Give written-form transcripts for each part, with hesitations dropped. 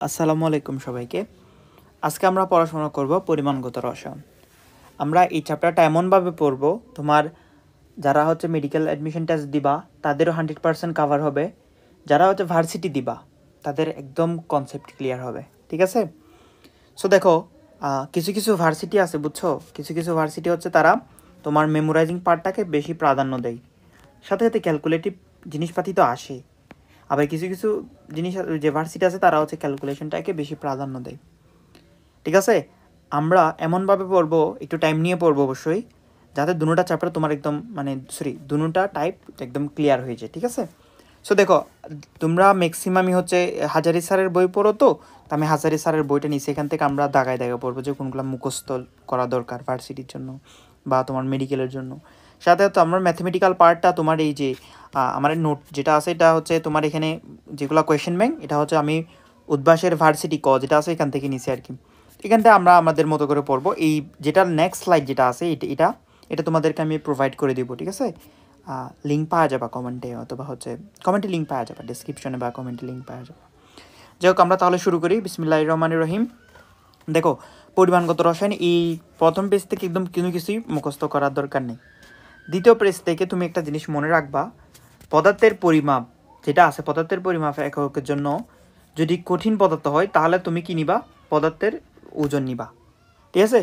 আসসালামু আলাইকুম সবাইকে। আজকে আমরা পড়াশোনা করব পরিমাণগত রসায়ন। আমরা এই চ্যাপ্টারটা এমনভাবে পড়ব, তোমার যারা হচ্ছে মেডিকেল অ্যাডমিশন টেস্ট দিবা তাদেরও 100% কাভার হবে, যারা হচ্ছে ভার্সিটি দিবা তাদের একদম কনসেপ্ট ক্লিয়ার হবে, ঠিক আছে? সো দেখো, কিছু কিছু ভার্সিটি আছে, বুঝছো? কিছু কিছু ভার্সিটি হচ্ছে তারা তোমার মেমোরাইজিং পার্টটাকে বেশি প্রাধান্য দেয়, সাথে সাথে ক্যালকুলেটিভ জিনিসপাতি তো আসে। আবার কিছু কিছু জিনিস যে ভার্সিটি আছে তারা হচ্ছে ক্যালকুলেশনটাকে বেশি প্রাধান্য দেয়, ঠিক আছে? আমরা এমনভাবে পড়বো, একটু টাইম নিয়ে পড়বো অবশ্যই, যাতে দুটোটা চ্যাপ্টার তোমার একদম দুটোটা টাইপ একদম ক্লিয়ার হয়ে যায়, ঠিক আছে? সো দেখো, তোমরা ম্যাক্সিমামই হচ্ছে হাজারি স্যারের বই পড়ো, তো আমি হাজারি স্যারের বইটা নিচ্ছি, এখান থেকে আমরা দাগায় দাগায় পড়বো যে কোনগুলো মুখস্থ করা দরকার ভার্সিটির জন্য বা তোমার মেডিকেলের জন্য। সাথে তো আমার ম্যাথমেটিক্যাল পার্টটা তোমার এই যে আমার নোট যেটা আছে এটা হচ্ছে তোমার এখানে যেগুলো কোয়েশ্চেন ব্যাংক, এটা হচ্ছে আমি উদ্ভাসের ভার্সিটি যেটা আছে এখান থেকে নিছি আর কি। এখানটা আমরা আমাদের মতো করে পড়বো। এই যেটা নেক্সট স্লাইড যেটা আছে এটা এটা তোমাদেরকে আমি প্রোভাইড করে দিব, ঠিক আছে? লিঙ্ক পাওয়া যাবে কমেন্টে, অথবা হচ্ছে কমেন্টে লিঙ্ক পাওয়া যাবে, ডিসক্রিপশনে বা কমেন্টে লিঙ্ক পাওয়া যাবে। যাই হোক, আমরা তাহলে শুরু করি। বিসমিল্লাহির রহমানির রহিম। দেখো, পরিমাণগত রসায়ন এই প্রথম পেজ থেকে একদম কোনো কিছুই মুখস্থ করার দরকার নেই। দ্বিতীয় পেজ থেকে তুমি একটা জিনিস মনে রাখবা, পদার্থের পরিমাপ যেটা আছে, পদার্থের পরিমাপ এককের জন্য যদি কঠিন পদার্থ হয় তাহলে তুমি কি নিবা? পদার্থের ওজন নিবা, ঠিক আছে?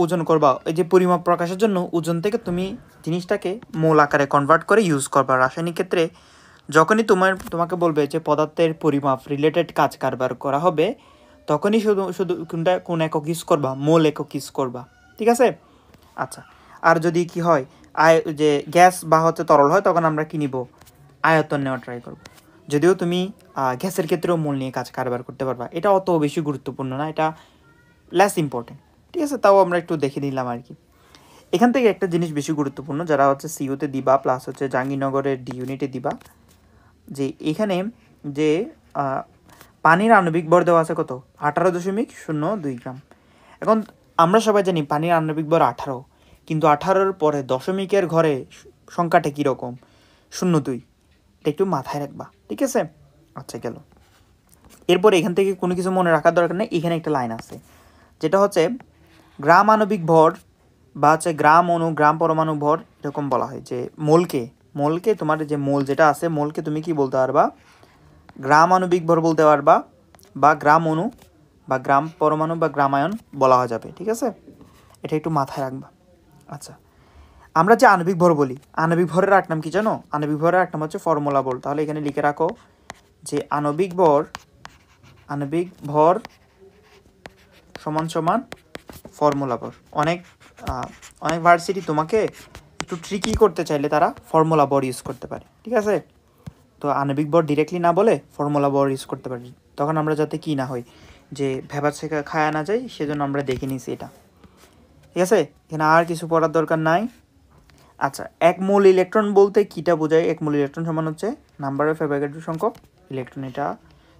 ওজন করবা, এই যে পরিমাপ প্রকাশের জন্য ওজন থেকে তুমি জিনিসটাকে মোল আকারে কনভার্ট করে ইউজ করবা। রাসায়নিক ক্ষেত্রে যখনই তোমাকে বলবে যে পদার্থের পরিমাপ রিলেটেড কাজ কারবার করা হবে, তখনই শুধু শুধু কোন একক ইউজ করবা? মোল একক ইউজ করবা, ঠিক আছে? আচ্ছা, আর যদি কি হয় যে গ্যাস বা হচ্ছে তরল হয়, তখন আমরা কি নিব? আয়তন নেওয়া ট্রাই করব। যদিও তুমি গ্যাসের ক্ষেত্রেও মোল নিয়ে কাজ কারবার করতে পারবা, এটা অত বেশি গুরুত্বপূর্ণ না, এটা লেস ইম্পর্টেন্ট, ঠিক আছে? তাও আমরা একটু দেখে নিলাম আর কি। এখান থেকে একটা জিনিস বেশি গুরুত্বপূর্ণ, যারা হচ্ছে সিইউতে দিবা প্লাস হচ্ছে জাহাঙ্গীরনগরের ডি ইউনিটে দিবা, যে এখানে যে পানির আণবিক ভর দেওয়া আছে কত? 18.02 গ্রাম। এখন আমরা সবাই জানি পানির আণবিক ভর 18, কিন্তু 18-র পরে দশমিকের ঘরে সংখ্যাটা কীরকম? 02। এটা একটু মাথায় রাখবা, ঠিক আছে? আচ্ছা, গেল। এরপরে এখান থেকে কোনো কিছু মনে রাখার দরকার নেই, এখানে একটা লাইন আছে যেটা হচ্ছে গ্রাম আণবিক ভর বা হচ্ছে গ্রাম পরমাণু ভর, এরকম বলা হয় যে মোলকে তোমার যে মোল যেটা আছে, মোলকে তুমি কি বলতে পারবা? গ্রাম আণবিক ভর বলতে পারবা, বা গ্রাম অণু বা গ্রাম পরমাণু বা গ্রামায়ন বলা যাবে, ঠিক আছে? এটা একটু মাথায় রাখবা। আচ্ছা, আমরা যে আণবিক ভর বলি, আণবিক ভরের এক নাম কি জানো? আণবিক ভরের এক নাম হচ্ছে ফর্মুলা বল। তাহলে এখানে লিখে রাখো যে আণবিক ভর সমান সমান ফর্মুলা বল। অনেক ভার্সিটি তোমাকে একটু ট্রিকি করতে চাইলে তারা ফর্মুলা বর ইউজ করতে পারে, ঠিক আছে? তো আণবিক ভর ডিরেক্টলি না বলে ফর্মুলা বর ইউজ করতে পারি, তখন আমরা যাতে কি না হই যে ভেবা শেখা খায়া না যায়, সেজন্য আমরা দেখে নিছি এটা, ঠিক আছে? এখানে আর কিছু পড়ার দরকার নাই। আচ্ছা, এক মোল ইলেকট্রন বলতে কীটা বোঝায়? এক মোল ইলেকট্রন সমান হচ্ছে নাম্বার অফ অ্যাভোগাড্রো সংখ্যক ইলেকট্রন। এটা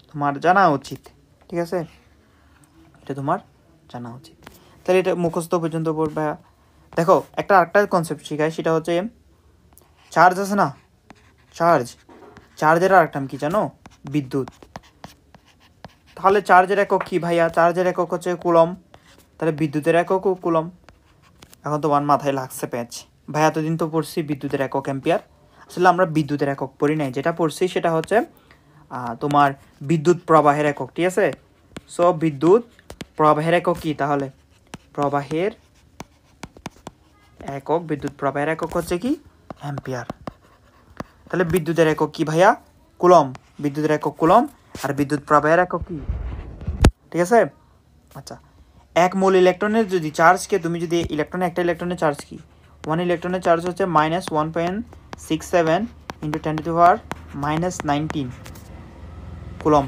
তোমার জানা উচিত, ঠিক আছে? এটা তোমার জানা উচিত। তাহলে এটা মুখস্থ পর্যন্ত পড়বে। দেখো, আরেকটা কনসেপ্ট শেখায়, সেটা হচ্ছে চার্জ আছে না, চার্জের আরেকটা নাম কি জানো? বিদ্যুৎ। তাহলে চার্জের একক কি ভাইয়া? চার্জের একক হচ্ছে কুলম, তাহলে বিদ্যুতের এককও কুলম। এখন তোমার মাথায় লাগছে প্যাঁচ, ভাই এতদিন তো পড়ছি বিদ্যুতের একক অ্যাম্পিয়ার। আসলে আমরা বিদ্যুতের একক পড়ি নাই, যেটা পড়ছি সেটা হচ্ছে তোমার বিদ্যুৎ প্রবাহের একক, ঠিক আছে? সো বিদ্যুৎ প্রবাহের একক কি? তাহলে প্রবাহের একক, বিদ্যুৎ প্রবাহের একক হচ্ছে কি? অ্যাম্পিয়ার। তাহলে বিদ্যুতের একক কি ভাইয়া? কুলম। বিদ্যুতের একক কুলম, আর বিদ্যুৎ প্রবাহের একক কি? ঠিক আছে? আচ্ছা, এক মোল ইলেকট্রনের যদি চার্জকে তুমি যদি একটা ইলেকট্রনের চার্জ কি? 1 ইলেকট্রনের চার্জ হচ্ছে -1.67 × 10⁻⁻19 কুলম।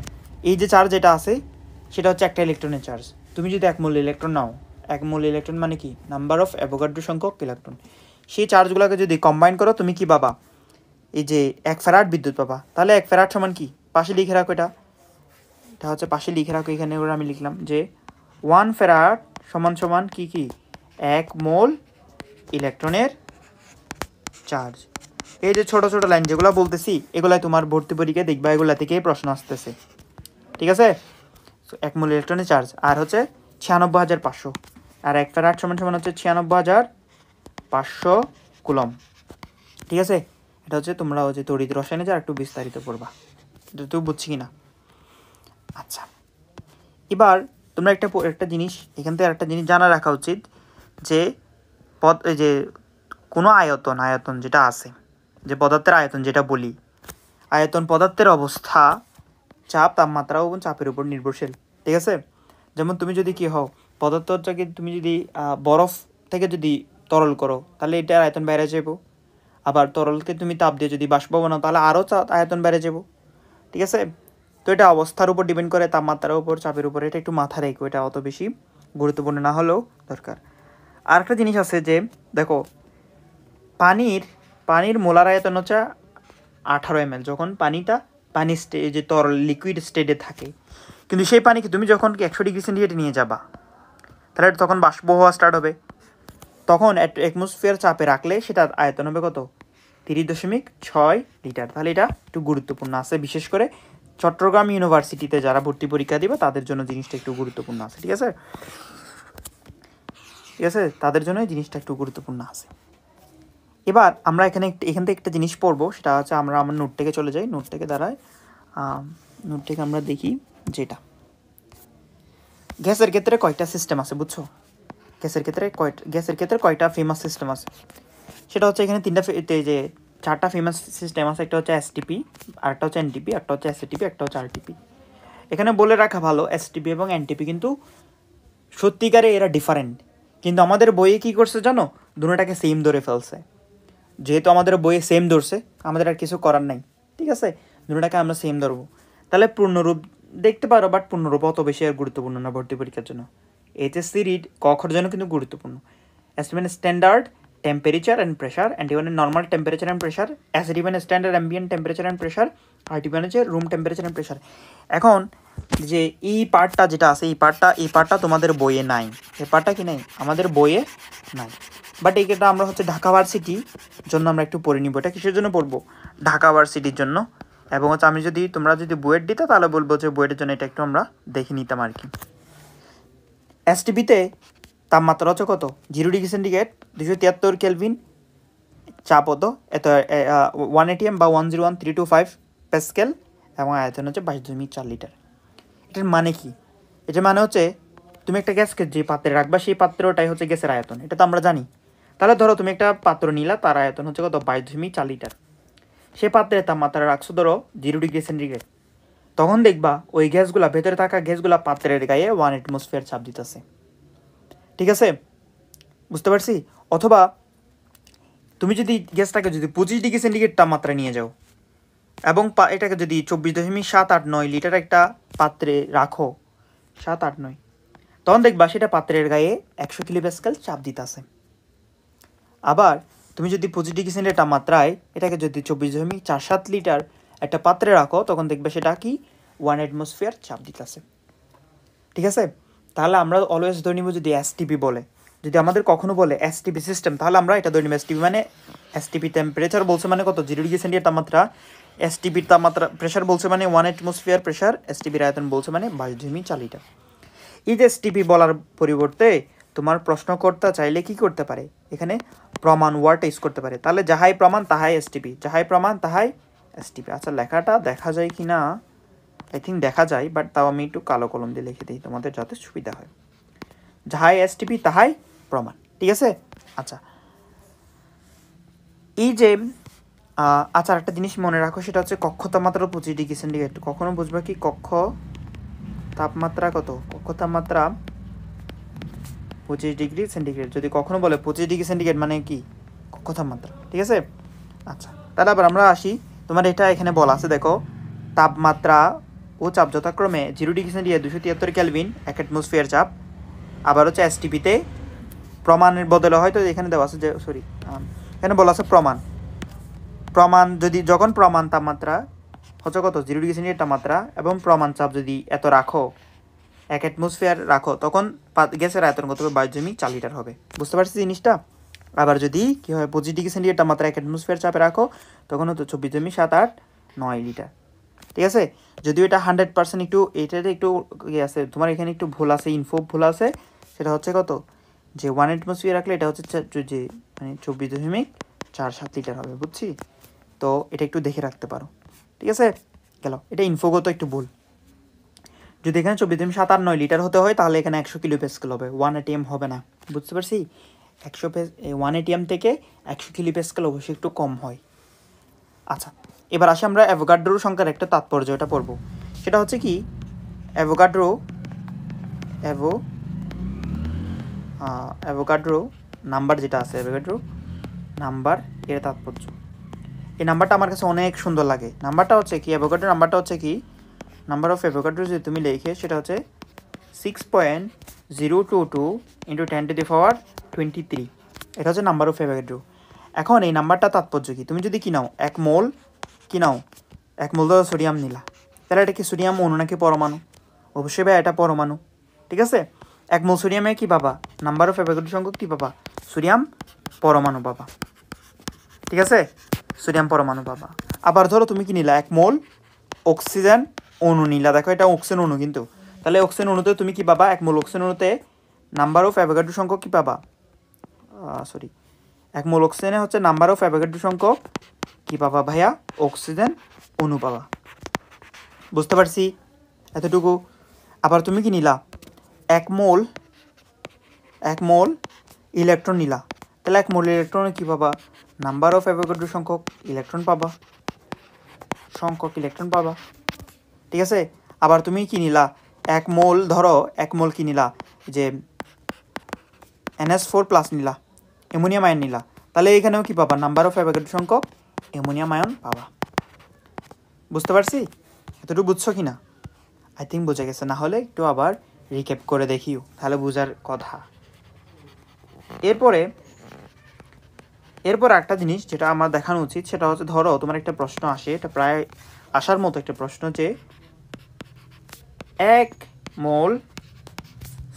এই যে চার্জ এটা আছে সেটা হচ্ছে একটা ইলেকট্রনের চার্জ। তুমি যদি এক মোল ইলেকট্রন নাও, এক মোল ইলেকট্রন মানে কি? নাম্বার অফ অ্যাভোগাড্রো সংখ্যক ইলেকট্রন। সেই চার্জগুলোকে যদি কম্বাইন করো, তুমি কি পাবা? এই যে 1 ফ্যারাড বিদ্যুৎ পাবা। তাহলে 1 ফ্যারাড সমান কি? পাশে লিখে রাখো, এটা হচ্ছে পাশে লিখে রাখো। এখানে আমি লিখলাম যে 1 ফ্যারাড সমান কি 1 মোল ইলেকট্রনের চার্জ। এই যে ছোট ছোট লাইন যেগুলো বলতেছি, এগুলাই তোমার ভর্তি পরীক্ষায় দেখবা, এগুলা থেকেই প্রশ্ন আসতেছে, ঠিক আছে। 1 মোল ইলেকট্রনের চার্জ আর হচ্ছে 96,500, আর 1 ফ্যারাড সমান সমান হচ্ছে 96,500 কুলম। ঠিক আছে, এটা হচ্ছে তোমরা হচ্ছে তড়িৎ রসায়নে যা একটু বিস্তারিত পড়বা, এটা তুই বুঝছি কিনা। আচ্ছা, এবার তোমরা একটা জিনিস এখান থেকে একটা জিনিস জানা রাখা উচিত যে যে কোনো আয়তন যেটা আছে, যে পদার্থের আয়তন যেটা বলি, আয়তন পদার্থের অবস্থা, চাপ, তাপমাত্রা এবং চাপের উপর নির্ভরশীল। ঠিক আছে, যেমন তুমি যদি কি হও, পদার্থটাকে তুমি যদি বরফ থেকে যদি তরল করো তাহলে এটার আয়তন বেড়ে যাব, আবার তরলকে তুমি তাপ দিয়ে যদি বাষ্প বানাও তাহলে আরও আয়তন বেড়ে যাব। ঠিক আছে, তো এটা অবস্থার উপর ডিপেন্ড করে, তাপমাত্রার উপর, চাপের উপর, এটা একটু মাথা রেখো, এটা অত বেশি গুরুত্বপূর্ণ না হলেও দরকার। আর একটা জিনিস আছে যে দেখো, পানির মোলার আয়তন হচ্ছে 18 ml যখন পানি যে তরল লিকুইড স্টেটে থাকে, কিন্তু সেই পানিকে তুমি যখন 100 ডিগ্রি সেন্টিগ্রেডে নিয়ে যাবা তাহলে তখন বাষ্প হওয়া স্টার্ট হবে, তখন অ্যাটমসফিয়ার চাপে রাখলে সেটার আয়তন হবে কত, 30.6 লিটার। তাহলে এটা একটু গুরুত্বপূর্ণ আছে, বিশেষ করে চট্টগ্রাম ইউনিভার্সিটিতে যারা ভর্তি পরীক্ষা দিবে তাদের জন্য জিনিসটা একটু গুরুত্বপূর্ণ আছে। ঠিক আছে, তাদের জন্য এই জিনিসটা একটু গুরুত্বপূর্ণ আছে। এবার আমরা এখান থেকে একটা জিনিস পড়বো, সেটা হচ্ছে আমরা আমার নোট থেকে চলে যাই, নোট থেকে আমরা দেখি যেটা গ্যাসের ক্ষেত্রে কয়টা সিস্টেম আছে, বুঝছো? গ্যাসের ক্ষেত্রে কয়টা ফেমাস সিস্টেম আছে, সেটা হচ্ছে এখানে যে 4টা ফেমাস সিস্টেম আছে। একটা হচ্ছে এসটিপি, আরেকটা হচ্ছে এনটিপি, একটা হচ্ছে এসটিপি, একটা হচ্ছে আরটিপি। এখানে বলে রাখা ভালো, এসটিপি এবং এনটিপি কিন্তু সত্যিকারে এরা ডিফারেন্ট, কিন্তু আমাদের বইয়ে কী করছে জানো, দুটোটাকে সেম ধরে ফেলছে। যেহেতু আমাদের বইয়ে সেম ধরছে, আমাদের আর কিছু করার নাই। ঠিক আছে, দুটোটাকে আমরা সেম ধরবো। তাহলে পূর্ণরূপ দেখতে পারো, বাট পূর্ণরূপ অত বেশি আর গুরুত্বপূর্ণ না ভর্তি পরীক্ষার জন্য। এইচএসসি রিড কখর জন্য কিন্তু গুরুত্বপূর্ণ। এসটি মানে standard temperature and pressure, NT মানে normal temperature and pressure, ST মানে standard ambient temperature and pressure, RT মানে হচ্ছে রুম টেম্পারেচার অ্যান্ড প্রেশার। এখন যে এই পার্টটা যেটা আছে, এই পার্টটা তোমাদের বইয়ে নাই, এই পার্টটা কি নাই, আমাদের বইয়ে নাই। বাট এইটা আমরা হচ্ছে ঢাকা ভার্সিটির জন্য আমরা একটু পড়ে নিব। এটা কিসের জন্য পড়বো, ঢাকা ভার্সিটির জন্য। এবং হচ্ছে তোমরা যদি বুয়েট দিতে তাহলে বলবো যে বুয়েটের জন্য এটা একটু আমরা দেখে নিতাম আর কি। এসটিপিতে তাপমাত্রা হচ্ছে কত, 0 ডিগ্রি সেন্টিগ্রেড, 273 কেলভিন, চাপ হতো 1 ATM বা 101,325 প্যাসকেল, এবং আয়তন হচ্ছে 22.4 লিটার। এটার মানে কি, এটার মানে হচ্ছে তুমি একটা গ্যাসকে যে পাত্রে রাখবা সেই পাত্রটাই হচ্ছে গ্যাসের আয়তন, এটা তো আমরা জানি। তাহলে ধরো তুমি একটা পাত্র নিলা, তার আয়তন হচ্ছে কত, 22.4 লিটার। সে পাত্রের তাপমাত্রা রাখছো ধরো 0 ডিগ্রি সেন্টিগ্রেড, তখন দেখবা ওই গ্যাসগুলা, ভেতরে থাকা গ্যাসগুলা পাত্রের গায়ে 1 অ্যাটমসফিয়ার চাপ দিতেছে। ঠিক আছে, বুঝতে পারছি? অথবা তুমি যদি গ্যাসটাকে যদি 25 ডিগ্রি সেন্টিগ্রেড তাপমাত্রা নিয়ে যাও এবং এটাকে যদি 24.789 লিটার একটা পাত্রে রাখো, 789, তখন দেখবা সেটা পাত্রের গায়ে 100 কিলোপ্যাসকেল চাপ দিতেছে। আবার তুমি যদি 25 ডিগ্রি সেন্টিগ্রেড তাপমাত্রায় এটাকে যদি 24.47 লিটার একটা পাত্রে রাখো, তখন দেখবে সেটা কি 1 অ্যাটমসফিয়ার চাপ দিতেছে। ঠিক আছে, তাহলে আমরা অলওয়েজ ধরে নিব, যদি এসটিপি বলে, যদি আমাদের কখনো বলে এসটিপি সিস্টেম, তাহলে আমরা এটা ধরে নিব এসটিপি মানে এসটিপি টেম্পারেচার বলছে মানে কত, 0 ডিগ্রি সেন্টিগ্রেড তাপমাত্রা, এসটিপির তাপমাত্রা প্রেশার বলছে মানে 1 অ্যাটমসফিয়ার প্রেশার, এসটিপির আয়তন বলছে মানে 22.4 লিটার। এই যে এসটিপি বলার পরিবর্তে তোমার প্রশ্নকর্তা চাইলে কি করতে পারে, এখানে প্রমাণ ওয়ার্ডটা ইউজ করতে পারে। তাহলে যাহাই প্রমাণ তাহাই এসটিপি, যাহাই প্রমাণ তাহাই এসটিপি। আচ্ছা, লেখাটা দেখা যায় কি না, আই থিঙ্ক দেখা যায়, বাট তাও আমি একটু কালো কলম দিয়ে লিখে দিই তোমাদের যাতে সুবিধা হয়। যাহাই এসটিপি তাহাই প্রমাণ। ঠিক আছে, আচ্ছা এই যে আচ্ছা একটা জিনিস মনে রাখো, সেটা হচ্ছে কক্ষ তাপমাত্রা 25 ডিগ্রি সেন্টিগ্রেড। কখনো বুঝবা কি কক্ষ তাপমাত্রা কত, কক্ষ তাপমাত্রা 25 ডিগ্রি সেন্টিগ্রেড। যদি কখনো বলে 25 ডিগ্রি সেন্টিগ্রেড মানে কি, কক্ষ তাপমাত্রা। ঠিক আছে, আচ্ছা তাহলে আবার আমরা আসি, তোমার এটা এখানে বলা আছে দেখো, তাপমাত্রা ও চাপ যথাক্রমে 0 ডিগ্রি সেন্টিগ্রেড, 273 কেলভিন, 1 অ্যাটমসফিয়ার চাপ। আবার হচ্ছে এসটিপিতে প্রমাণের বদলে হয়তো এখানে দেওয়া আছে যে এখানে বলা আছে প্রমাণ যদি যখন প্রমাণ তাপমাত্রা হচ্ছে কত, 0 ডিগ্রি সেন্টিগ্রেড তাপমাত্রা এবং প্রমাণ চাপ যদি এত রাখো, 1 অ্যাটমসফিয়ার রাখো, তখন গ্যাসের আয়তন কত হবে, 22.4 লিটার হবে। বুঝতে পারছি জিনিসটা? আবার যদি কী হয়, 25 ডিগ্রি সেন্টিগ্রেড তাপমাত্রা 1 অ্যাটমসফিয়ার চাপে রাখো, তখন হতো 24.789 লিটার। ঠিক আছে। যদিও এটা 100% একটু এটাতে একটু ইয়ে আছে, তোমার এখানে একটু ভুল আছে, ইনফো ভুল আছে। সেটা হচ্ছে কত, যে 1 অ্যাটমসফিয়ার রাখলে এটা হচ্ছে যে মানে 24.47 লিটার হবে, বুঝছি। তো এটা একটু দেখে রাখতে পারো, ঠিক আছে। গেল, এটা ইনফোগত একটু ভুল। যদি এখানে 24.789 লিটার হতে হয় তাহলে এখানে 100 কিলো প্যাসকেল হবে, 1 ATM হবে না, বুঝতে পারছি। 1 ATM থেকে 100 কিলো প্যাসকেল অবশ্যই একটু কম হয়। আচ্ছা, এবার আসি আমরা অ্যাভোগাড্রো সংখ্যার একটা তাৎপর্য এটা পড়বো। সেটা হচ্ছে কি, অ্যাভোগাড্রো নাম্বার যেটা আছে, অ্যাভোগাড্রো নাম্বার এর তাৎপর্য। এই নাম্বারটা আমার কাছে অনেক সুন্দর লাগে। নাম্বারটা হচ্ছে কি, অ্যাভোগাড্রো নাম্বারটা হচ্ছে কি, নাম্বার অফ অ্যাভোগাড্রো যদি তুমি লেখে সেটা হচ্ছে 6.022 ইন্টু 10⁻23। এটা হচ্ছে নাম্বার অফ অ্যাভোগাড্রো। এখন এই নাম্বারটা তাৎপর্য কি, তুমি যদি কি নাও 1 মোল, কি নাও 1 মোল ধরো সোডিয়াম নিলা, তাহলে এটা কি সোডিয়াম অণু নাকি পরমাণু? অবশ্যই ভাই এটা পরমাণু, ঠিক আছে। 1 মোল সোডিয়ামে কি পাবা, নাম্বার অফ অ্যাভোগাড্রো সংখ্যক কি পাবা, সোডিয়াম পরমাণু পাবা, ঠিক আছে, সোডিয়াম পরমাণু পাবা। আবার ধরো তুমি কি নিলা 1 মোল অক্সিজেন অণু নিলা, দেখো এটা অক্সিজেন অণু কিন্তু, তাহলে অক্সিজেন অণুতে তুমি কি পাবা, 1 মোল অক্সিজেন অণুতে নাম্বার অফ অ্যাভোগাড্রো সংখ্যক কি পাবা, 1 মোল অক্সিজেনে হচ্ছে নাম্বার অফ অ্যাভোগাড্রো সংখ্যক কি পাবা ভাইয়া, অক্সিজেন অণু পাবা, বুঝতে পারছি এতটুকু। আবার তুমি কি নিলা 1 মোল ইলেকট্রন নিলা, তাহলে 1 মোল ইলেকট্রনে কি পাবা, নাম্বার অফ অ্যাভোগাড্রো সংখ্যক ইলেকট্রন পাবা, ঠিক আছে। আবার তুমি কি নিলা 1 মোল, ধরো 1 মোল কি নিলা, যে NH4+ নিলা, অ্যামোনিয়াম আয়ন নিলা, তাহলে এখানেও কি পাবা, নাম্বার অফ অ্যাভোগাড্রো সংখ্যক অ্যামোনিয়াম আয়ন পাবা, বুঝতে পারছি। এতটুকু বুঝছো কি না? আই থিঙ্ক বোঝা গেছে, না হলে একটু আবার রিক্যাপ করে দেখিও, তাহলে বোঝার কথা। এরপর একটা জিনিস যেটা আমার দেখানো উচিত সেটা হচ্ছে, ধরো তোমার একটা প্রশ্ন আসে, এটা প্রায় আসার মতো একটা প্রশ্ন, যে 1 মোল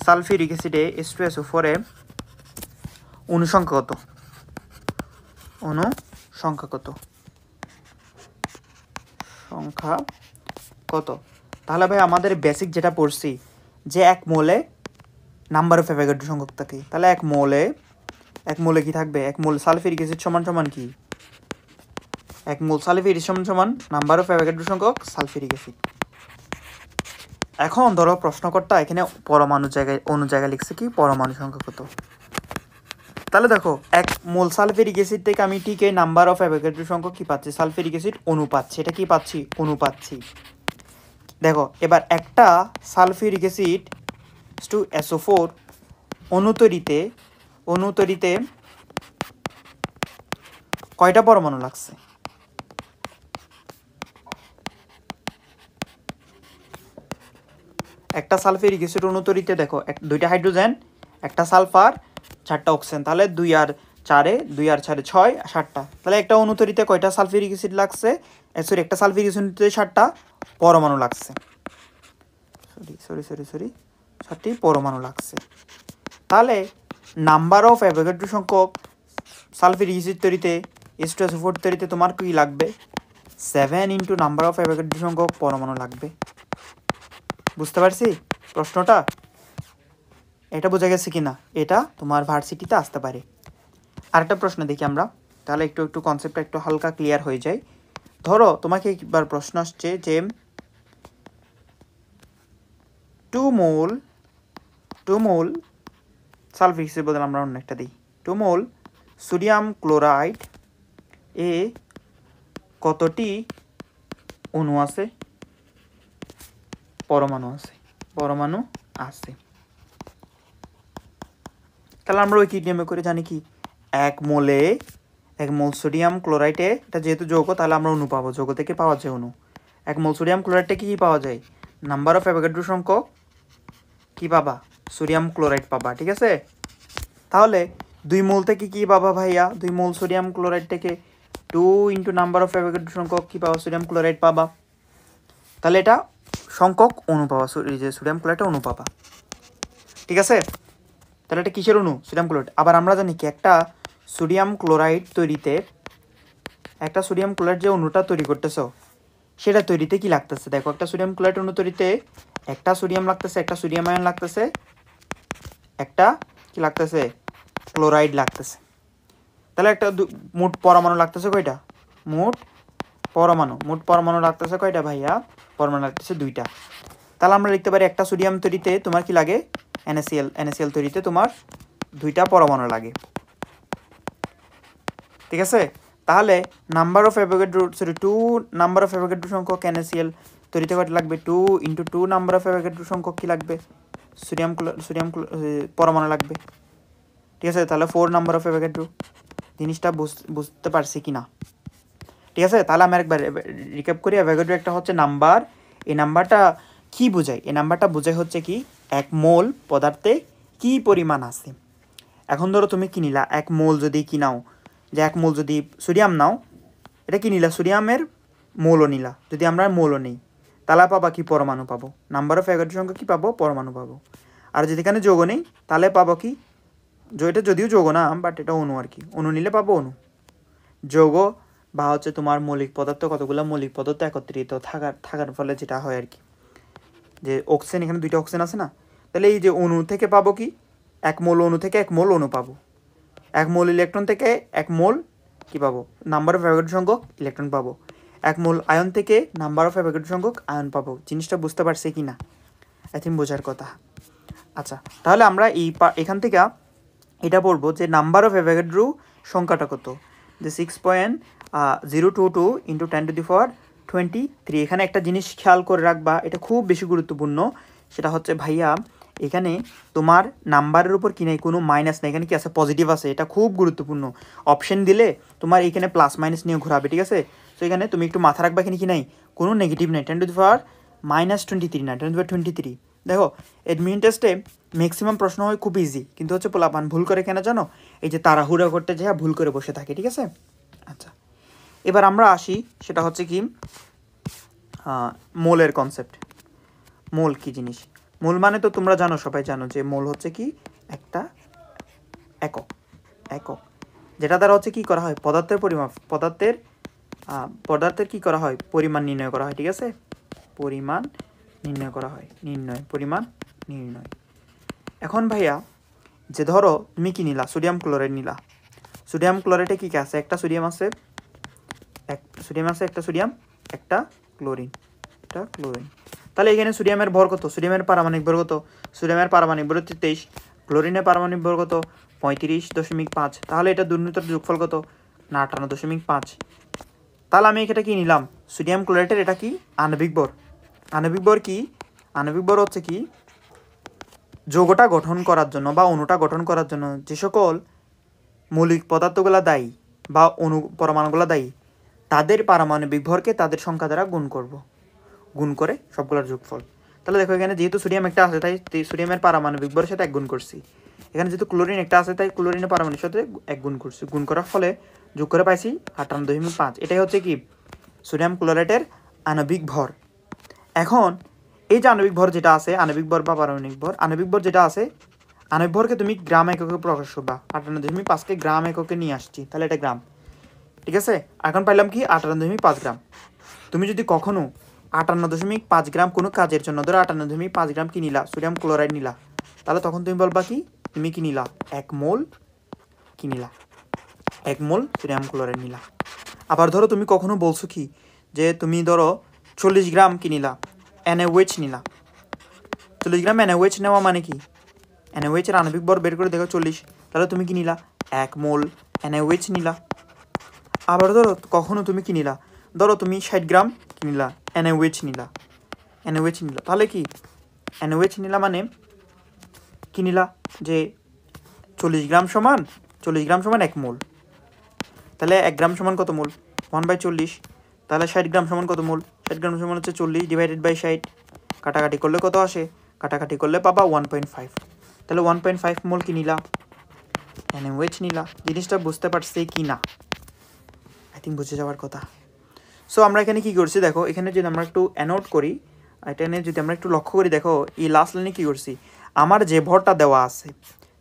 সালফিউরিক অ্যাসিডে H2SO4 এ অণু সংখ্যা কত? তাহলে ভাই আমাদের বেসিক যেটা পড়ছি, যে 1 মোলে নাম্বার অফ অ্যাভোগাড্রো সংখ্যক থাকে, তাহলে 1 মোলে কি থাকবে, 1 মোল সালফিউরিক অ্যাসিড সমান কি, 1 মোল সালফিউরিক সমান নাম্বার অফ অ্যাভোগাড্রো সংখ্যক সালফিউরিক অ্যাসিড। এখন ধরো প্রশ্নকর্তা এখানে পরমাণু জায়গায় অণু জায়গায় লিখছে কি, পরমাণু সংখ্যা কত। তাহলে দেখো 1 মোল সালফিউরিক অ্যাসিড থেকে আমি ঠিক এই নাম্বার অফ অ্যাভোগাড্রো সংখ্যক কি পাচ্ছি, সালফিউরিক অ্যাসিড অণু পাচ্ছি, এটা কি পাচ্ছি, অণু পাচ্ছি। দেখো এবার একটা সালফিউরিক অ্যাসিড টু SO4 অণু তৈরিতে কয়টা পরমাণু লাগছে, একটা সালফিউরিক অ্যাসিড অণু তৈরিতে দেখো 2টা হাইড্রোজেন, একটা সালফার, 4টা অক্সিজেন, তাহলে 2 আর 4 6 7টা, তাহলে একটা অণু তৈরিতে কয়টা সালফিউরিক অ্যাসিড লাগছে, একটা সালফিউরিক অ্যাসিডে 7টা পরমাণু লাগছে, সরি 7টি পরমাণু লাগছে। তাহলে নাম্বার অফ অ্যাভোগাড্রো সংখ্যক সালফিউরিক অ্যাসিড তৈরিতে H2SO4 তৈরিতে তোমার কি লাগবে, 7 ইন্টু নাম্বার অফ অ্যাভোগাড্রো সংখ্যক পরমাণু লাগবে, বুঝতে পারছি প্রশ্নটা, এটা বোঝা গেছে কি না, এটা তোমার ভার্সিটিতে আসতে পারে। আরেকটা প্রশ্ন দেখি আমরা, তাহলে একটু কনসেপ্টটা একটু হালকা ক্লিয়ার হয়ে যায়। ধরো তোমাকে একবার প্রশ্ন আসছে যে 2 মোল সালফিউরিক অ্যাসিড বদলে আমরা অন্য একটা দিই, 2 মোল সোডিয়াম ক্লোরাইড এ কতটি অণু আছে, পরমাণু আছে। তাহলে আমরা ওই কি নিয়মে করে জানি কি, 1 মোল সোডিয়াম ক্লোরাইডে, এটা যেহেতু যৌগ তাহলে আমরা অণু পাবো, যৌগ থেকে পাওয়া যায় অণু। 1 মোল সোডিয়াম ক্লোরাইড থেকে কি পাওয়া যায়, নাম্বার অফ অ্যাভোগাড্রো সংখ্যক কি পাবা, সোডিয়াম ক্লোরাইড পাবা, ঠিক আছে। তাহলে 2 মোল থেকে কি পাবা ভাইয়া, 2 মোল সোডিয়াম ক্লোরাইড থেকে 2 ইন্টু নাম্বার অফ অ্যাভোগাড্রো সংখ্যক কি পাবা, সোডিয়াম ক্লোরাইড পাবা, তাহলে এটা সংখ্যক অণু পাবা, যে সোডিয়াম ক্লোরাইডটা অণু পাবা, ঠিক আছে। তাহলে এটা কিসের অণু, সোডিয়াম ক্লোরাইড। আবার আমরা জানি কি, একটা সোডিয়াম ক্লোরাইড যে অণুটা তৈরি করতেছ, সেটা তৈরিতে কি লাগতেছে দেখো, একটা সোডিয়াম ক্লোরাইড অণু তৈরিতে একটা সোডিয়াম লাগতেছে, একটা সোডিয়াম আয়ন লাগতেছে, একটা কি লাগতেছে ক্লোরাইড লাগতেছে। তাহলে একটা মোট পরমাণু লাগতেছে কয়টা, মোট পরমাণু লাগতেছে কয়টা ভাইয়া, পরমাণু লাগতেছে 2টা। তাহলে আমরা লিখতে পারি একটা সোডিয়াম তৈরিতে তোমার কি লাগে, NaCl তৈরিতে তোমার 2টা পরমাণু লাগে, ঠিক আছে। তাহলে number of Avogadro 2 number of Avogadro সংখ্যক NaCl তৈরিতে কয়টা লাগবে, 2 × 2 নাম্বার অফ অ্যাভোগাড্রো সংখ্যক কি লাগবে, সোডিয়াম পরমাণু লাগবে, ঠিক আছে। তাহলে 4 নাম্বার অফ অ্যাভোগাড্রো। জিনিসটা বুঝতে পারছি কি না, ঠিক আছে। তাহলে আমি আরেকবার রিক্যাপ করি। অ্যাভোগাড্রো একটা হচ্ছে নাম্বার, এই নাম্বারটা কি বোঝায়, এই নাম্বারটা বোঝায় হচ্ছে কি 1 মোল পদার্থে কি পরিমাণ আছে। এখন ধরো তুমি কি নিলা, 1 মোল যদি কি নাও, যে 1 মোল যদি সোডিয়াম নাও, এটা কি নিলা, সোডিয়ামের মোলও নিলা, যদি আমরা মোলও নিই তাহলে পাবা কি, পরমাণু পাবো, নাম্বার অফ অ্যাভোগাড্রো সংখ্যা কি পাবো, পরমাণু পাবো। আর যদি এখানে যৌগ নেই তাহলে পাবো কি, এটা যদিও যৌগ না বাট এটা অণু আর কি, অণু নিলে পাবো অণু। যৌগ বা হচ্ছে তোমার মৌলিক পদার্থ, কতগুলো মৌলিক পদার্থ একত্রিত থাকার ফলে যেটা হয় আর কি, যে অক্সিজেন, এখানে 2টা অক্সিজেন আছে না, তাহলে এই যে অণু থেকে পাবো কি, 1 মোল অণু থেকে 1 মোল অণু পাবো, 1 মোল ইলেকট্রন থেকে 1 মোল কি পাবো, নাম্বার অফ অ্যাভোগাড্রো সংখ্যক ইলেকট্রন পাবো, 1 মোল আয়ন থেকে নাম্বার অফ অ্যাভোগাড্রো সংখ্যক আয়ন পাবো। জিনিসটা বুঝতে পারছি কি না, আই থিঙ্ক বোঝার কথা। আচ্ছা, তাহলে আমরা এখান থেকে এটা পড়বো যে নাম্বার অফ অ্যাভোগাড্রো সংখ্যাটা কত, যে 6.022 × 10⁻23। এখানে একটা জিনিস খেয়াল করে রাখবা, এটা খুব বেশি গুরুত্বপূর্ণ, সেটা হচ্ছে ভাইয়া এখানে তোমার নাম্বারের উপর কি নেই, কোনো মাইনাস নেই, এখানে কি আছে, পজিটিভ আছে, এটা খুব গুরুত্বপূর্ণ। অপশন দিলে তোমার এখানে প্লাস মাইনাস নিয়ে ঘোরাবে, ঠিক আছে। তো এখানে তুমি একটু মাথা রাখবা, এখানে কি নাই, কোনো নেগেটিভ নেই, 10⁻23 না, 10⁻23। দেখো এডমিশন টেস্টে ম্যাক্সিমাম প্রশ্ন হয় খুব ইজি, কিন্তু হচ্ছে পোলাপান ভুল করে কেন জানো, এই যে তাড়াহুড়া করতে যায় ভুল করে বসে থাকে, ঠিক আছে। আচ্ছা, এবার আমরা আসি, সেটা হচ্ছে কি মোলের কনসেপ্ট। মোল কি জিনিস, মোল মানে তো তোমরা জানো, সবাই জানো যে মোল হচ্ছে কি একটা একক, যেটা দ্বারা হচ্ছে কি করা হয়, পদার্থের পরিমাপ, পদার্থের কি করা হয়, পরিমাণ নির্ণয় করা হয়, ঠিক আছে, পরিমাণ নির্ণয় করা হয়, পরিমাণ নির্ণয়। এখন ভাইয়া যে ধরো তুমি কি নিলা, সোডিয়াম ক্লোরাইড নিলা, সোডিয়াম ক্লোরাইডে কি আছে, একটা সোডিয়াম আছে, একটা সোডিয়াম, একটা ক্লোরিন, তাহলে এখানে সোডিয়ামের ভর কত, সোডিয়ামের পারমাণবিক ভর কত, সোডিয়ামের পারমাণবিক ভর 23, ক্লোরিনের পারমাণবিক ভর কত 35.5। তাহলে এটা দুর্নীতির যোগফল কত না 58.5। তাহলে আমি এটা কি নিলাম, সোডিয়াম ক্লোরাইডের এটা কি আণবিক ভর, আণবিক ভর হচ্ছে কি যৌগটা গঠন করার জন্য বা অণুটা গঠন করার জন্য যে সকল মৌলিক পদার্থগুলো দায়ী বা পরমাণুগুলো দায়ী, তাদের পারমাণবিক ভরকে তাদের সংখ্যা দ্বারা গুণ করে সবগুলোর যোগফল। তাহলে দেখো এখানে যেহেতু সোডিয়াম একটা আছে তাই সোডিয়ামের পারমাণবিক ভরের সাথে 1 গুণ করছি, এখানে যেহেতু ক্লোরিন একটা আছে তাই ক্লোরিনের পারমাণবিক সাথে 1 গুণ করছি, গুণ করার ফলে যোগ করে পাইছি 58.5। এটাই হচ্ছে কি সোডিয়াম ক্লোরাইডের আণবিক ভর। এখন এই যে আণবিক ভর যেটা আছে, আণবিক ভর বা পারমাণবিক ভর, আণবিক ভর যেটা আছে, আণবিক ভরকে তুমি গ্রাম এককে প্রকাশ করবা, 58.5কে গ্রাম এককে নিয়ে আসছি, তাহলে এটা গ্রাম, ঠিক আছে। এখন পাইলাম কি 58.5 গ্রাম। তুমি যদি কখনো 58.5 গ্রাম কোনো কাজের জন্য ধরো 58.5 গ্রাম কি নিলা, সোডিয়াম ক্লোরাইড নিলা, তাহলে তখন তুমি বলবা কি, তুমি কি নিলা 1 মোল কি নিলা, 1 মোল সোডিয়াম ক্লোরাইড নিলা। আবার ধরো তুমি কখনো বলছো কি যে তুমি ধরো 40 গ্রাম কি নিলা, NaOH নিলা, 40 গ্রাম NaOH নেওয়া মানে কি, NaOH এর আণবিক ভর বের করে দেখো 40, তাহলে তুমি কি নিলা 1 মোল NaOH নিলা। আবার ধরো কখনো তুমি কি নিলা, ধরো তুমি 60 গ্রাম কি নিলা, NaOH নিলা, তাহলে কি NaOH নিলা মানে কি নিলা, যে 40 গ্রাম সমান 1 মোল, তাহলে 1 গ্রাম সমান কত মোল 1/40, তাহলে 60 গ্রাম সমান কত মোল, 60 গ্রাম সমান হচ্ছে 40 ডিভাইডেড বাই 60, কাটাকাটি করলে কত আসে, কাটাকাটি করলে পাবা 1.5, তাহলে 1.5 মোল কি নিলা, NaOH নিলা। জিনিসটা বুঝতে পারছি কি না, আই থিঙ্ক বুঝে যাওয়ার কথা। সো আমরা এখানে কি করছি দেখো, এখানে যদি আমরা একটু অ্যানোট করি, এখানে যদি আমরা একটু লক্ষ্য করি, দেখো এই লাস্ট লাইনে কী করছি, আমার যে ভরটা দেওয়া আছে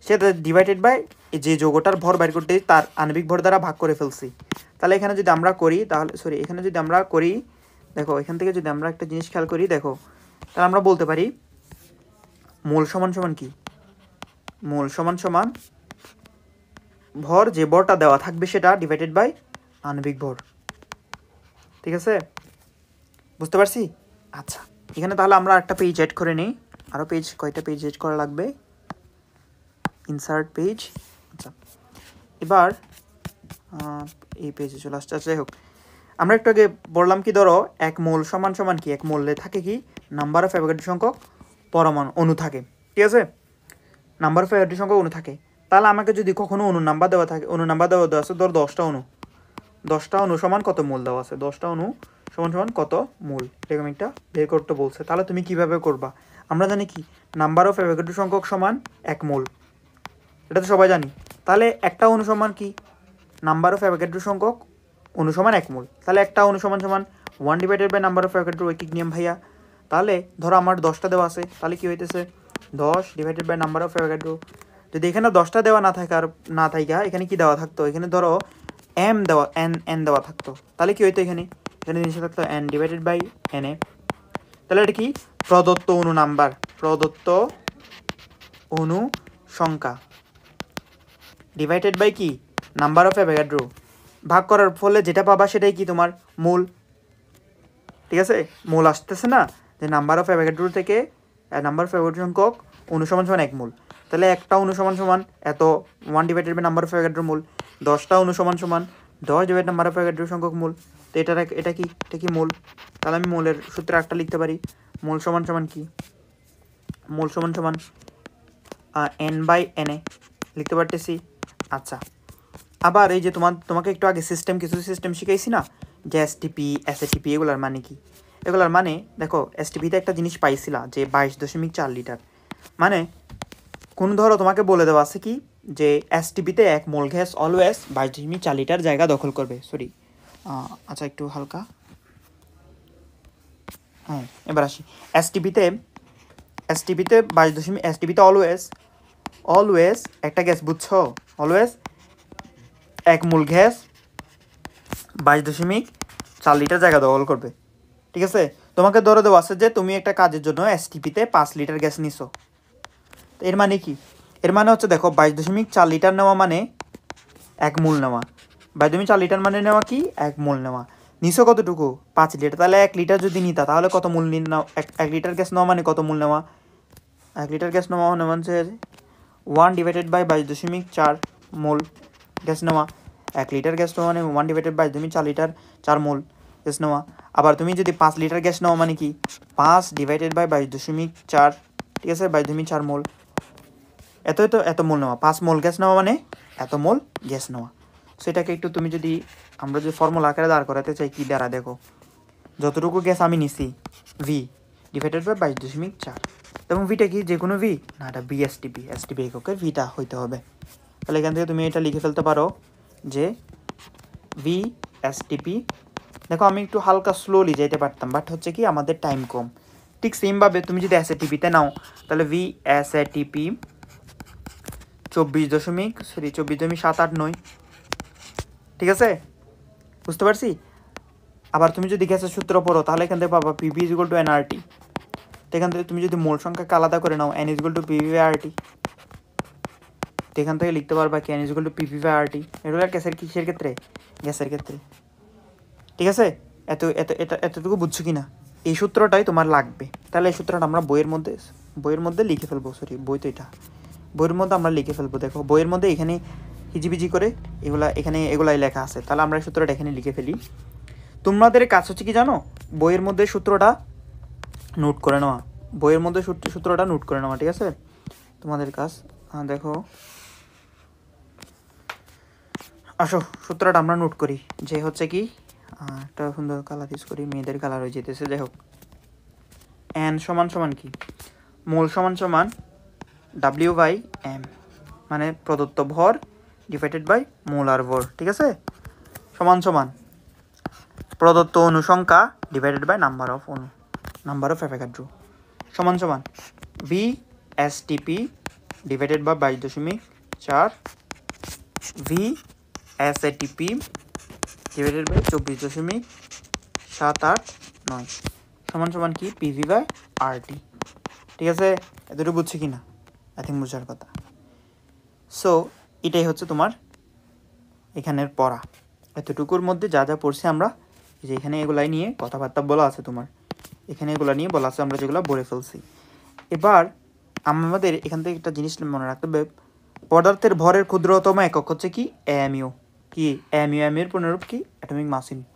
সেটা ডিভাইডেড বাই যে যৌগটার ভর বের করতে তার আণবিক ভর দ্বারা ভাগ করে ফেলছি। তাহলে এখানে যদি আমরা করি, তাহলে এখানে যদি আমরা করি দেখো এখান থেকে যদি আমরা একটা জিনিস খেয়াল করি, দেখো তাহলে আমরা বলতে পারি মোল সমান সমান কি, মোল সমান সমান ভর, যে ভরটা দেওয়া থাকবে সেটা ডিভাইডেড বাই আণবিক ভর। ঠিক আছে, বুঝতে পারছি? আচ্ছা, এখানে তাহলে আমরা একটা পেজ অ্যাড করে নিই। আরও পেজ, কয়টা পেজ অ্যাড করা লাগবে? Insert page. আচ্ছা, এবার এই পেজে চলে আসছে। যাই হোক, আমরা একটু আগে বললাম কি, ধরো এক মোল সমান সমান কি, এক মোলে থাকে কি নাম্বার অফ অ্যাভোগাড্রো সংখ্যক পরমাণু অণু থাকে। ঠিক আছে, নাম্বার অফ অ্যাভোগাড্রো সংখ্যক অণু থাকে। তাহলে আমাকে যদি কখনো অণু নাম্বার দেওয়া থাকে, অণু নাম্বার দেওয়া আছে ধর 10টা অণু, 10টা অণু সমান কত মোল দেওয়া আছে, 10টা অণু সমান সমান কত মোল, এরকম একটা বের করতে বলছে। তাহলে তুমি কিভাবে করবা? আমরা জানি কি নাম্বার অফ অ্যাভোগাড্রো সংখ্যক সমান 1 মোল, এটা তো সবাই জানি। তাহলে একটা অণু সমান কি, নাম্বার অফ অ্যাভোগাড্রো সংখ্যক অণু সমান 1 মোল। তাহলে একটা অণু সমান সমান 1 divided by number of Avogadro, ঐকিক নিয়ম ভাইয়া। তাহলে ধরো আমার 10টা দেওয়া আছে, তাহলে কি হইতেছে 10 divided by number of Avogadro. যদি এখানে 10টা দেওয়া না থাকে, আর না থাকা এখানে কি দেওয়া থাকতো, এখানে ধরো এম দেওয়া, এন দেওয়া থাকতো, তাহলে কি হইতো, এখানে জিনিসটা থাকতো N divided by N A. তাহলে এটা কি প্রদত্ত অণু নাম্বার, প্রদত্ত অণু সংখ্যা ডিভাইডেড বাই কি নাম্বার অফ অ্যাভোগাড্রো, ভাগ করার ফলে যেটা পাবা সেটাই কি তোমার মোল। ঠিক আছে, মোল আসতেছে না, যে নাম্বার অফ অ্যাভোগাড্রো থেকে নাম্বার অফ অ্যাভোগাড্রো সংখ্যক অণু সমান সমান 1 মোল। তাহলে একটা অণু সমান সমান এত 1 divided by number of Avogadro mole, 10টা অণু সমান সমান 10 ডিভাইড নাম্বার অফ অ্যাভোগাড্রো সংখ্যক মোল। তো এটা কি মোল। তাহলে আমি মোলের সূত্রে একটা লিখতে পারি, মোল সমান সমান কি, মোল সমান সমান এন বাই এন এ লিখতে পারতেছি। আচ্ছা, আবার এই যে তোমাকে একটু আগে কিছু সিস্টেম শিখাইছি না, যে এসটিপি, এসএটিপি, এগুলার মানে কি? এগুলার মানে দেখো, এসটিপিতে একটা জিনিস পাইছিলা যে 22.4 লিটার, মানে কোন ধরো তোমাকে বলে দেওয়া আছে কি, যে এসটিপিতে 1 মোল গ্যাস অলওয়েজ 22.4 লিটার জায়গা দখল করবে। সরি, আচ্ছা একটু হালকা, হ্যাঁ এবার আসি। এসটিপিতে 22, এসটিপিতে অলওয়েজ একটা গ্যাস, বুঝছো, অলওয়েজ 1 মোল গ্যাস 22.4 লিটার জায়গা দখল করবে। ঠিক আছে, তোমাকে ধরে দেওয়া আছে যে তুমি একটা কাজের জন্য এসটিপিতে 5 লিটার গ্যাস নিছো। তো এর মানে কি, এর মানে হচ্ছে দেখো 22.4 লিটার নেওয়া মানে 1 মোল নেওয়া, 22.4 লিটার মানে নেওয়া কি 1 মোল নেওয়া। নিছো কতটুকু 5 লিটার, তাহলে 1 লিটার যদি নিতা তাহলে কত মোল নাও, 1 লিটার গ্যাস নেওয়া মানে কত মোল নেওয়া, 1 লিটার গ্যাস নেওয়া মানে হচ্ছে 1 ডিভাইডেড বাই 22.4 মোল গ্যাস নেওয়া। 1 লিটার গ্যাস নেওয়া মানে 1 divided by 22.4 litre 4 mole gas নেওয়া। আবার তুমি যদি 5 লিটার গ্যাস নেওয়া মানে কি 5 ডিভাইডেড বাই 22.4, ঠিক আছে, 22.4 মোল, এত মোল নেওয়া। 5 মোল গ্যাস নেওয়া মানে এত মোল গ্যাস নেওয়া। সেটাকে একটু তুমি যদি, আমরা যদি ফর্মুলা আকারে দাঁড় করাতে চাই, কি দ্বারা, দেখো যতটুকু গ্যাস আমি নিছি ভি ডিভাইডেড বাই 22.4, এবং ভিটা কি যে কোনো ভি না, এটা বিএসটিপি, এসটিপি এককের ভিটা হইতে হবে। তাহলে এখান থেকে তুমি এটা লিখে ফেলতে পারো যে ভি এসটিপি। দেখো আমি একটু হালকা স্লোলি যেতে পারতাম, বাট হচ্ছে কি আমাদের টাইম কম। ঠিক সেমভাবে তুমি যদি এসএটিপিতে নাও, তাহলে ভি এসএটিপি 24.789, ঠিক আছে, বুঝতে পারছি। আবার তুমি যদি গ্যাসের সূত্র পড়ো, তাহলে এখান থেকে পাবা PV is equal to nRT. তো এখান থেকে তুমি যদি মোল সংখ্যাকে আলাদা করে নাও, n is equal to PV by RT, তো এখান থেকে লিখতে পারবা কি n is equal to PV by RT. এটা হলো গ্যাসের কিসের ক্ষেত্রে, গ্যাসের ক্ষেত্রে। ঠিক আছে, এতটুকু বুঝছো কি না? এই সূত্রটাই তোমার লাগবে। তাহলে এই সূত্রটা আমরা বইয়ের মধ্যে লিখে ফেলবো। সরি, বই তো এটা, বইয়ের মধ্যে আমরা লিখে ফেলবো। দেখো বইয়ের মধ্যে এখানে হিজিবিজি করে এগুলাই লেখা আছে। তাহলে আমরা এই সূত্রটা এখানে লিখে ফেলি। তোমাদের কাজ হচ্ছে কি জানো, বইয়ের মধ্যে সূত্রটা নোট করে নেওয়া, বইয়ের মধ্যে সূত্রটা নোট করে নেওয়া, ঠিক আছে, তোমাদের কাজ। দেখো আসো সূত্রটা আমরা নোট করি, যে হচ্ছে কি একটা সুন্দর কালার ইউজ করি, মেয়েদের কালার হয়ে যেতেছে। যাই হোক, এন সমান সমান কি, মোল সমান সমান ডাব্লিউ বাই এম, মানে প্রদত্ত ভর ডিভাইডেড বাই মোলার ভর, ঠিক আছে, সমান সমান প্রদত্ত অণু সংখ্যা divided by number of Avogadro, সমান সমান V STP divided by 22.4 V SATP divided by 24.789। 9 সমান সমান কি পিভি বাই আরটি। ঠিক আছে, এতটুকু বুঝছি কি না? আই থিঙ্ক বোঝার কথা। সো এটাই হচ্ছে তোমার এখানের পড়া। এতটুকুর মধ্যে যা যা পড়ছি আমরা, যে এখানে এগুলাই নিয়ে কথাবার্তা বলা আছে তোমার, এখানে এগুলো নিয়ে বলা আছে, আমরা যেগুলো বলে ফেলছি। এবার আমাদের এখান থেকে একটা জিনিস মনে রাখতে হবে, পদার্থের ভরের ক্ষুদ্রতম একক হচ্ছে কি এএমইউ। কি এএমইউ? এর পুনরূপ কি অ্যাটমিক মাস ইউনিট।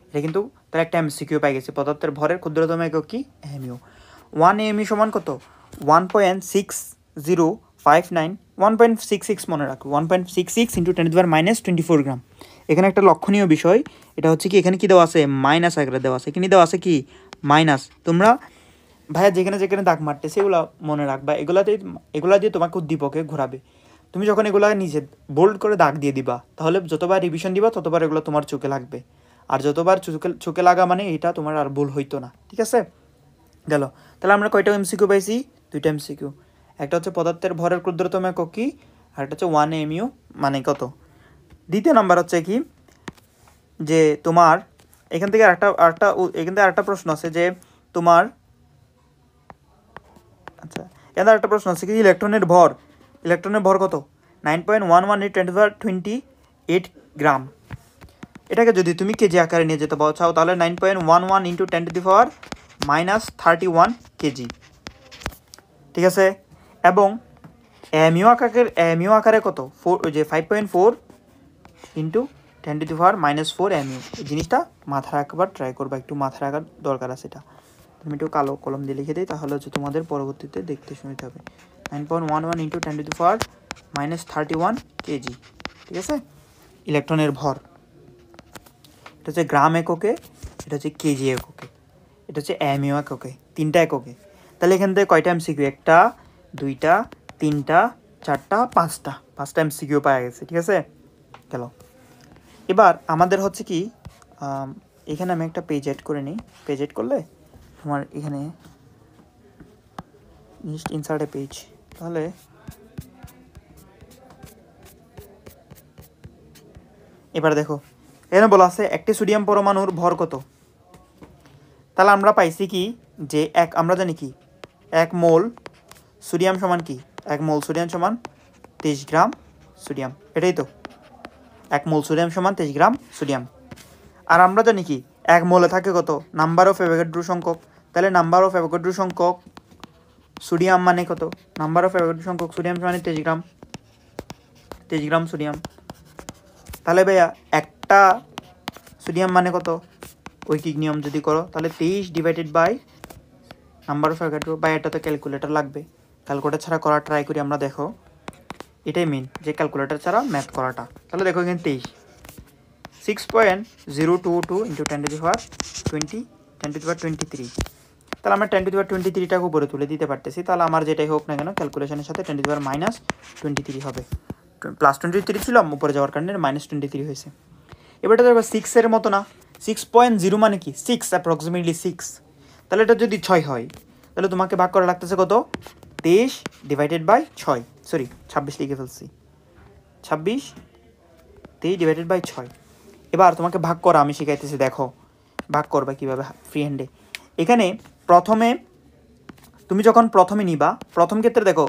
এটা কিন্তু তার একটা এমসিকিউ পাই গেছে, পদার্থের ভরের ক্ষুদ্রতম একক কি এএমইউ। 1 এএমইউ সমান কত? 1.6059 1.66 মনে রাখো, 1.66 ইন্টু 10⁻⁻24 গ্রাম। এখানে একটা লক্ষণীয় বিষয়, এটা হচ্ছে কি এখানে কি দেওয়া আছে? মাইনাস আকারে দেওয়া আছে। এখানে দেওয়া আছে কি মাইনাস। তোমরা ভাইয়া যেখানে যেখানে দাগ মারতেছে এগুলো মনে রাখবা, এগুলা দিয়ে তোমাকে উদ্দীপকে ঘোরাবে। তুমি যখন এগুলো নিজে বোল্ড করে দাগ দিয়ে দিবা, তাহলে যতবার রিভিশন দিবা ততবার এগুলো তোমার চোখে লাগবে। আর যতবার চোখে লাগা মানে এটা তোমার আর ভুল হইতো না। ঠিক আছে, গেল। তাহলে আমরা কয়টা এমসিকিউ পাইছি? 2টা এমসিকিউ। একটা হচ্ছে পদার্থের ভরের ক্ষুদ্রতম একক কি, আর একটা হচ্ছে 1 এএমইউ মানে কত। দ্বিতীয় নাম্বার হচ্ছে কি, যে তোমার এখান থেকে আরেকটা প্রশ্ন আছে যে তোমার, আচ্ছা এখানে একটা প্রশ্ন আছে কি, ইলেকট্রনের ভর কত? 9.11 × 10⁻28 এটাকে যদি তুমি কেজি আকারে নিয়ে যেতে চাও তাহলে 9.11 ইন্টু 10⁻31 কেজি। ঠিক আছে, এবং এএমইউ আকারে কত? 5.4 ইন্টু 10⁻⁻4 এমইউ। এই জিনিসটা মাথা রাখবার ট্রাই করবা, একটু মাথা রাখার দরকার আছে। এটা তুমি একটু কালো কলম দিয়ে লিখে দিই, তাহলে হচ্ছে তোমাদের পরবর্তীতে দেখতে শুনতে হবে। 9.11 ইন্টু 10⁻31 কেজি। ঠিক আছে, ইলেকট্রনের ভর। এটা হচ্ছে গ্রাম এককে, এটা হচ্ছে কেজি এককে, এটা হচ্ছে এমইউ এককে, 3টা এককে। তাহলে এখান থেকে কয়টা এমসিকিউ? 1টা 2টা 3টা 4টা 5টা এমসিকিউ পাওয়া গেছে। ঠিক আছে, গেল। এবার আমাদের হচ্ছে কি, এখানে আমি একটা পেজ এড করে নিই। পেজ এড করলে তোমার এখানে ইনসার্ট এ পেজ, তাহলে এবার দেখো এখানে বলা আছে একটি সোডিয়াম পরমাণুর ভর কত। তাহলে আমরা পাইছি কি, যে আমরা জানি কি 1 মোল সোডিয়াম সমান কি, 1 মোল সোডিয়াম সমান 23 গ্রাম সোডিয়াম। এটাই তো, 1 মোল সোডিয়াম সমান 23 গ্রাম সোডিয়াম। আর আমরা জানি কি 1 মোলে থাকে কত? নাম্বার অফ অ্যাভোগাড্রো সংখ্যক। তাহলে নাম্বার অফ অ্যাভোগাড্রো সংখ্যক সোডিয়াম মানে কত? নাম্বার অফ অ্যাভোগাড্রো সংখ্যক সোডিয়াম মানে 23 গ্রাম সোডিয়াম। তাহলে ভাইয়া একটা সোডিয়াম মানে কত? ঐকিক নিয়ম যদি করো তাহলে 23 divided by number of Avogadro. বা এটা তো ক্যালকুলেটর লাগবে, ক্যালকুলেটর ছাড়া করা ট্রাই করি আমরা। দেখো এটাই মেন, যে ক্যালকুলেটর ছাড়া ম্যাথ করাটা। তাহলে দেখো এখানে 23 6.022 ইন্টু 10⁻23। তাহলে আমরা 10⁻23টাকে উপরে তুলে দিতে পারতেছি। তাহলে আমার যেটাই হোক না কেন ক্যালকুলেশনের সাথে 10⁻23 হবে। +23 ছিল, উপরে যাওয়ার কারণে -23 হয়েছে। এবারটা দেখো 6-এর মতো না, 6.0 মানে কি 6, অ্যাপ্রক্সিমেটলি 6। তাহলে এটা যদি 6 হয় তাহলে তোমাকে ভাগ করা লাগতেছে কত? 23 ডিভাইডেড বাই 6, সরি 26 লিখে ফেলছি, 23 ডিভাইডেড বাই 6। এবার তোমাকে ভাগ করা আমি শিখাইতেছি, দেখো ভাগ করবা কীভাবে ফ্রি হ্যান্ডে। এখানে প্রথমে তুমি যখন প্রথমে নিবা, প্রথম ক্ষেত্রে দেখো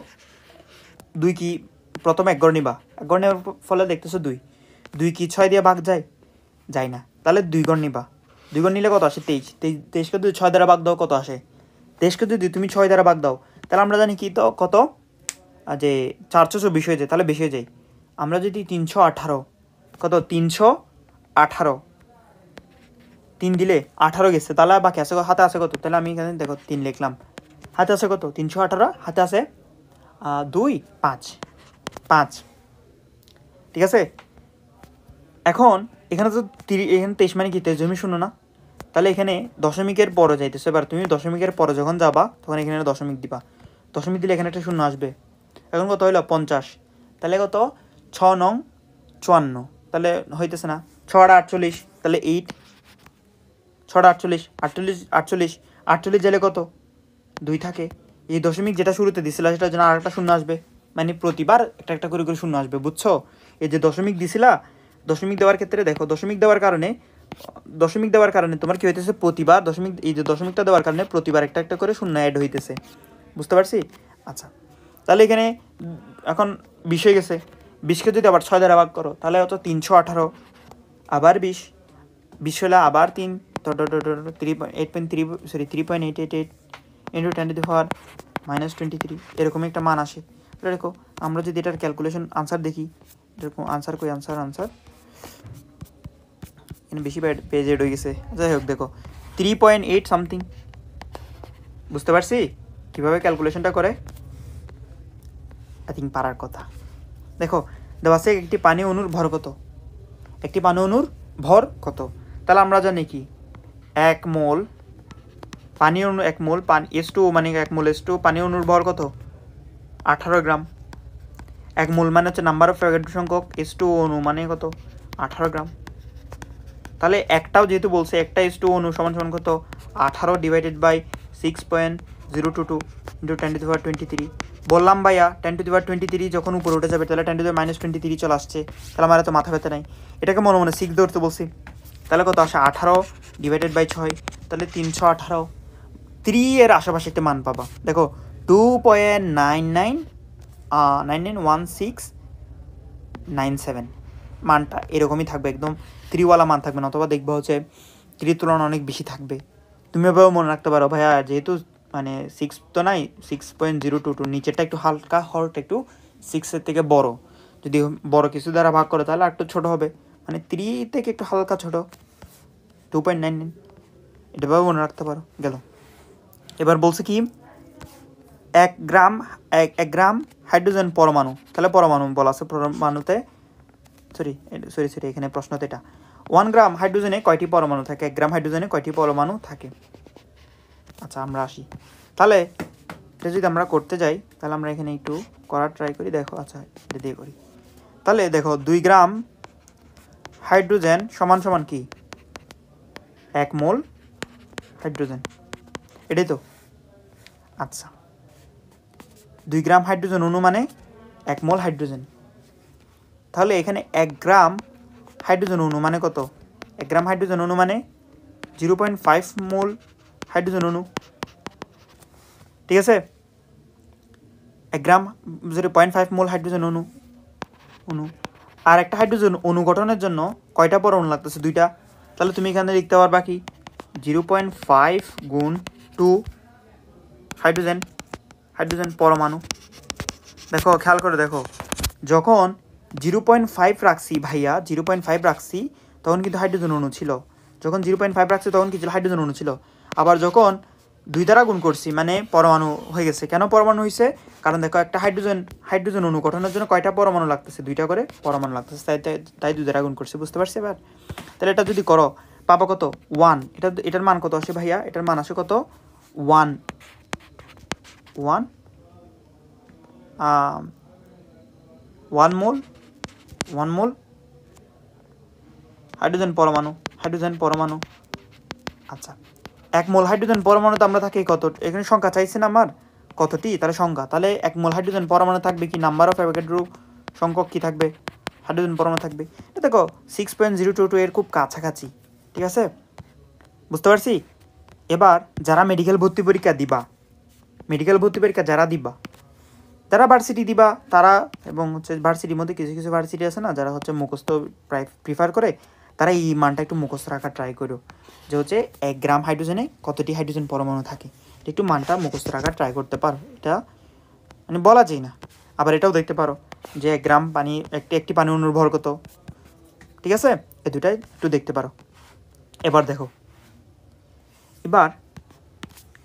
2 কি প্রথমে 1 ঘর নিবা, 1 ঘর নেওয়ার ফলে দেখতেছো 2 কি 6 দিয়ে ভাগ যায় না। তাহলে 2 ঘর নিবা, 2 ঘর নিলে কত আসে? 23কে যদি 6 দ্বারা ভাগ দাও কত আসে? 23কে যদি তুমি 6 দ্বারা ভাগ দাও তাহলে আমরা জানি কি তো কত, যে 424 হয়ে যায়, তাহলে বেশি হয়ে যায়। আমরা যদি 318 কত 318 3 দিলে 18 গেছে, তাহলে বাকি আছে হাতে আছে কত? তাহলে আমি এখানে দেখো 3 লিখলাম, হাতে আছে কত? 318, হাতে আছে 2 5। ঠিক আছে, এখন এখানে তো এখানে 23 মানে কি 23 না, তাহলে এখানে দশমিকের পরে যাইতেছে। এবার তুমি দশমিকের পরে যখন যাবা তখন এখানে দশমিক দিবা, দশমিক দিলে এখানে একটা শূন্য আসবে। এখন কত হইলো? 50। তাহলে কত? 6 নং 54, তাহলে হইতেছে না। 6 আর 48, তাহলে 8, 6 48 জেলে কত? 2 থাকে। এই দশমিক যেটা শুরুতে দিছিল সেটার জন্য আরেকটা শূন্য আসবে, মানে প্রতিবার একটা করে শূন্য আসবে, বুঝছো? এই যে দশমিক দিছিলা, দশমিক দেওয়ার ক্ষেত্রে দেখো, দশমিক দেওয়ার কারণে দশমিক দেওয়ার কারণে তোমার কি হইতেছে, প্রতিবার দশমিক, এই যে দশমিকটা দেওয়ার কারণে প্রতিবার একটা একটা করে শূন্য অ্যাড হইতেছে, বুঝতে পারছি? আচ্ছা, তাহলে এখানে এখন 20 হয়ে গেছে, 20কে যদি আবার 6 দ্বারা ভাগ করো তাহলে হতো 318, আবার 20 হলে আবার 3, 3.88 ইন্টু 10⁻⁻23 এরকমই একটা মান আসে। তাহলে দেখো আমরা যদি এটার ক্যালকুলেশন আনসার দেখি, এরকম আনসার কই, আনসার এখানে বেশি পেজ এড হয়ে গেছে। যাই হোক, দেখো 3.8 সামথিং, বুঝতে পারছি কীভাবে ক্যালকুলেশনটা করে? আই থিঙ্ক পারার কথা। দেখো দেওয়া আছে একটি পানি অণুর ভর কত, একটি পানি অণুর ভর কত। তাহলে আমরা জানি কি 1 মোল পানি অণু, 1 মোল পানি H2O মানে 1 মোল H2O পানি অণুর ভর কত, 18 গ্রাম। 1 মোল মানে হচ্ছে নাম্বার অফ অ্যাভোগাড্রো সংখ্যক, H2O অণু মানে কত, 18 গ্রাম। তাহলে একটাও যেহেতু বলছে একটা H2O অণু সমান সমান কত, 18 ডিভাইডেড বাই 6.022 ইন্টু 10⁻23। বললাম ভাইয়া 10⁻23 যখন উপরে উঠে যাবে তাহলে 10⁻23 চলে আসছে, তাহলে আমার এত মাথা ব্যথা নাই, এটাকে মনে মনে 6 ধরতে বলছি। তাহলে কত আসে, 18 ডিভাইডেড বাই 6, তাহলে 318। 3 এর আশেপাশে একটা মান পাবা, দেখো 2.991697 মানটা এরকমই থাকবে, একদম 3 ওয়ালা মান থাকবে না, অথবা দেখবো হচ্ছে 3 তুলনা অনেক বেশি থাকবে। তুমি এভাবে মনে রাখতে পারো ভাইয়া, যেহেতু মানে 6 তো নাই, 6.022 নিচেরটা একটু হালকা, হরটা একটু 6-এর থেকে বড়, যদি বড় কিছু দ্বারা ভাগ করে তাহলে একটু ছোট হবে, মানে 3 থেকে একটু হালকা ছোট, 2.99, এটাভাবে মনে রাখতে পারো। গেল, এবার বলছে কি 1 গ্রাম হাইড্রোজেন পরমাণু, তাহলে পরমাণু বলা আছে, পরমাণুতে সরি এখানে প্রশ্নতে এটা 1 গ্রাম হাইড্রোজেনে কয়টি পরমাণু থাকে, 1 গ্রাম হাইড্রোজেনে কয়টি পরমাণু থাকে। আচ্ছা আমরা আসি, তাহলে এটা যদি আমরা করতে যাই তাহলে আমরা এখানে একটু করার ট্রাই করি, দেখো আচ্ছা এটা দিয়ে করি। তাহলে দেখো 2 গ্রাম হাইড্রোজেন সমান সমান কি 1 মোল হাইড্রোজেন, এটাই তো। আচ্ছা 2 গ্রাম হাইড্রোজেন অণু মানে 1 মোল হাইড্রোজেন, তাহলে এখানে 1 গ্রাম হাইড্রোজেন অণু মানে কত, 1 গ্রাম হাইড্রোজেন অণু মানে 0.5 মোল হাইড্রোজেন অণু, ঠিক আছে? 1 গ্রাম 0.5 মোল হাইড্রোজেন অণু, আর একটা হাইড্রোজেন অণু গঠনের জন্য কয়টা পরমাণু লাগতেছে, 2টা। তাহলে তুমি এখানে লিখতে পারবা কি 0.5 গুণ 2 হাইড্রোজেন পরমাণু। দেখো খেয়াল করে দেখো, যখন 0.5 রাখছি ভাইয়া, 0.5 রাখছি তখন কিন্তু হাইড্রোজেন অণু ছিল, যখন 0.5 রাখছি তখন কি ছিল, হাইড্রোজেন অণু ছিল। আবার যখন 2 দ্বারা গুণ করছি মানে পরমাণু হয়ে গেছে। কেন পরমাণু হয়েছে, কারণ দেখো একটা হাইড্রোজেন অণু গঠনের জন্য কয়টা পরমাণু লাগতেছে, 2টা করে পরমাণু লাগতেছে, তাই 2 দ্বারা গুণ করছি, বুঝতে পারছি এবার? তাহলে এটা যদি করো পাবা কত 1, এটার মান কত আসে ভাইয়া, এটার মান আসে কত 1 মোল হাইড্রোজেন পরমাণু। আচ্ছা 1 মোল হাইড্রোজেন পরমাণু তো আমরা থাকি কত, এখানে সংখ্যা চাইছে না আমার কতটি, তাহলে সংখ্যা, তাহলে 1 মোল হাইড্রোজেন পরমাণু থাকবে কি, নাম্বার অফ অ্যাভোগাড্রো সংখ্যক কি থাকবে, হাইড্রোজেন পরমাণু থাকবে। এটা দেখো 6.022 এর খুব কাছাকাছি, ঠিক আছে, বুঝতে পারছি। এবার যারা মেডিকেল ভর্তি পরীক্ষা যারা দিবা, যারা ভার্সিটি দিবা তারা, এবং হচ্ছে ভার্সিটির মধ্যে কিছু ভার্সিটি আছে না যারা হচ্ছে মুখস্থ প্রিফার করে, তারা এই মানটা একটু মুখস্থ রাখার ট্রাই করো, যে হচ্ছে 1 গ্রাম হাইড্রোজেনে কতটি হাইড্রোজেন পরমাণু থাকে, একটু মানটা মুখস্থ রাখার ট্রাই করতে পারো, এটা মানে বলা যায় না। আবার এটাও দেখতে পারো যে 1 গ্রাম পানি, একটি পানি অণুর ভর কত, ঠিক আছে, এই দুটাই একটু দেখতে পারো। এবার দেখো, এবার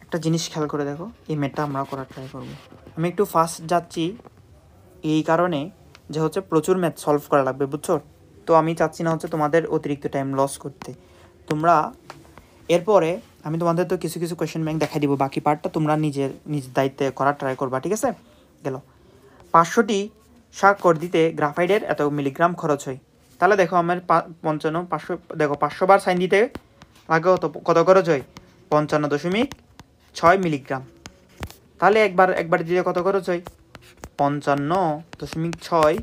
একটা জিনিস খেয়াল করে দেখো, এই ম্যাথটা আমরা করার ট্রাই করবো। আমি একটু ফাস্ট যাচ্ছি এই কারণে যে হচ্ছে প্রচুর ম্যাথ সলভ করা লাগবে, বুঝছো? তো আমি চাচ্ছি না হচ্ছে তোমাদের অতিরিক্ত টাইম লস করতে। তোমরা এরপরে আমি তোমাদের তো কিছু কোয়েশ্চেন ব্যাংক দেখাই দিব, বাকি পার্টটা তোমরা নিজ দায়িত্বে করার ট্রাই করবা, ঠিক আছে? গেল 500টি স্বাক্ষর দিতে গ্রাফাইটের এত মিলিগ্রাম খরচ হয়। তাহলে দেখো আমার 500 দেখো 500 বার সাইন দিতে আগে কত খরচ হয়, 55.6 মিলিগ্রাম। তাহলে একবার দিলে কত খরচ হয়, 55.6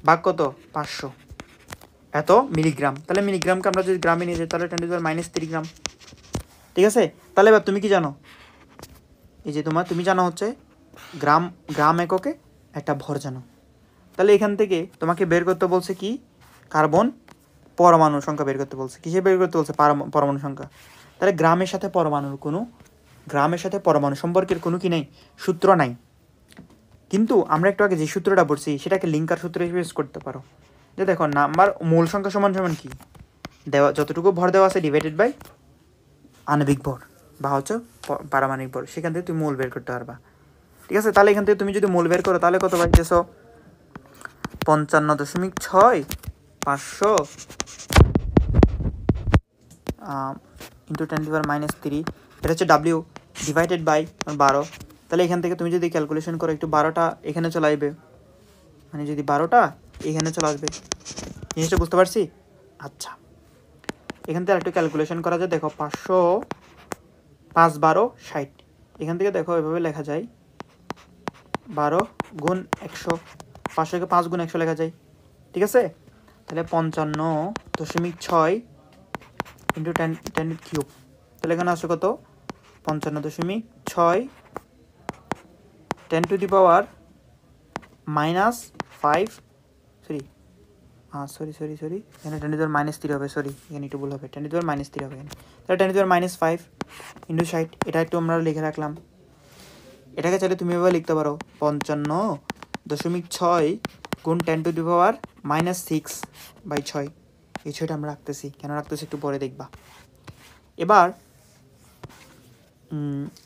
ভাগ কত 500, এত মিলিগ্রাম। তাহলে মিলিগ্রামকে আমরা যদি গ্রামে নিয়ে যাই তাহলে 10⁻³ গ্রাম। ঠিক আছে, তাহলে এবার তুমি কি জানো, এই যে তুমি জানো হচ্ছে গ্রাম এককে একটা ভর জানো। তাহলে এখান থেকে তোমাকে বের করতে বলছে কি, কার্বন পরমাণু সংখ্যা বের করতে বলছে। কিসে বের করতে বলছে? পরমাণু সংখ্যা। তাহলে গ্রামের সাথে পরমাণু সম্পর্কের কোনো কি নেই, সূত্র নাই। কিন্তু আমরা একটু আগে যে সূত্রটা পড়ছি সেটাকে লিঙ্কার সূত্র হিসেবে ইউজ করতে পারো। যে দেখো নাম্বার মূল সংখ্যা সমান সমান কি, দেওয়া যতটুকু ভর দেওয়া আছে ডিভাইডেড বাই আণবিক ভর বা হচ্ছে পারমাণবিক ভর, সেখান থেকে তুমি মূল বের করতে পারবা। ঠিক আছে, তাহলে এখান থেকে তুমি যদি মূল বের করো তাহলে কত পাইতেছ? 55.6 500 ইন্টু 10⁻³ এটা হচ্ছে ডাব্লিউ ডিভাইডেড বাই 12। তাহলে এখান থেকে তুমি যদি ক্যালকুলেশন করো একটু 12টা এখানে চলে আসবে, মানে যদি 12টা এখানে চলে আসবে, জিনিসটা বুঝতে পারছি? আচ্ছা, এখান থেকে একটু ক্যালকুলেশন করা যায়। দেখো 500 5 12 60, এখান থেকে দেখো এভাবে লেখা যায় 12 গুণ 100, 500কে 5 গুণ 100 লেখা যায়। ঠিক আছে, তাহলে 55.6 ইন্টু 10⁻³ তাহলে এখানে আসছে কত? 55.6 10⁻⁻5 সরি এখানে 10⁻³ হবে, সরি এখানে একটু ভুল হবে, 10⁻³ হবে এখানে। তাহলে 10⁻5 ইন্টু 60, এটা একটু আমরা লিখে রাখলাম। এটাকে চাইলে তুমি এভাবে লিখতে পারো 55.6 গুণ 10⁻⁻6/6। এই 6টা আমরা রাখতেছি, কেন রাখতেছি একটু পরে দেখবা।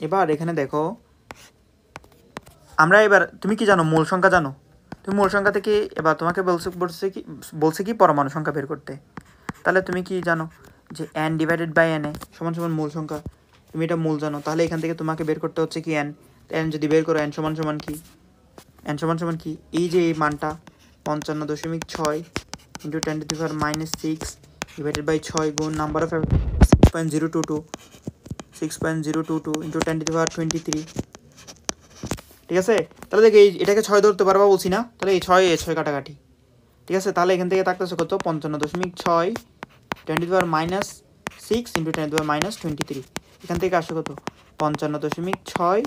এবার এখানে দেখো আমরা এবার তুমি কি জানো, মূল সংখ্যা জানো। তুমি মূল সংখ্যা থেকে এবার তোমাকে বলছে কি পরমাণু সংখ্যা বের করতে। তাহলে তুমি কি জানো যে n ডিভাইডেড বাই n সমান সমান মূল সংখ্যা, তুমি এটা মূল জানো। তাহলে এখান থেকে তোমাকে বের করতে হচ্ছে কি n যদি বের করো n সমান সমান কি, এই যে এই মানটা 55.6 ইন্টু 10⁻⁻6 ডিভাইডেড বাই 6 গুণ নাম্বার অফ 6.022 ইন্টু 10⁻23। ঠিক আছে, তাহলে দেখো এটাকে 6 ধরতে পারবা বলছি না, তাহলে এই 6 কাটাকাটি। ঠিক আছে, তাহলে এখান থেকে থাকতেছে কত? 55.6 10⁻⁻6 ইন্টু 10⁻23। এখান থেকে আসে কত? 55.6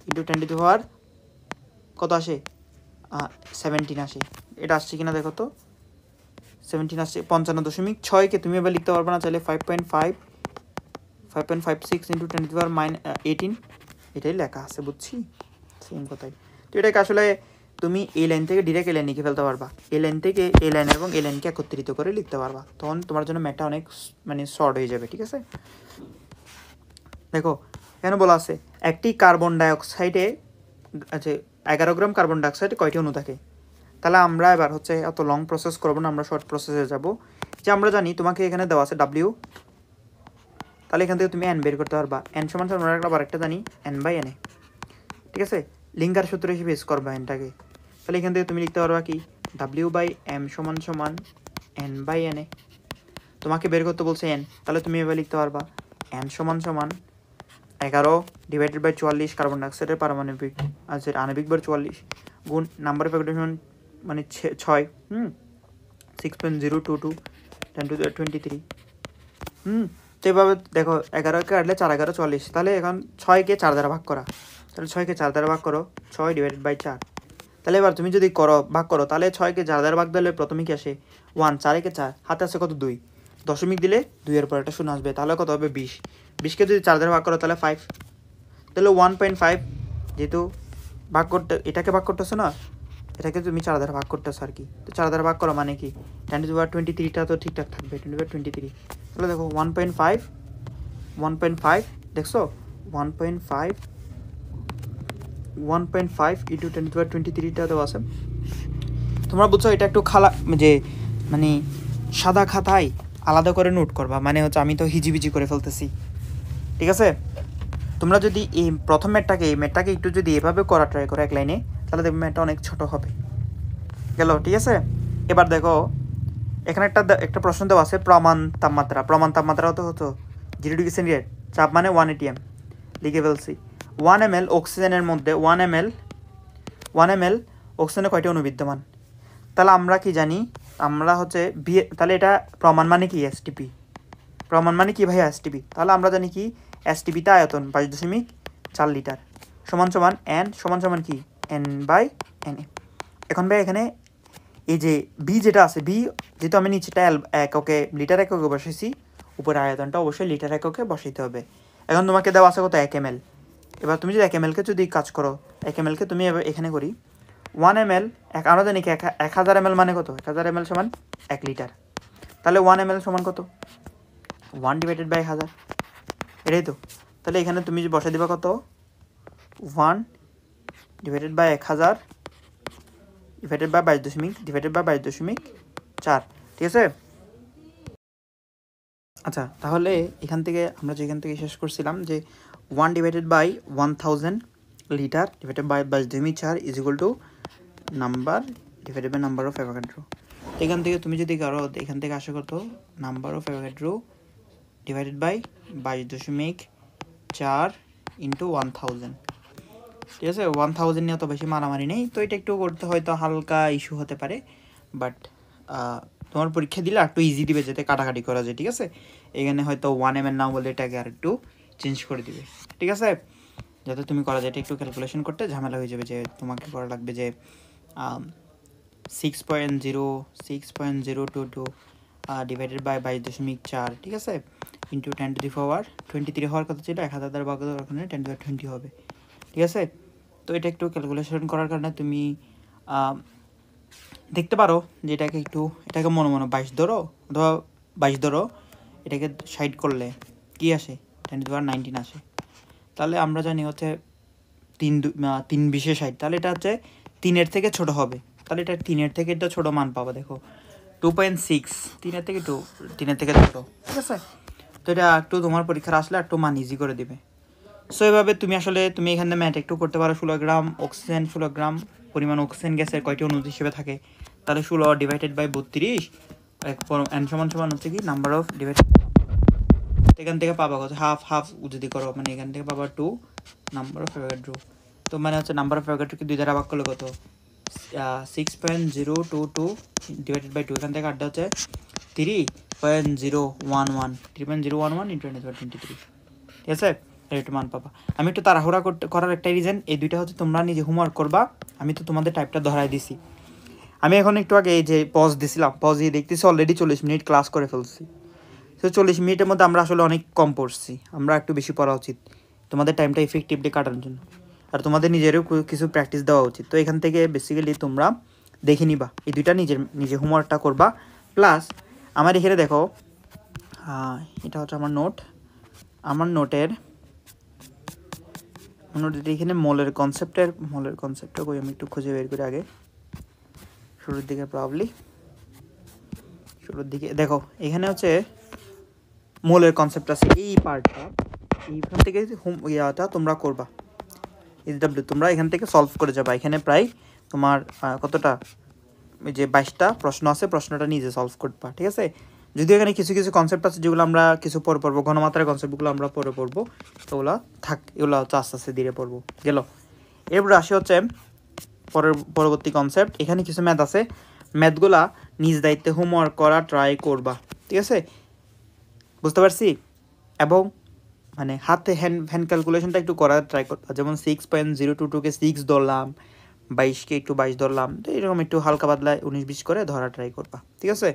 ইন্টু 10 কত আসে? 17 আসে। এটা আসছে কিনা দেখো তো, 17 আসছে। 55.6কে তুমি এবার লিখতে পারবে না, চাইলে 5.56 ইন্টু 10⁻18 এটাই লেখা আছে, বুঝছি সেম কথাই। তো এটাকে আসলে তুমি এই লাইন থেকে ডিরেক্ট এই লাইন লিখে ফেলতে পারবা, এই লাইন থেকে এই লাইন এবং এই লাইনকে একত্রিত করে লিখতে পারবা, তখন তোমার জন্য ম্যাথটা অনেক মানে শর্ট হয়ে যাবে। ঠিক আছে, দেখো এখানে বলা আছে একটি কার্বন ডাইঅক্সাইডে, আচ্ছা 11 গ্রাম কার্বন ডাইঅক্সাইডে কয়টি অণু থাকে। তাহলে আমরা এবার হচ্ছে এত লং প্রসেস করবো না, আমরা শর্ট প্রসেসে যাব। যে আমরা জানি তোমাকে এখানে দেওয়া আছে ডাব্লিউ, তাহলে এখান থেকে তুমি n বের করতে পারবা। n সমান সমান আমরা আরেকটা জানি n/n। ঠিক আছে, লিঙ্কার সূত্র হিসেবে ইউজ করবা nটাকে। তাহলে এখান থেকে তুমি লিখতে পারবা কি w/m সমান সমান n/n। তোমাকে বের করতে বলছে n, তাহলে তুমি এবার লিখতে পারবা n সমান সমান 11 ডিভাইডেড বাই 44 কার্বন ডাইঅক্সাইডের পারমাণবিক আণবিক ভর 44 গুণ নাম্বার অফ ইলেকট্রন মানে 6 6.022 10⁻23। তো এভাবে দেখো 11কে কাটলে 4 11 44, তাহলে এখন 6কে 4 দ্বারা ভাগ করা, তাহলে 6কে 4 দ্বারা ভাগ করো 6 ডিভাইডেড বাই 4। তাহলে এবার তুমি যদি ভাগ করো তাহলে 6কে 4 দ্বারা ভাগ দিলে প্রথমে কি আসে 1, 4কে 4 হাতে আসে কত 2, দশমিক দিলে 2 এর পর একটা শূন্য আসবে, তাহলে কত হবে 20। 20কে যদি 4 দ্বারা ভাগ করো তাহলে 5, তাহলে 1.5। যেহেতু এটাকে ভাগ করতেছো না, এটাকে তুমি 4 দ্বারা ভাগ করতেছো আর কি, তো 4 দ্বারা ভাগ করো মানে কি 10⁻23টা তো ঠিকঠাক থাকবে 10⁻23। তাহলে দেখো 1.5 দেখছো 1.5 ইন্টু 10⁻23টা দেওয়া আছে। তোমরা বুঝছো, এটা একটু যে মানে সাদা খাতায় আলাদা করে নোট করবা, মানে হচ্ছে আমি তো হিজিবিজি করে ফেলতেছি। ঠিক আছে, তোমরা যদি এই প্রথম ম্যাথটাকে একটু যদি এভাবে করা ট্রাই করো এক লাইনে, তাহলে দেখবে ম্যাথটা অনেক ছোট হবে গেল। ঠিক আছে, এবার দেখো এখানে একটা প্রশ্ন দেওয়া আছে প্রমাণ তাপমাত্রা হতো 0 ডিগ্রি সেন্টিগ্রেড, চাপ মানে 1 atm লিখে ফেলছি। 1 ml অক্সিজেনের মধ্যে 1 ml অক্সিজেনে কয়টি অণু বিদ্যমান। তাহলে আমরা কি জানি আমরা হচ্ছে বি, তাহলে এটা প্রমাণ মানে কি এসটিপি, প্রমাণ মানে কি ভাই এসটিপি, তাহলে আমরা জানি কি এসটিপিতে আয়তন 5.4 লিটার সমান সমান এন সমান সমান কি এন বাই এন এ। এখন ভাই এখানে এই যে বি যেটা আছে, বি যেহেতু আমি নিচেটা এককে লিটার এককে বসাইছি, উপরে আয়তনটা অবশ্যই লিটার এককে বসাইতে হবে। এখন তোমাকে দেওয়া আছে কত 1 ml। এবার তুমি যদি 1 ml-কে যদি কাজ করো, 1 ml-কে তুমি এখানে করি 1 ml, আমরা জানি কি 1000 ml মানে কত, 1000 ml সমান 1 লিটার। তাহলে 1 ml সমান কত 1/1000, এটাই তো। তাহলে এখানে তুমি বসাই দিবা কত 1/1000 ডিভাইডেড বাই 22.4, ঠিক আছে। আচ্ছা, তাহলে এখান থেকে আমরা যেখান থেকে শেষ করছিলাম যে 1/1000 litre divided by 22.4 is equal to number divided by number of Avogadro. এখান থেকে তুমি যদি করো, এখান থেকে আসা কত number of Avogadro divided by 22.4 into 1000, ঠিক আছে। 1000 নিয়ে অত বেশি মারামারি নেই, তো এটা একটু করতে হয়তো হালকা ইস্যু হতে পারে, বাট তোমার পরীক্ষা দিলে একটু ইজি দিবে যাতে কাটাকাটি করা যায়, ঠিক আছে। এখানে হয়তো 1 ml না বলে এটাকে আর একটু চেঞ্জ করে দিবে, ঠিক আছে, যাতে তুমি করা যায়। এটা একটু ক্যালকুলেশন করতে ঝামেলা হয়ে যাবে, যে তোমাকে করা লাগবে যে 6.022 ডিভাইডেড বাই 22.4, ঠিক আছে, ইন্টু 10⁻23 হওয়ার কথা ছিল, 1000 দ্বারা ভাগ করার কারণে 10⁻20 হবে, ঠিক আছে। তো এটা একটু ক্যালকুলেশন করার কারণে তুমি দেখতে পারো যে এটাকে মনে মনে 22 ধরো অথবা 22 ধরো, এটাকে সাইড করলে কি আসে 10⁻19 আসে। তাহলে আমরা জানি হচ্ছে 3/20 তাহলে এটা হচ্ছে 3-এর থেকে ছোট হবে, তাহলে এটা 3-এর থেকে এটা ছোট মান পাবো, দেখো 2.6, 3-এর থেকে 3-এর থেকে ছোট, ঠিক আছে। তো এটা একটু তোমার পরীক্ষার আসলে একটু মান ইজি করে দিবে। সো এভাবে তুমি এখানে ম্যাথ একটু করতে পারো। 16 গ্রাম অক্সিজেন, 16 গ্রাম পরিমাণ অক্সিজেন গ্যাসের কয়টি অণু হিসেবে থাকে, তাহলে 16 ডিভাইডেড বাই 32 এন সমান সমান হচ্ছে কি নাম্বার অফ ডিভাইডেড, এখান থেকে পাবা কত হাফ যদি করো, মানে এখান থেকে পাবা 2 নাম্বার অফ অ্যাভোগাড্রো। তো মানে হচ্ছে নাম্বার অফ অ্যাভোগাড্রোকে 2 দ্বারা ভাগ করলে কত 6.022 ডিভাইডেড বাই 2, এখান থেকে আড্ডা হচ্ছে 3.011 ইন্টু 10⁻23, ঠিক আছে, একটু মান পাবা। আমি একটু তাড়াহুড়া করার একটা রিজন, এই দুইটা হচ্ছে তোমরা নিজে হোমওয়ার্ক করবা, আমি তো তোমাদের টাইপটা ধরাই দিছি। আমি এখন একটু আগে এই যে পজ দিছিলাম, পজ দিয়ে দেখতেছি অলরেডি 40 মিনিট ক্লাস করে ফেলছি। তো 40 মিনিটের মধ্যে আমরা আসলে অনেক কম পড়ছি, আমরা একটু বেশি পড়া উচিত তোমাদের টাইমটা ইফেক্টিভলি কাটানোর জন্য, আর তোমাদের নিজেরও কিছু প্র্যাকটিস দেওয়া উচিত। তো এখান থেকে বেসিক্যালি তোমরা দেখে নিবা, এই দুইটা নিজে হোমওয়ার্কটা করবা। প্লাস আমার এখানে দেখো, এটা হচ্ছে আমার নোটের এখানে মোলের কনসেপ্টটা কই, আমি একটু খুঁজে বের করি আগে, শুরুর দিকে দেখো, এখানে হচ্ছে মোলের কনসেপ্ট আছে, এই পার্টটা এইখান থেকে ইয়াটা তোমরা করবা, এসডব্লিউ তোমরা এখান থেকে সলভ করে যাবা। এখানে প্রায় তোমার কতটা, এই যে 22টা প্রশ্ন আছে, প্রশ্নটা নিজে সলভ করবা, ঠিক আছে। যদিও এখানে কিছু কনসেপ্ট আছে যেগুলো আমরা কিছু পরে পড়বো, ঘনমাত্রার কনসেপ্টগুলো আমরা পরে পড়বো, তো ওগুলো এগুলো হচ্ছে আস্তে আস্তে ধীরে পড়বো গেল। এরপরে আসি হচ্ছে পরবর্তী কনসেপ্ট। এখানে কিছু ম্যাথ আছে, ম্যাথগুলা নিজ দায়িত্বে হোমওয়ার্ক করা ট্রাই করবা, ঠিক আছে, বুঝতে পারছি। এবং মানে হাতে হ্যান্ড ক্যালকুলেশনটা একটু করার ট্রাই করবা, যেমন 6.022-কে 6 ধরলাম, 22-কে একটু 22 ধরলাম, তো এরকম একটু হালকা পাতলা 19-20 করে ধরা ট্রাই করবা, ঠিক আছে,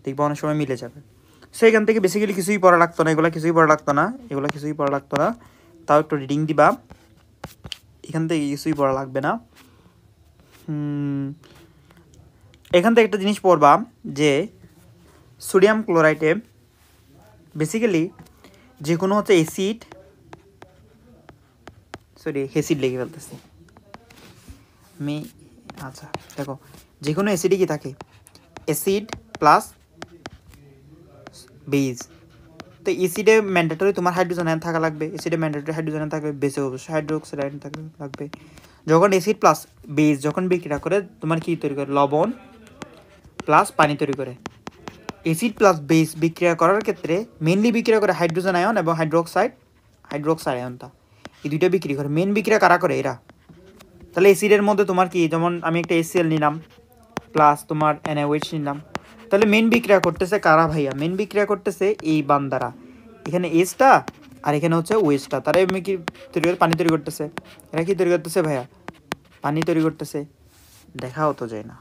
দেখবা অনেক সময় মিলে যাবে। সেইখান থেকে বেসিক্যালি কিছুই পড়া লাগতো না, এগুলো কিছুই পড়া লাগতো না, তাও একটু রিডিং দিবা, এখান থেকে কিছুই পড়া লাগবে না। এখান থেকে একটা জিনিস পড়বা যে সোডিয়াম ক্লোরাইডে বেসিক্যালি যে কোনো হচ্ছে অ্যাসিড লেগে ফেলতেছি আমি। আচ্ছা দেখো, যে কোনো অ্যাসিডে কি থাকে, অ্যাসিড প্লাস বেজ। তো অ্যাসিডে ম্যান্ডেটরি তোমার হাইড্রোজেন আয়ন থাকা লাগবে, অ্যাসিডে ম্যান্ডেটরি হাইড্রোজেন আয়ন থাকবে, বেসে অবশ্যই হাইড্রোক্সাইড আয়ন লাগবে। যখন অ্যাসিড প্লাস বেজ যখন বিক্রিয়া করে তোমার কি তৈরি করে, লবণ প্লাস পানি তৈরি করে। অ্যাসিড প্লাস বেস বিক্রিয়া করার ক্ষেত্রে মেনলি বিক্রিয়া করে হাইড্রোজেন আয়ন এবং হাইড্রোক্সাইড আয়নটা, এই দুইটা বিক্রি করে। মেন বিক্রিয়া কারা করে, এরা। তাহলে অ্যাসিডের মধ্যে তোমার কি, যেমন আমি একটা HCl নিলাম প্লাস তোমার NaOH নিলাম, তাহলে মেন বিক্রিয়া করতেছে কারা ভাইয়া? মেন বিক্রিয়া করতেছে এই বান্দারা, এখানে এসটা আর এখানে হচ্ছে ওয়েস্টটা। তারা এমনি কি তৈরি করে পানি তৈরি করতেছে। এরা কি তৈরি করতেছে ভাইয়া? পানি তৈরি করতেছে। দেখাও তো যায় না।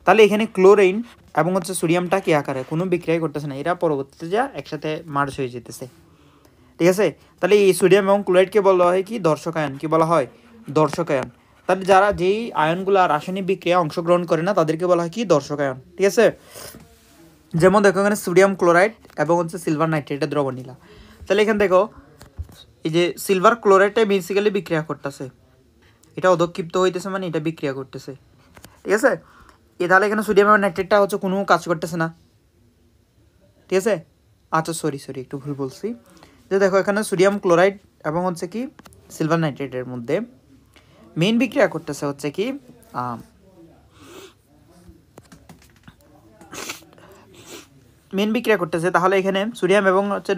তাহলে এখানে ক্লোরিন এবং হচ্ছে সোডিয়ামটা কি আকারে কোনো বিক্রিয়া করতেছে না, এরা পরবর্তীতে যা একসাথে মার্জ হয়ে যেতেছে। ঠিক আছে, তাহলে এই সোডিয়াম এবং ক্লোরাইডকে বলা হয় কি? দর্শক আয়ন। কি বলা হয়? দর্শক আয়ন। তাহলে যারা যেই আয়নগুলো রাসায়নিক বিক্রিয়া অংশগ্রহণ করে না তাদেরকে বলা হয় কি? দর্শক আয়ন। ঠিক আছে, যেমন দেখো এখানে সোডিয়াম ক্লোরাইড এবং হচ্ছে সিলভার নাইট্রেটের দ্রবণ নিলা। তাহলে এখানে দেখো এই যে সিলভার ক্লোরাইডটা বেসিক্যালি বিক্রিয়া করতেছে, এটা অধক্ষিপ্ত হইতেছে মানে এটা বিক্রিয়া করতেছে। ঠিক আছে, তাহলে এখানে সোডিয়াম এবং নাইট্রেটটা হচ্ছে কোনো কাজ করতেছে না। ঠিক আছে, আচ্ছা সরি একটু ভুল বলছি। যে দেখো এখানে সোডিয়াম ক্লোরাইড এবং হচ্ছে কি সিলভার নাইট্রেটের মধ্যে মেইন বিক্রিয়া করতেছে হচ্ছে কি মেন বিক্রিয়া করতেছে। তাহলে এখানে সোডিয়াম এবং হচ্ছে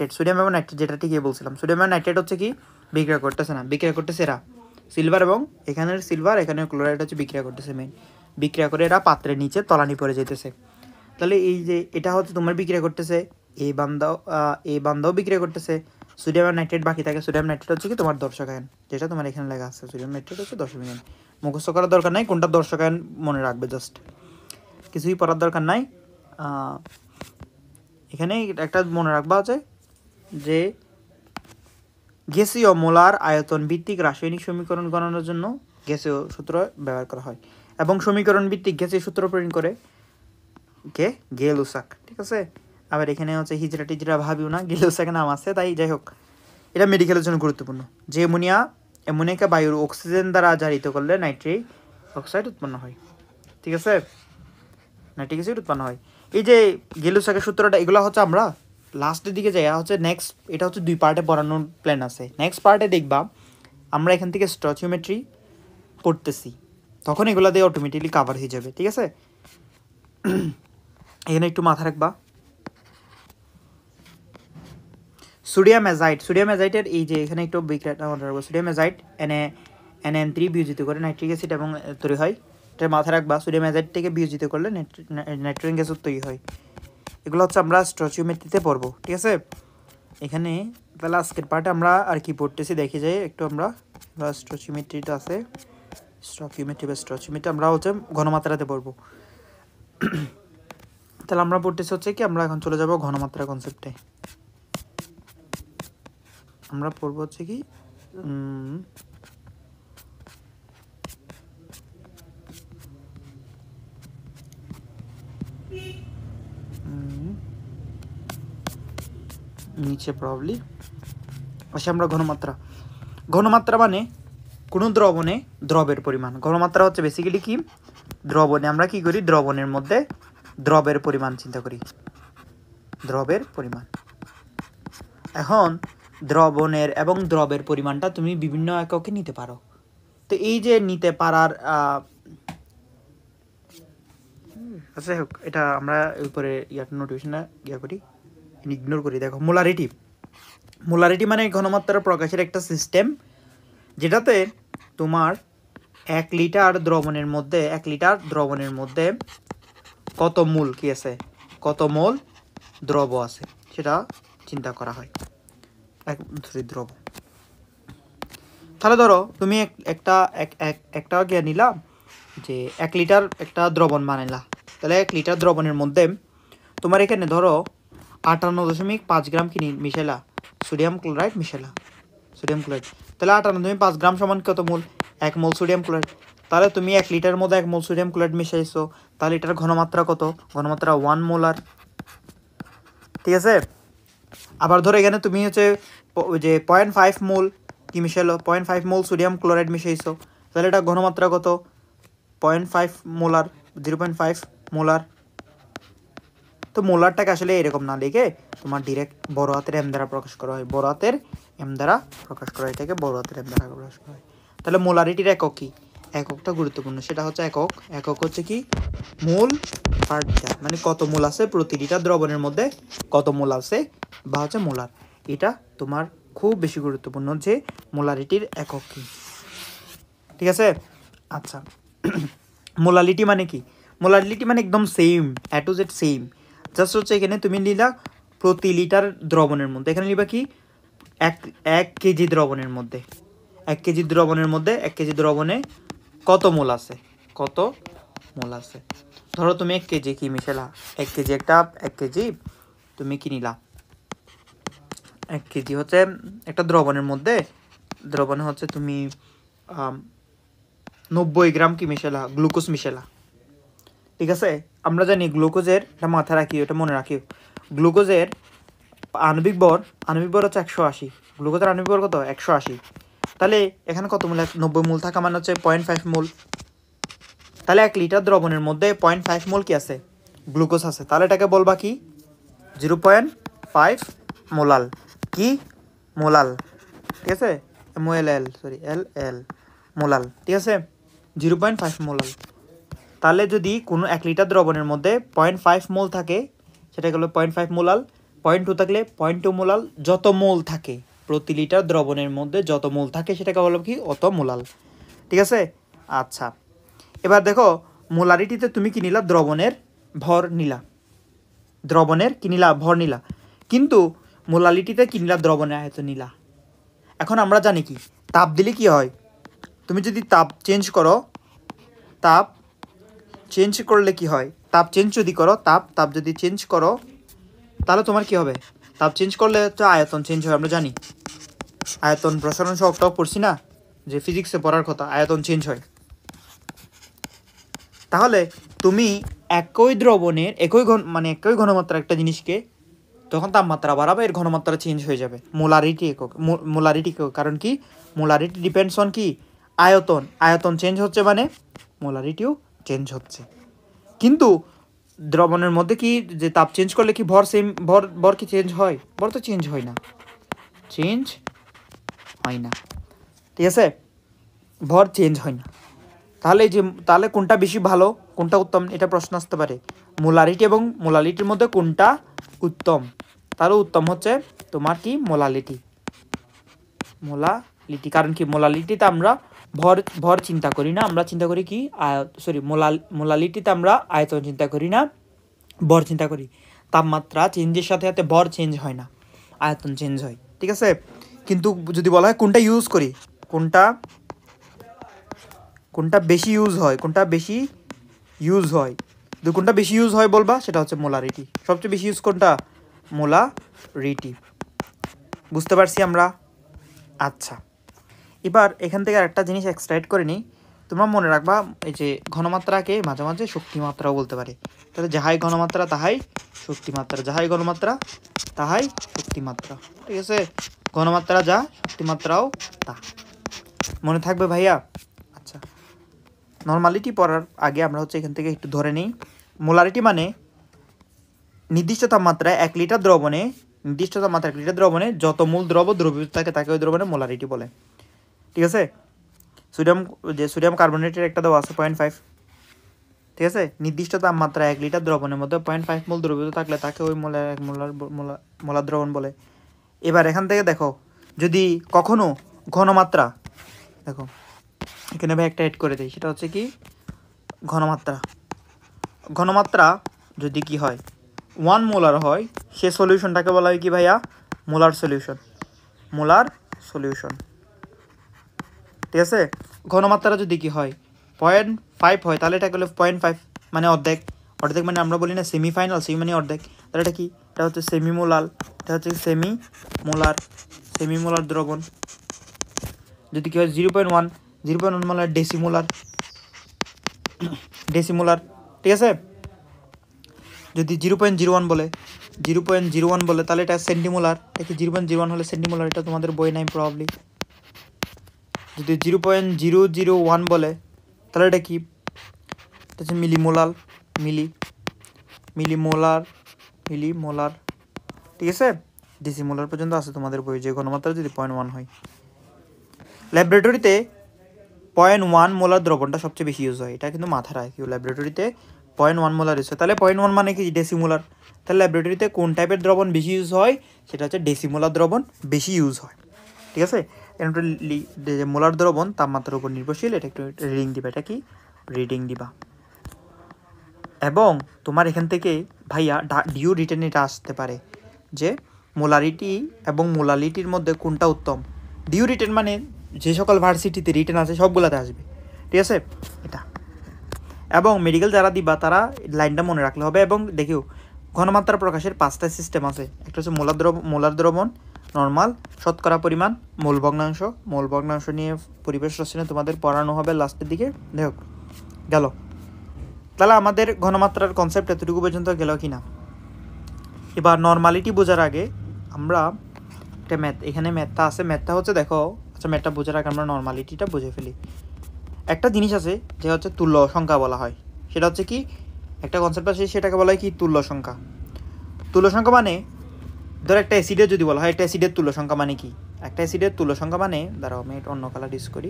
সোডিয়াম এবং নাইট্রেট যেটা ঠিকই বলছিলাম, সোডিয়াম এবং নাইট্রেট হচ্ছে কি বিক্রিয়া করতেছে না, বিক্রিয়া করতেছে এরা সিলভার এবং এখানের সিলভার এখানে ক্লোরাইড হচ্ছে বিক্রিয়া করতেছে মেন, বিক্রিয়া করে এরা পাত্রের নিচে তলানি পড়ে যেতেছে। তাহলে এই যে এটা হচ্ছে তোমার বিক্রিয়া করতেছে, এই বান্দাও বিক্রিয়া করতেছে, সোডিয়াম এবং নাইট্রেট বাকি থাকে। সোডিয়াম নাইট্রেট হচ্ছে কি তোমার দর্শক আয়ন, যেটা তোমার এখানে লেখা আছে সোডিয়াম নাইট্রেট হচ্ছে দর্শক আয়ন। মুখস্থ করার দরকার নাই কোনটা দর্শক আয়ন, মনে রাখবে জাস্ট, কিছুই পড়ার দরকার নাই। এখানে একটা মনে রাখবা আছে যে গ্যাসীয় মোলার আয়তন ভিত্তিক রাসায়নিক সমীকরণ গণনার জন্য গ্যাসীয় সূত্র ব্যবহার করা হয় এবং সমীকরণ ভিত্তিক গ্যাসীয় সূত্র প্রয়োগ করে কে? গেলুসাক। ঠিক আছে, আবার এখানে হচ্ছে হিজরা টিজরা ভাবিও না, গেলুসাকের নাম আছে তাই। যাই হোক, এটা মেডিকেলের জন্য গুরুত্বপূর্ণ যে অ্যামোনিয়াকে বায়ুর অক্সিজেন দ্বারা জারিত করলে নাইট্রিক অক্সাইড উৎপন্ন হয়। ঠিক আছে, নাইট্রিক অ্যাসিড উৎপন্ন হয়। এই যে গেলুসাকের সূত্রটা, এগুলো হচ্ছে আমরা লাস্টের দিকে যাই হচ্ছে নেক্সট, এটা হচ্ছে 2 পার্টে পড়ানোর প্ল্যান আছে। নেক্সট পার্টে দেখবা আমরা এখান থেকে স্টচিওমেট্রি পড়তেছি, তখন এগুলো দিয়ে অটোমেটিকলি কাভার হয়ে যাবে। ঠিক আছে, এখানে একটু মাথা রাখবা। সোডিয়াম অ্যাজাইটের এই যে এখানে একটু বিক্রিয়াটা মনে রাখবো। সোডিয়াম অ্যাজাইট NN3 বিয়োজিত করে নাইট্রিক অ্যাসিড এবং তৈরি হয়, এটা মাথায় রাখবা। সোডিয়াম অ্যাজাইট থেকে বিয়োজিত করলে নাইট্রোজেন গ্যাস তৈরি হয়। এগুলো হচ্ছে আমরা স্টচিওমেট্রিতে পড়বো। ঠিক আছে, এখানে তাহলে আজকের পার্টে আমরা আর কি পড়তেছি দেখে যাই একটু। আমরা স্টচিওমেট্রিটা আছে, স্টচিওমেট্রি আমরা হচ্ছে ঘনমাত্রাতে পড়বো। তাহলে আমরা পড়তেছি হচ্ছে কি, আমরা এখন চলে যাব ঘনমাত্রা কনসেপ্টে। আমরা পড়বো হচ্ছে কি নিচে প্রবলি আসে আমরা ঘনমাত্রা মানে কোনো দ্রবণে দ্রবের পরিমাণ। ঘনমাত্রা হচ্ছে বেসিক্যালি কি, দ্রবণে আমরা কি করি, দ্রবণের মধ্যে দ্রবের পরিমাণ চিন্তা করি, দ্রবের পরিমাণ। এখন দ্রবণের এবং দ্রবের পরিমাণটা তুমি বিভিন্ন এককে নিতে পারো। তো এই যে নিতে পারার আচ্ছা হোক, এটা আমরা উপরে নোটিফিকেশনে করি, ইগনোর করি। দেখো মোলারিটি মানে ঘনমাত্রা প্রকাশের একটা সিস্টেম, যেটাতে তোমার 1 লিটার দ্রবণের মধ্যে কত মোল কি আছে, কত মোল দ্রব আছে সেটা চিন্তা করা হয়, দ্রব। তাহলে ধরো তুমি একটা জ্ঞান নিলাম যে 1 লিটার একটা দ্রবণ বানাইলা, তাহলে 1 লিটার দ্রবণের মধ্যে তোমার এখানে ধরো 58.5 গ্রাম কি মিশাইলা, সোডিয়াম ক্লোরাইড মিশাইলা, তাহলে 58.5 গ্রাম সমান কত মোল? 1 মোল সোডিয়াম ক্লোরাইড। তাহলে তুমি 1 লিটারের মধ্যে 1 মোল সোডিয়াম ক্লোরাইড মিশাইছো, তাহলে এটার ঘনমাত্রা কত? ঘনমাত্রা 1 মোলার। ঠিক আছে, আবার ধরো এখানে তুমি হচ্ছে যে 0.5 মোল কি মিশাইলো, 0.5 মোল সোডিয়াম ক্লোরাইড মিশাইছো, তাহলে এটা ঘনমাত্রা কত? 0.5 মোলার, 0.5 মোলার। তো মোলারটাকে আসলে এরকম না লিখে তোমার ডিরেক্ট বড় হাতের এম দ্বারা প্রকাশ করা হয়, বড় হাতের এম দ্বারা প্রকাশ করা হয়, এটাকে বড় হাতের এম দ্বারা প্রকাশ করা হয়। তাহলে মোলারিটির একক কি? এককটা গুরুত্বপূর্ণ, সেটা হচ্ছে একক হচ্ছে কি, মোল পার লিটার, মানে কত মোল আছে প্রতি লিটার দ্রবণের মধ্যে, কত মোল আছে বা হচ্ছে মোলার। এটা তোমার খুব বেশি গুরুত্বপূর্ণ যে মোলারিটির একক কি। ঠিক আছে, আচ্ছা মোলালিটি মানে কি? মোলালিটি মানে একদম same, A to Z same. Just হচ্ছে এখানে তুমি নিলা প্রতি লিটার দ্রবণের মধ্যে, এখানে নিবা কি এক কেজি দ্রবণের মধ্যে, 1 কেজি দ্রবণের মধ্যে 1 কেজি দ্রবণে কত মোল আছে, কত মোল আছে। ধরো তুমি 1 কেজি কি মিশালা, 1 কেজি 1 কেজি তুমি কি নিলা, 1 কেজি হচ্ছে একটা দ্রবণের মধ্যে, দ্রবণে হচ্ছে তুমি 90 গ্রাম কি মিশালা, গ্লুকোজ মিশালা। ঠিক আছে, আমরা জানি গ্লুকোজের, এটা মাথায় রাখি, এটা মনে রাখি, গ্লুকোজের আণবিক ভর হচ্ছে 180। গ্লুকোজের আণবিক ভর কত? 180। তাহলে এখানে কত মূল? 90 মূল থাকা মানে হচ্ছে 0.5 মোল। তাহলে 1 লিটার দ্রবণের মধ্যে 0.5 মোল কি আছে? গ্লুকোজ আছে। তাহলে এটাকে বলবা কি? 0.5 মোলাল। কি? মোলাল। ঠিক আছে, MOLL, সরি LL, মোলাল। ঠিক আছে, 0.5 মোলাল। তাহলে যদি কোনো 1 লিটার দ্রবণের মধ্যে 0.5 মোল থাকে, সেটা হলো 0.5 মোলাল। 0.2 থাকলে 0.2 মোলাল। যত মোল থাকে প্রতি লিটার দ্রবণের মধ্যে, যত মোল থাকে সেটাকে বলো কি? অত মোলাল। ঠিক আছে, আচ্ছা। এবার দেখো, মোলারিটিতে তুমি কি নিলা? দ্রবণের ভর নিলা, দ্রবণের কি নিলা? ভর নিলা। কিন্তু মোলালিটিতে কি নিলা? দ্রবণের আয়তন নিলা। এখন আমরা জানি কি, তাপ দিলে কি হয়? তুমি যদি তাপ চেঞ্জ করো, তাপ চেঞ্জ করলে কি হয়? তাপ চেঞ্জ যদি করো, তাপ যদি চেঞ্জ করো, তাহলে তোমার কি হবে? তাপ চেঞ্জ করলে তো আয়তন চেঞ্জ হয়, আমরা জানি। আয়তন প্রসারণ সহগটাও পড়ছি না, যে ফিজিক্সে পড়ার কথা, আয়তন চেঞ্জ হয়। তাহলে তুমি একই দ্রবণের একই ঘনমাত্রা একটা জিনিসকে যখন তাপমাত্রা বাড়াবে, এর ঘনমাত্রা চেঞ্জ হয়ে যাবে। মোলারিটি একক, মোলারিটি একক। কারণ কি? মোলারিটি ডিপেন্ডস অন কি? আয়তন। আয়তন চেঞ্জ হচ্ছে মানে মোলারিটিও চেঞ্জ হচ্ছে। কিন্তু দ্রবণের মধ্যে কি, যে তাপ চেঞ্জ করলে কি ভর সেম, ভর কি চেঞ্জ হয়? ভর তো চেঞ্জ হয় না, চেঞ্জ হয় না। ঠিক আছে, ভর চেঞ্জ হয় না। তাহলে কোনটা বেশি ভালো, কোনটা উত্তম, এটা প্রশ্ন আসতে পারে। মোলারিটি এবং মোলালিটির মধ্যে কোনটা উত্তম? তাহলে উত্তম হচ্ছে তোমার কি? মোলালিটি। কারণ কি? মোলালিটিতে আমরা ভর চিন্তা করি না, আমরা চিন্তা করি কি? মোলালিটিতে আমরা আয়তন চিন্তা করি না, ভর চিন্তা করি। তাপমাত্রা চেঞ্জের সাথে সাথে ভর চেঞ্জ হয় না, আয়তন চেঞ্জ হয়। ঠিক আছে, কিন্তু যদি বলা হয় কোনটা ইউজ করি, কোনটা বেশি ইউজ হয়, কোনটা বেশি ইউজ হয় বলবা, সেটা হচ্ছে মোলারিটি। সবচেয়ে বেশি ইউজ কোনটা? মোলারিটি। বুঝতে পারছি আমরা? আচ্ছা, এবার এখান থেকে একটা জিনিস এক্সট্রাক্ট করে নিই। তোমরা মনে রাখবা, এই যে ঘনমাত্রাকে মাঝে মাঝে শক্তিমাত্রাও বলতে পারে। তাহলে যাহাই ঘনমাত্রা তাহাই শক্তিমাত্রা, যাহাই ঘনমাত্রা তাহাই শক্তিমাত্রা। ঠিক আছে, ঘনমাত্রা যা, শক্তিমাত্রাও তা। মনে থাকবে ভাইয়া? আচ্ছা, নর্মালিটি পড়ার আগে আমরা হচ্ছে এখান থেকে একটু ধরে নিই। মোলারিটি মানে নির্দিষ্ট তাপমাত্রায় 1 লিটার দ্রবণে যত মূল দ্রবীভূত থাকে তাকে ওই দ্রবণে মোলারিটি বলে। ঠিক আছে, সোডিয়াম কার্বনেটের একটা দেওয়া আছে 0.5। ঠিক আছে, নির্দিষ্ট তাপমাত্রায় 1 লিটার দ্রবণের মধ্যে 0.5 মোল দ্রবীভূত থাকলে তাকে ওই মোলার দ্রবণ বলে। এবার এখান থেকে দেখো, যদি কখনো ঘনমাত্রা, দেখো এখানে ভাই একটা এড করে দিই, সেটা হচ্ছে কি? ঘনমাত্রা যদি কি হয় 1 মোলার হয়, সে সলিউশনটাকে বলা হয় কি ভাইয়া? Molar solution. ঠিক আছে, ঘনমাত্রা যদি কি হয় 0.5 হয়, তাহলে এটা হলো 0.5 মানে অর্ধেক। মানে আমরা বলি না সেমিফাইনাল, সেমি মানে অর্ধেক। তাহলে এটা কি? এটা হচ্ছে সেমিমোলার। এটা হচ্ছে সেমিমোলার দ্রবণ। যদি কি হয় 0.1 মোলার ডেসিমোলার। ঠিক আছে, যদি 0.01 বলে তাহলে এটা সেন্টিমোলার। এটা কি 0.01 হলে সেন্টিমোলার? এটা তোমাদের বই নাই প্রবাবলি। যদি 0.001 বলে তাহলে এটা কি? এটা হচ্ছে মিলিমোলার। ঠিক আছে, ডেসিমোলার পর্যন্ত আছে তোমাদের বই, যে ঘনমাত্রা যদি 0.1 হয়। ল্যাবরেটরিতে 0.1 মোলার দ্রবণটা সবচেয়ে বেশি ইউজ হয়, এটা কিন্তু মাথায় রাখি। ল্যাবরেটরিতে 0.1 মোলার ইউজ হয়। তাহলে 0.1 মানে কি? ডেসিমোলার। তাহলে ল্যাবরেটরিতে কোন টাইপের দ্রবণ বেশি ইউজ হয়? সেটা হচ্ছে ডেসিমোলার দ্রবণ বেশি ইউজ হয়। ঠিক আছে, মোলার দ্রবণ তাপমাত্রার উপর নির্ভরশীল। এটা একটু রিডিং দিবে। এটা কি? রিডিং দিবা। এবং তোমার এখান থেকে ভাইয়া ডিউ রিটেন এটা আসতে পারে যে মোলারিটি এবং মোলালিটির মধ্যে কোনটা উত্তম। ডিউ রিটেন মানে যে সকল ভার্সিটিতে রিটেন আছে সবগুলোতে আসবে, ঠিক আছে এটা। এবং মেডিকেল যারা দিবা তারা লাইনটা মনে রাখলে হবে। এবং দেখিও ঘনমাত্রা প্রকাশের 5টা সিস্টেম আছে। একটা হচ্ছে মোলার দ্রবণ, নর্মাল, শতকরা পরিমাণ, মূল ভগ্নাংশ নিয়ে পরিবেশ রচনা তোমাদের পড়ানো হবে লাস্টের দিকে। দেখো গেল, তাহলে আমাদের ঘনমাত্রার কনসেপ্ট এতটুকু পর্যন্ত গেল কি না। এবার নর্মালিটি বোঝার আগে আমরা একটা এখানে ম্যাথটা আছে। ম্যাথটা হচ্ছে দেখো, আচ্ছা ম্যাথটা বোঝার আগে আমরা নর্মালিটিটা বুঝে ফেলি। একটা জিনিস আছে যে হচ্ছে তুল্য সংখ্যা বলা হয়। সেটা হচ্ছে কি, একটা কনসেপ্ট আছে সেটাকে বলা হয় কি তুল্য সংখ্যা। তুল্য সংখ্যা মানে ধর একটা অ্যাসিডের যদি বলা হয় একটা অ্যাসিডের তুল্য সংখ্যা মানে কি, একটা অ্যাসিডের তুল্য সংখ্যা মানে, দাঁড়াও আমি এটা অন্য কালার ইউজ করি।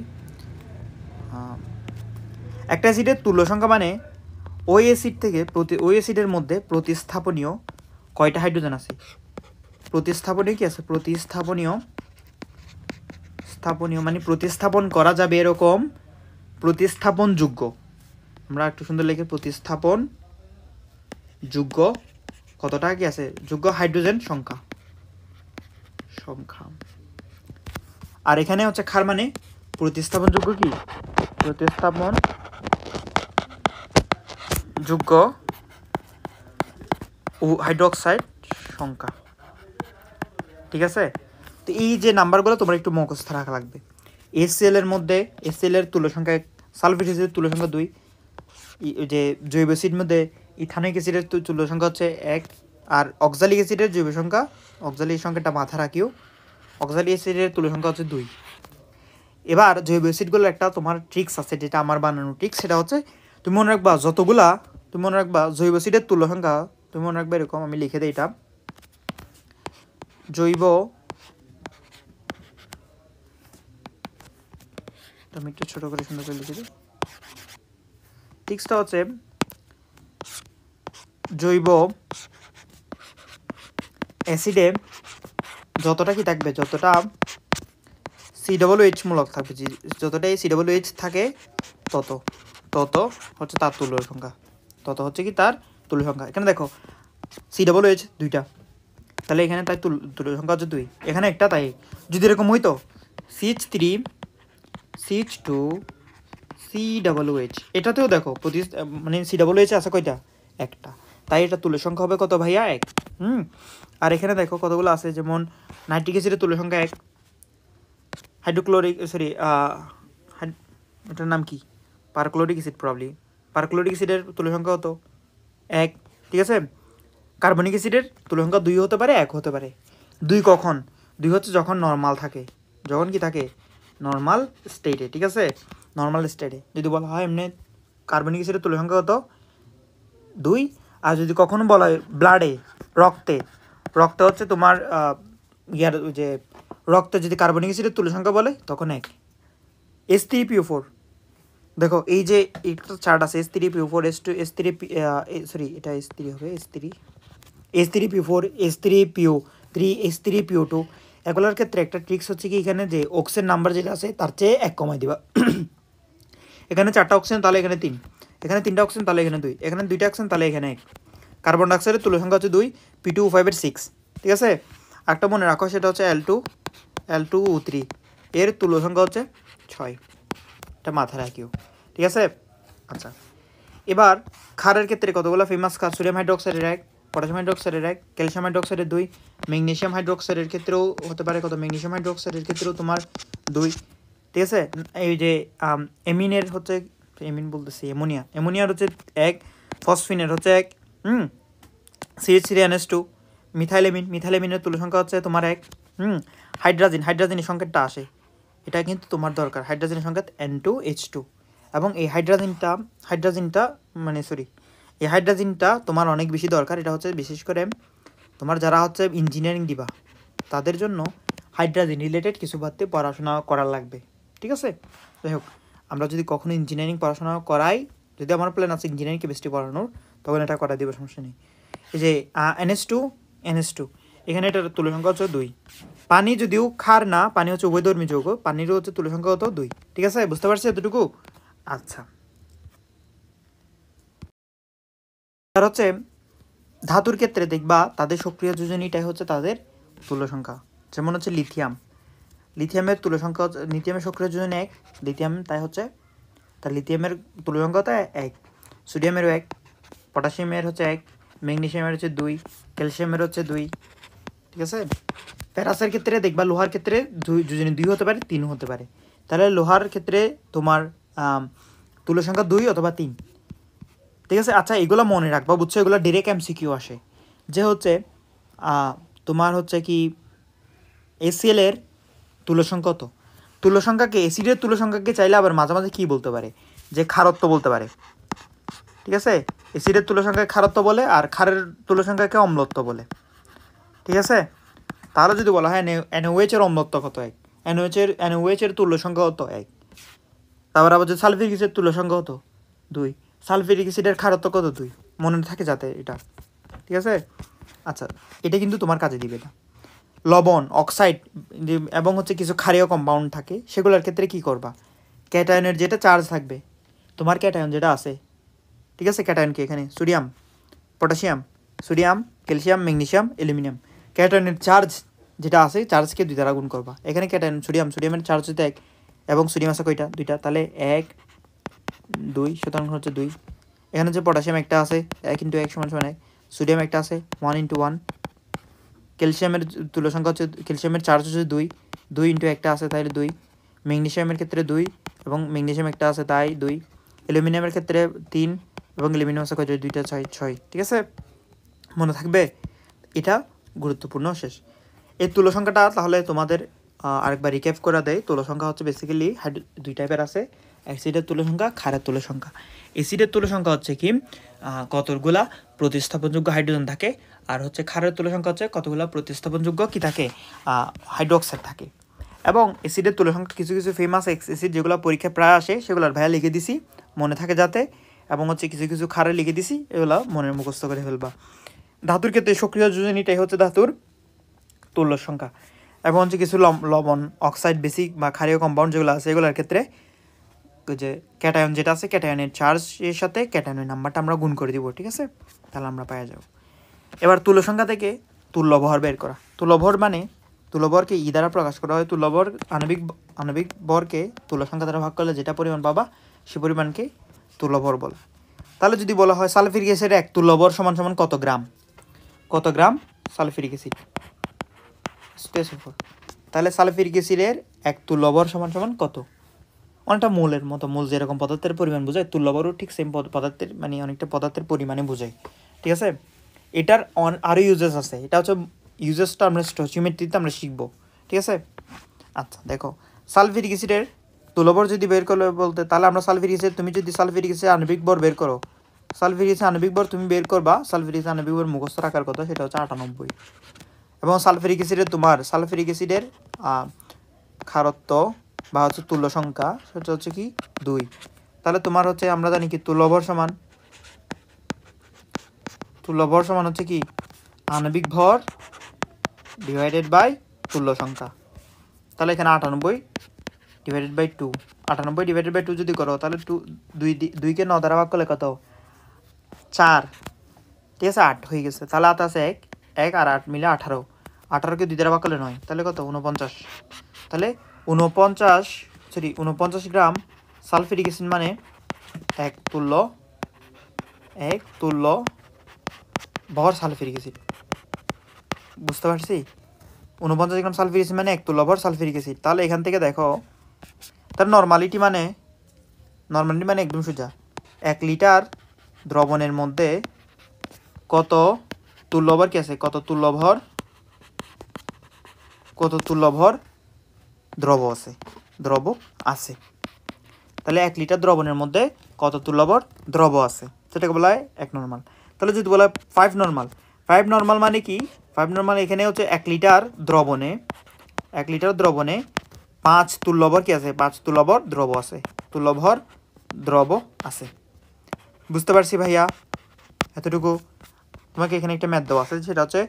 একটা অ্যাসিডের তুল্য সংখ্যা মানে ওই অ্যাসিড থেকে ওই অ্যাসিডের মধ্যে প্রতিস্থাপনীয় কয়টা হাইড্রোজেন আছে। প্রতিস্থাপনীয় কি আছে, প্রতিস্থাপনীয় মানে প্রতিস্থাপন করা যাবে এরকম প্রতিস্থাপন যোগ্য, আমরা একটু সুন্দর লিখে প্রতিস্থাপন যোগ্য কতটা কি আছে, যোগ্য হাইড্রোজেন সংখ্যা। আর এখানে হচ্ছে ক্ষার মানে প্রতিস্থাপন যোগ্য কি, প্রতিস্থাপন যোগ্য ও হাইড্রোক্সাইড সংখ্যা, ঠিক আছে। তো এই যে নাম্বারগুলো তোমার একটু মুখস্থ রাখা লাগবে। HCl এর মধ্যে HCl এর তুল্য সংখ্যা 1, সালফেট অ্যাসিডের তুল্য সংখ্যা 2, যে জৈব অ্যাসিড মধ্যে ইথানিক অ্যাসিডের তুল্য সংখ্যা হচ্ছে 1, আর অক্সালিক অ্যাসিডের জৈব সংখ্যা, অক্সালিক সংখ্যাটা মাথা রাখিও, অক্সালিক অ্যাসিডের তুল্য সংখ্যা হচ্ছে 2। এবার জৈব অ্যাসিডগুলোর একটা তোমার ট্রিক্স আছে, যেটা আমার বানানো ট্রিক্স। সেটা হচ্ছে তুমি মনে রাখবা জৈব অ্যাসিডের তুল্য সংখ্যা তুমি মনে রাখবে এরকম, আমি লিখে দিই এটা, জৈব, আমি একটু ছোট করে সুন্দর করে লিখে দিই। ট্রিক্সটা হচ্ছে জৈব অ্যাসিডে যতটা কি থাকবে, যতটা COOH মূলক থাকবে, যতটাই COOH থাকে তত হচ্ছে তার তুল্য সংখ্যা, তত হচ্ছে কি তার তুল্য সংখ্যা। এখানে দেখো COOH 2টা, তাহলে এখানে তাই তুল্য সংখ্যা হচ্ছে 2, এখানে একটা, তাই যদি এরকম হইতো CH3 CH2 COOH, এটাতেও দেখো মানে COOH আছে কয়টা, একটা, তাই এটা তুল্য সংখ্যা হবে কত ভাইয়া, 1। আর এখানে দেখো কতগুলো আছে, যেমন নাইট্রিক অ্যাসিডের তুল্য সংখ্যা 1, এটার নাম কি, পারক্লোরিক অ্যাসিড, পারক্লোরিক অ্যাসিডের তুল্য সংখ্যা কত, 1, ঠিক আছে। কার্বনিক অ্যাসিডের তুল্য সংখ্যা 2 হতে পারে, 1 হতে পারে। 2 কখন, 2 হচ্ছে যখন নর্মাল থাকে, যখন কি থাকে নর্মাল স্টেটে, ঠিক আছে। নর্মাল স্টেটে যদি বলা হয় এমনি কার্বনিক অ্যাসিডের তুল্য সংখ্যা কত, 2। আর যদি কখনো বলা হয় ব্লাডে, রক্তে হচ্ছে তোমার যে রক্তে যদি কার্বনিক অ্যাসিডের তুল্য সংখ্যা বলে তখন 1। H3PO4, দেখো এই যে একটা চার্ট আছে, H3PO4 এটা H3 হবে, H3PO4 H3PO3 H3PO2, এগুলোর ক্ষেত্রে একটা ট্রিক্স হচ্ছে কি, এখানে যে অক্সিজেন নাম্বার যেটা আছে তার চেয়ে 1 কমাই দিবা। এখানে 4টা অক্সিজেন তাহলে এখানে 3, এখানে 3টা অক্সিজেন তাহলে এখানে 2, এখানে 2টা অক্সিজেন তাহলে এখানে 1। কার্বন ডাইঅক্সাইডের তুল্য সংখ্যা হচ্ছে 2, P2O5 এর 6, ঠিক আছে। একটা মনে রাখো, সেটা হচ্ছে L2O3 এর তুল্য সংখ্যা হচ্ছে 6, এটা মাথায় রাখিও, ঠিক আছে। আচ্ছা, এবার ক্ষারের ক্ষেত্রে কতগুলো ফেমাস ক্ষার, সোডিয়াম হাইড্রোক্সাইডের 1, পটাশিয়াম হাইড্রোক্সাইডের 1, ক্যালসিয়াম হাইড্রোক্সাইডের 2, ম্যাগনেসিয়াম হাইড্রোক্সাইডের ক্ষেত্রেও হতে পারে কত, ম্যাগনেসিয়াম হাইড্রোক্সাইডের ক্ষেত্রেও তোমার 2, ঠিক আছে। এই যে এমিনের হচ্ছে, অ্যামোনিয়ার হচ্ছে 1, ফসফিনের হচ্ছে 1, CH3NH2, মিথাইলেমিনের তুল্য সংখ্যা হচ্ছে তোমার 1, হাইড্রোজেনের সংকেতটা আসে, এটা কিন্তু তোমার দরকার, হাইড্রোজেনের সংকেত N2H2। এবং এই হাইড্রোজেনটা তোমার অনেক বেশি দরকার। এটা হচ্ছে বিশেষ করে তোমার যারা হচ্ছে ইঞ্জিনিয়ারিং দিবা তাদের জন্য হাইড্রোজেন রিলেটেড কিছু বাদতে পড়াশোনা করার লাগবে, ঠিক আছে। যাই হোক, আমরা যদি কখনো ইঞ্জিনিয়ারিং পড়াশোনা করাই, যদি আমার প্ল্যান আছে ইঞ্জিনিয়ারিং কেমিস্ট্রি পড়ানোর, তখন এটা করা দেবে, সমস্যা নেই। এই যে NH2 এখানে এটার তুল্য সংখ্যা হচ্ছে 2। পানি যদিও ক্ষার না, পানি হচ্ছে উভয়ধর্মী যৌগ, পানিরও হচ্ছে তুল্য সংখ্যা হতো 2, ঠিক আছে, বুঝতে পারছি এতটুকু। আচ্ছা, আর হচ্ছে ধাতুর ক্ষেত্রে দেখবা তাদের সক্রিয় যোজনীটাই হচ্ছে তাদের তুল্য সংখ্যা। যেমন হচ্ছে লিথিয়ামের তুল্য সংখ্যা হচ্ছে, লিথিয়ামের সক্রিয় যোজনী 1, লিথিয়াম তাই হচ্ছে তার লিথিয়ামের তুল্য সংখ্যা তো 1, সোডিয়ামেরও 1, পটাশিয়ামের হচ্ছে 1, ম্যাগনেসিয়ামের হচ্ছে 2, ক্যালসিয়ামের হচ্ছে 2, ঠিক আছে। ফেরাসের ক্ষেত্রে দেখবা লোহার ক্ষেত্রে যোজনী 2 হতে পারে, 3 হতে পারে। তাহলে লোহার ক্ষেত্রে তোমার তুল্য সংখ্যা 2 অথবা 3, ঠিক আছে। আচ্ছা এগুলো মনে রাখবা, বুঝছো, এগুলো ডিরেক্ট এমসিকিউ আসে যে হচ্ছে তোমার হচ্ছে কি এসিএল এর তুল্য সংখ্যা কত। তুল্য সংখ্যাকে, এসিডের তুল্য সংখ্যাকে চাইলে আবার মাঝে মাঝে কী বলতে পারে, যে ক্ষারত্ব বলতে পারে, ঠিক আছে। এসিডের তুল্য সংখ্যাকে ক্ষারত্ব বলে, আর ক্ষারের তুল্য সংখ্যাকে অম্লত্ব বলে, ঠিক আছে। তাহলে যদি বলা হয় NaOH এর অম্লত্ব কত 1, NaOH এর তুল্য সংখ্যা কত 1, তারপর আবার যদি সালফিউরিক অ্যাসিডের তুল্য সংখ্যা কত 2, সালফিউরিক অ্যাসিডের ক্ষারত্ব কত 2, মনে থাকে যাতে এটা, ঠিক আছে। আচ্ছা এটা কিন্তু তোমার কাজে দিবে না। লবণ, অক্সাইড এবং হচ্ছে কিছু ক্ষারীয় কম্পাউন্ড থাকে, সেগুলোর ক্ষেত্রে কি করবা, ক্যাটায়নের যেটা চার্জ থাকবে, তোমার ক্যাটায়ন যেটা আছে, ঠিক আছে, ক্যাটায়নকে এখানে sodium, potassium, calcium, magnesium, aluminium, ক্যাটায়নের চার্জ যেটা আছে, চার্জকে 2 দ্বারা গুণ করবা। এখানে ক্যাটায়ন সোডিয়ামের চার্জ হচ্ছে 1 এবং সোডিয়াম আছে কয়টা, 2টা, তাহলে 1 2 সুতরাং হচ্ছে 2। এখানে হচ্ছে পটাশিয়াম একটা আছে, 1 × 1 = 1, সোডিয়াম একটা আছে 1 × 1, ক্যালসিয়ামের তুল্য সংখ্যা হচ্ছে, ক্যালসিয়ামের চার্জ হচ্ছে 2 2 × একটা আছে তাহলে 2, ম্যাগনেসিয়ামের ক্ষেত্রে 2 এবং ম্যাগনেসিয়াম একটা আছে তাই 2, অ্যালুমিনিয়ামের ক্ষেত্রে 3 এবং অ্যালুমিনিয়াম আছে কয়টা, 2টা 6, ঠিক আছে, মনে থাকবে। এটা গুরুত্বপূর্ণ। শেষ এই তুল্য সংখ্যাটা তাহলে তোমাদের আরেকবার রিক্যাপ করে দেয়। তুল্য সংখ্যা হচ্ছে বেসিক্যালি 2 টাইপের আছে, অ্যাসিডের তুল্য সংখ্যা, ক্ষারের তুল্য সংখ্যা। অ্যাসিডের তুল্য সংখ্যা হচ্ছে কি কতগুলা প্রতিস্থাপনযোগ্য হাইড্রোজেন থাকে, আর হচ্ছে ক্ষারের তুল্য সংখ্যা হচ্ছে কতগুলা প্রতিস্থাপনযোগ্য কি থাকে, হাইড্রোক্সাইড থাকে। এবং অ্যাসিডের তুল্য সংখ্যা কিছু কিছু ফেমাস অ্যাসিড যেগুলো পরীক্ষায় প্রায় আসে, সেগুলোর ভাইয়া লিখে দিছি মনে থাকে যাতে, এবং হচ্ছে কিছু কিছু ক্ষারে লিখে দিছি, এগুলো মনে মুখস্থ করে ফেলবা। ধাতুর ক্ষেত্রে সক্রিয় যোজনীটাই হচ্ছে ধাতুর তুল্য সংখ্যা, এবং হচ্ছে কিছু লবণ, অক্সাইড, বেসিক বা ক্ষারীয় কম্পাউন্ড যেগুলো আছে, এগুলোর ক্ষেত্রে যে ক্যাটায়ন যেটা আছে, ক্যাটায়নের চার্জের সাথে ক্যাটায়নের নাম্বারটা আমরা গুণ করে দিব, ঠিক আছে, তাহলে আমরা পাওয়া যাব। এবার তুল্য সংখ্যা থেকে তুল্যভর বের করা। তুল্যভর মানে তুল্যভরকে দ্বারা প্রকাশ করা হয়। তুল্যভর আণবিক ভরকে তুল্য সংখ্যা দ্বারা ভাগ করলে যেটা পরিমাণ পাবা সে পরিমাণকে তুল্যভর বলে। তাহলে যদি বলা হয় সালফিউরিক অ্যাসিডের এক তুল্যভর সমান সমান কত গ্রাম, সালফিউরিক অ্যাসিড, তাহলে সালফিউরিক অ্যাসিডের এক তুল্যভর সমান সমান কত, অনেকটা মূলের মতো, মূল যেরকম পদার্থের পরিমাণ বোঝায়, তুল্যভরও ঠিক সেম পদার্থের, মানে অনেকটা পদার্থের পরিমাণে বোঝায়, ঠিক আছে। এটার আরও ইউজেস আছে, এটা হচ্ছে ইউজেসটা আমরা স্টোচিওমেট্রিতে আমরা শিখবো, ঠিক আছে। আচ্ছা দেখো, সালফিউরিক অ্যাসিডের তুল্যভর যদি বের করলে বলতে, তাহলে আমরা সালফিউরিক অ্যাসিড, তুমি যদি সালফিউরিক অ্যাসিডের আণবিক ভর বের করো, সালফিউরিক অ্যাসিড আণবিক ভর তুমি বের করবা, সালফিউরিক অ্যাসিড আণবিক ভর মুখস্থ রাখার কথা, সেটা হচ্ছে 98। এবং সালফিউরিক অ্যাসিডের ক্ষারত্ব বা হচ্ছে তুল্য সংখ্যা সেটা হচ্ছে কি 2। তাহলে তোমার হচ্ছে আমরা জানি কি তুল্যভর সমান হচ্ছে কি আণবিক ভর ডিভাইডেড বাই তুল্য সংখ্যা। তাহলে এখানে 98 ডিভাইডেড বাই 2, 98 ডিভাইডেড বাই 2 যদি করো, তাহলে 2কে 9 দ্বারা ভাগ করলে কত, 4, ঠিক আছে, 8 হয়ে গেছে। তাহলে হাতে আছে 1 আর 8 মিলে 18, 18কে 2 দ্বারা ভাগ করলে 9, তাহলে কত 49। তাহলে 49 গ্রাম সালফিউরিক অ্যাসিড মানে এক তুল্য ভর সালফিউরিক অ্যাসিড, বুঝতে পারছি। 49 গ্রাম সালফিউরিক অ্যাসিড মানে এক তুল্য ভর সালফিউরিক অ্যাসিড। তাহলে এখান থেকে দেখো তার নর্মালিটি মানে একদম সোজা, 1 লিটার দ্রবণের মধ্যে কত তুল্যভর কি আছে, কত তুল্যভর দ্রব আছে। তাহলে 1 লিটার দ্রবণের মধ্যে কত তুল্যভর দ্রব আছে, সেটাকে বলা হয় 1 নর্মাল। তাহলে যদি বলা হয় 5 নর্মাল মানে কি, 5 নর্মাল এখানে হচ্ছে 1 লিটার দ্রবণে 5 তুল্যভর কি আছে, 5 তুল্যভর দ্রব আছে। বুঝতে পারছি ভাইয়া, এতটুকু। তোমাকে এখানে একটা ম্যাথ দেওয়া আছে, সেটা হচ্ছে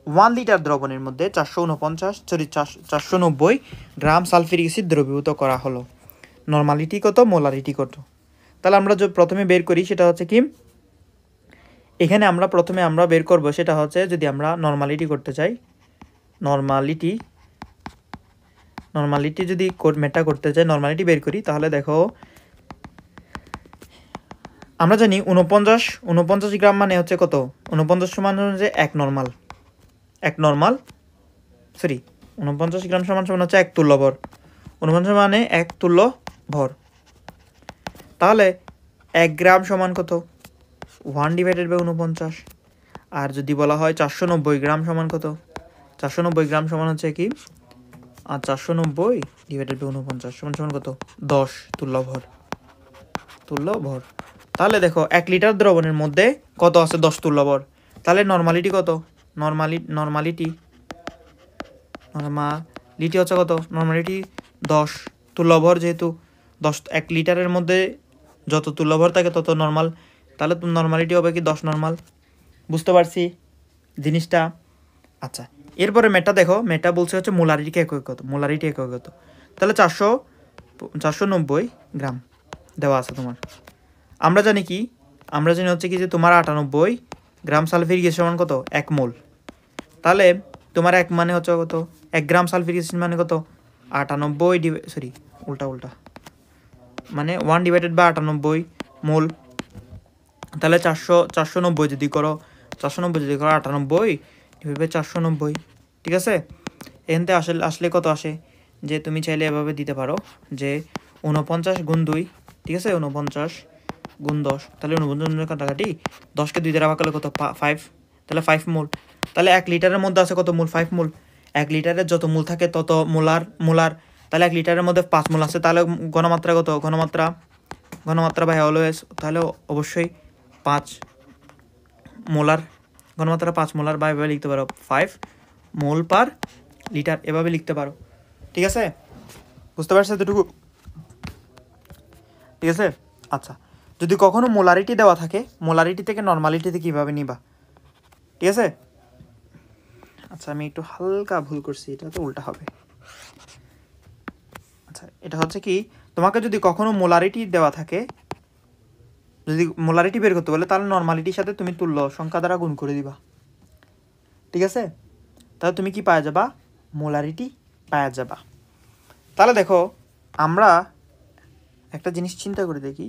1 লিটার দ্রবণের মধ্যে 490 গ্রাম সালফিউরিক অ্যাসিড দ্রবীভূত করা হলো। নর্মালিটি কত, মোলারিটি কত। তাহলে আমরা যে প্রথমে বের করি সেটা হচ্ছে কি এখানে আমরা প্রথমে আমরা বের করব সেটা হচ্ছে যদি আমরা নর্মালিটি করতে চাই, নর্মালিটি যদি মেটা করতে চাই, নর্মালিটি বের করি, তাহলে দেখো আমরা জানি 49 গ্রাম মানে হচ্ছে কত, 49 সমান হচ্ছে এক নর্মাল 49 গ্রাম সমান হচ্ছে এক তুল্য ভর, 49 মানে এক তুল্য ভর। তাহলে 1 গ্রাম সমান কত, 1/49। আর যদি বলা হয় 490 গ্রাম সমান কত, 490 গ্রাম সমান হচ্ছে কি, আর 490/49 সমান কত, 10 তুল্য ভর। তাহলে দেখো 1 লিটার দ্রবণের মধ্যে কত আছে, 10 তুল্য ভর। তাহলে নর্মালিটি কত, নর্মালিটি হচ্ছে কত, নর্মালিটি 10 তুল্য ভর, যেহেতু 1 লিটারের মধ্যে যত তুল্য ভর থাকে তত নর্মাল, তাহলে নর্মালিটি হবে কি 10 নর্মাল। বুঝতে পারছি জিনিসটা? আচ্ছা, এরপরে মেটা দেখো, মেটা বলছে হচ্ছে মোলারিটি একক কত, তাহলে 490 গ্রাম দেওয়া আছে তোমার। আমরা জানি হচ্ছে কি যে তোমার 98 গ্রাম সালফিউরিক অ্যাসিড সমান কত, 1 মোল। তাহলে তোমার 1 মানে হচ্ছে কত, 1 গ্রাম সালফিউরিক অ্যাসিড মানে কত, 98 উল্টা মানে 1/98 মোল। তাহলে 490 যদি করো 98/490, ঠিক আছে। এখানতে আসলে কত আসে, যে তুমি চাইলে এভাবে দিতে পারো যে 49 গুণ 2, ঠিক আছে, 49 গুণ 10, তাহলে 49 কাটাকাটি 10কে 2 দ্বারা ভাগ করলে কত, 5, তাহলে 5 মোল। তাহলে 1 লিটারের মধ্যে আছে কত মোল, 5 মোল। 1 লিটারের যত মোল থাকে তত মোলার, তাহলে 1 লিটারের মধ্যে 5 মোল আছে, তাহলে ঘনমাত্রা কত, ঘনমাত্রা বাই অলওয়েজ, তাহলে অবশ্যই 5 মোলার, ঘনমাত্রা 5 মোলার বা এভাবে লিখতে পারো 5 মোল পার লিটার, এভাবে লিখতে পারো, ঠিক আছে। বুঝতে পারছো এতটুকু? ঠিক আছে। আচ্ছা, যদি কখনো মোলারিটি দেওয়া থাকে, মোলারিটি থেকে নর্মালিটিতে কীভাবে নিবা, ঠিক আছে। আচ্ছা, আমি একটু হালকা ভুল করছি, এটা তো উল্টা হবে। আচ্ছা, এটা হচ্ছে কি, তোমাকে যদি কখনো মোলারিটি দেওয়া থাকে, যদি মোলারিটি বের করতে বলে, তাহলে নর্মালিটির সাথে তুমি তুল্য সংখ্যা দ্বারা গুণ করে দিবা, ঠিক আছে। তাহলে তুমি কি পাওয়া যাবা, মোলারিটি পাওয়া যাবা। তাহলে দেখো আমরা একটা জিনিস চিন্তা করে দেখি,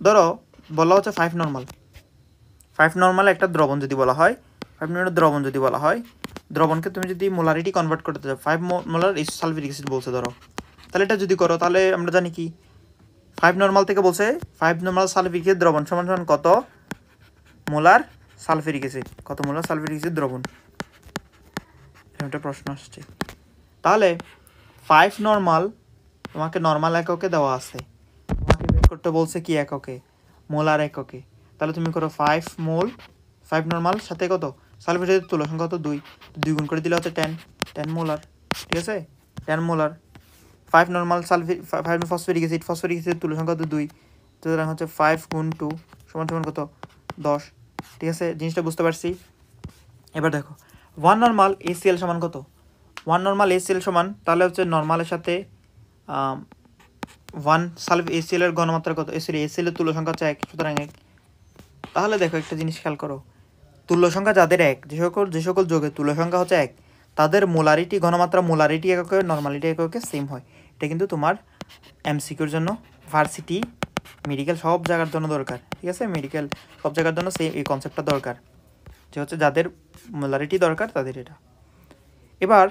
ধরো বলা হচ্ছে 5 নর্মাল একটা দ্রবণ যদি বলা হয়, 5 নর্মাল দ্রবণ যদি বলা হয়, দ্রবণকে তুমি যদি মোলারিটি কনভার্ট করতে চাও, 5 মোলার সালফিউরিক অ্যাসিড বলছে ধরো, তাহলে এটা যদি করো, তাহলে আমরা জানি কি 5 নর্মাল থেকে বলছে 5 নর্মাল সালফিউরিক অ্যাসিড দ্রবণ সমান কত মোলার সালফিউরিক অ্যাসিড, কত মোলার সালফিউরিক অ্যাসিড দ্রবণ, একটা প্রশ্ন আসছে। তাহলে 5 নর্মাল তোমাকে নর্মাল এককে দেওয়া আছে, তোমাকে বের করতে বলছে কি এককে, মোলার এককে। তাহলে তুমি করো 5 মোল, 5 নর্মাল সাথে কত সালফিউরিক তুল্য সংখ্যা কত, 2 গুণ করে দিলে হচ্ছে 10 মোলার, ঠিক আছে, 10 মোলার। 5 নর্মাল 5 ফসফরিক অ্যাসিড তুল্য সংখ্যা কত, 2, সুতরাং হচ্ছে 5 গুণ 2 সমান কত, 10, ঠিক আছে। জিনিসটা বুঝতে পারছি। এবার দেখো 1 নর্মাল HCl সমান কত, 1 নর্মাল HCl সমান, তাহলে হচ্ছে নর্মালের সাথে 1 HCl এর ঘনমাত্রা কত, HCl এর তুল্য সংখ্যা হচ্ছে 1, সুতরাং 1। তাহলে দেখো একটা জিনিস খেয়াল করো, তুল্য সংখ্যা যাদের 1, যে সকল যৌগের তুল্য সংখ্যা হচ্ছে 1, তাদের মোলারিটি ঘনমাত্রা মোলারিটি এককে নর্মালিটি এককে সেম হয়। এটা কিন্তু তোমার এমসিকিউর জন্য, ভার্সিটি, মেডিকেল সব জায়গার জন্য দরকার, ঠিক আছে। মেডিকেল সব জায়গার জন্য সেম এই কনসেপ্টটা দরকার, যে হচ্ছে যাদের মোলারিটি দরকার তাদের এটা। এবার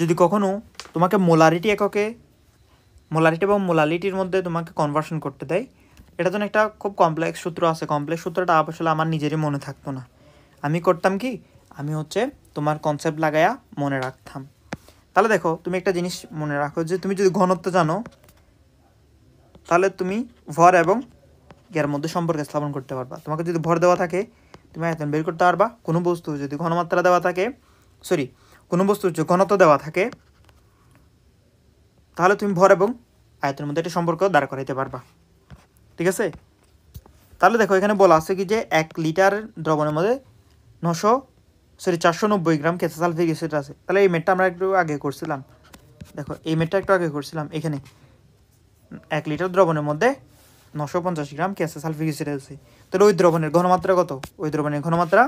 যদি কখনো তোমাকে মোলারিটি এককে, মোলারিটি এবং মোলালিটির মধ্যে তোমাকে কনভার্সন করতে দেয়, এটার জন্য একটা খুব কমপ্লেক্স সূত্র আছে। কমপ্লেক্স সূত্রটা আসলে আমার নিজেরই মনে থাকতো না। আমি করতাম কি, আমি হচ্ছে তোমার কনসেপ্ট লাগায়া মনে রাখতাম। তাহলে দেখো তুমি একটা জিনিস মনে রাখো, যে তুমি যদি ঘনত্ব জানো, তাহলে তুমি ভর এবং এর মধ্যে সম্পর্ক স্থাপন করতে পারবা। তোমাকে যদি ভর দেওয়া থাকে, তুমি আয়তন বের করতে পারবা। কোনো বস্তু যদি ঘনমাত্রা দেওয়া থাকে, কোনো বস্তুর যদি ঘনত্ব দেওয়া থাকে, তাহলে তুমি ভর এবং আয়তনের মধ্যে একটা সম্পর্ক দাঁড় করাইতে পারবা, ঠিক আছে। তাহলে দেখো এখানে বলা আছে কি যে 1 লিটার দ্রবণের মধ্যে 490 গ্রাম কেঁচা সালফিউরিক অ্যাসিড আছে। তাহলে এই মেটটা আমরা একটু আগে করছিলাম, দেখো এই মেটটা একটু আগে করছিলাম, এখানে 1 লিটার দ্রবণের মধ্যে 950 গ্রাম কি আছে, সালফিউরিক অ্যাসিড আছে। তাহলে ওই দ্রবণের ঘনমাত্রা কত? ওই দ্রবণের ঘনমাত্রা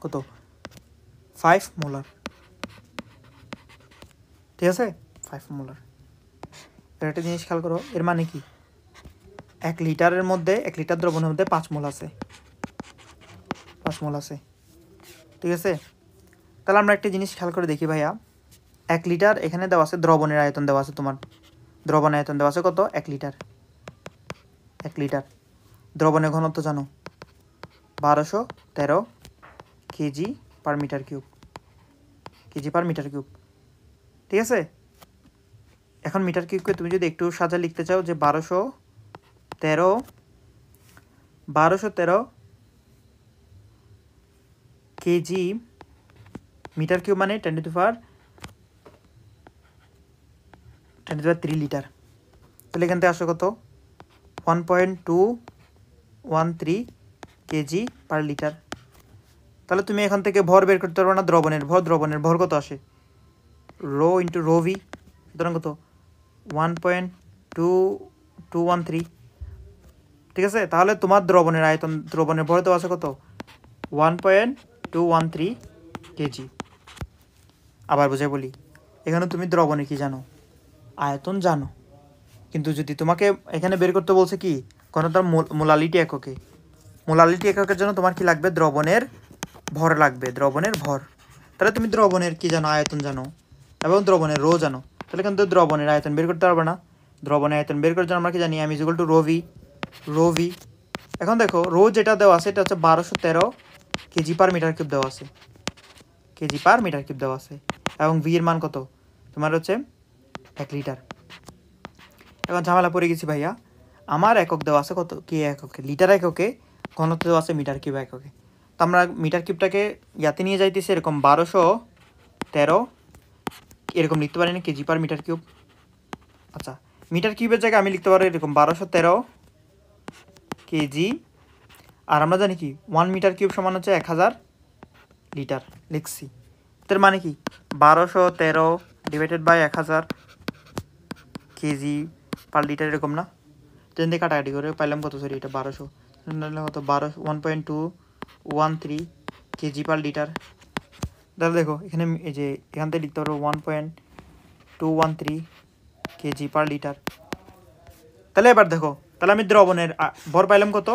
কত? 5 মোলার। ঠিক আছে, 5 মোলার। এর একটা জিনিস খেয়াল করো, এর মানে কি 1 লিটারের মধ্যে 1 লিটার দ্রবণের মধ্যে 5 মোল আছে, 5 মোল আছে। ঠিক আছে, তাহলে আমরা একটা জিনিস খেয়াল করে দেখি ভাইয়া, 1 লিটার এখানে দেওয়া আছে, দ্রবণের আয়তন দেওয়া আছে, তোমার দ্রবণের আয়তন দেওয়া আছে কত? 1 লিটার। 1 লিটার দ্রবণের ঘনত্ব জানো, 1213 KG per metre cube, KG per metre cube. ঠিক আছে, এখন মিটার কিউবকে তুমি যদি একটু সাজা লিখতে চাও যে 1213 কেজি মিটার কিউব মানে 10⁻³ লিটার। তাহলে এখান থেকে আসো কত? 1.213 কেজি পার লিটার। তাহলে তুমি এখান থেকে ভর বের করতে পারবে না, দ্রবণের ভর। দ্রবণের ভর কত আসে? রো ইন্টু রো ভি, সুতরাং কত? 1.2213। ঠিক আছে, তাহলে তোমার দ্রবণের আয়তন, দ্রবণের ভর দেওয়া আছে কত? 1.213 কেজি। আবার বুঝে বলি, এখানে তুমি দ্রবণে কি জানো? আয়তন জানো, কিন্তু যদি তোমাকে এখানে বের করতে বলছে কি ঘনতার মোলালিটি এককে, মোলালিটি এককের জন্য তোমার কি লাগবে? দ্রবণের ভর লাগবে, দ্রবণের ভর। তাহলে তুমি দ্রবণের কি জানো? আয়তন জানো, এবং দ্রবণের রো জানো। তাহলে কিন্তু দ্রবণের আয়তন বের করতে পারবে না। দ্রবণের আয়তন বের করার জন্য আমরা কি জানি? M is equal to rho V. এখন দেখো রো যেটা দেওয়া আছে এটা হচ্ছে 1213 কেজি পার মিটার কিউব দেওয়া আছে, কেজি পার মিটার কিউব দেওয়া আছে, এবং ভি এর মান কত? তোমার হচ্ছে 1 লিটার। এখন ঝামেলা পড়ে গেছি ভাইয়া, আমার একক দেওয়া আছে কত? কি এককে? লিটার এককে। ঘনত্ব দেওয়া আছে মিটার কিউব এককে। তো আমরা মিটার কিউবটাকে ইয়াতে নিয়ে যাইতেছি, এরকম 1213 এরকম লিখতে পারি না, কেজি পার মিটার কিউব। আচ্ছা, মিটার কিউবের জায়গায় আমি লিখতে পারি এরকম 1213 কেজি। আর আমরা জানি কি 1 মিটার কিউব সমান হচ্ছে 1000 লিটার, লিখছি। তার মানে কি 1213 divided by 1000 KG per litre, এরকম না? ট্রেন দিয়ে কাটাকাটি করে পাইলাম কত? সরি, এটা 1200 কত? 1.213 কেজি পার লিটার। তাহলে দেখো এখানে এই যে এখান থেকে লিখতে পারবো 1.213 কেজি পার লিটার। তাহলে এবার দেখো, তাহলে আমি দ্রবণের ভর পাইলাম কত?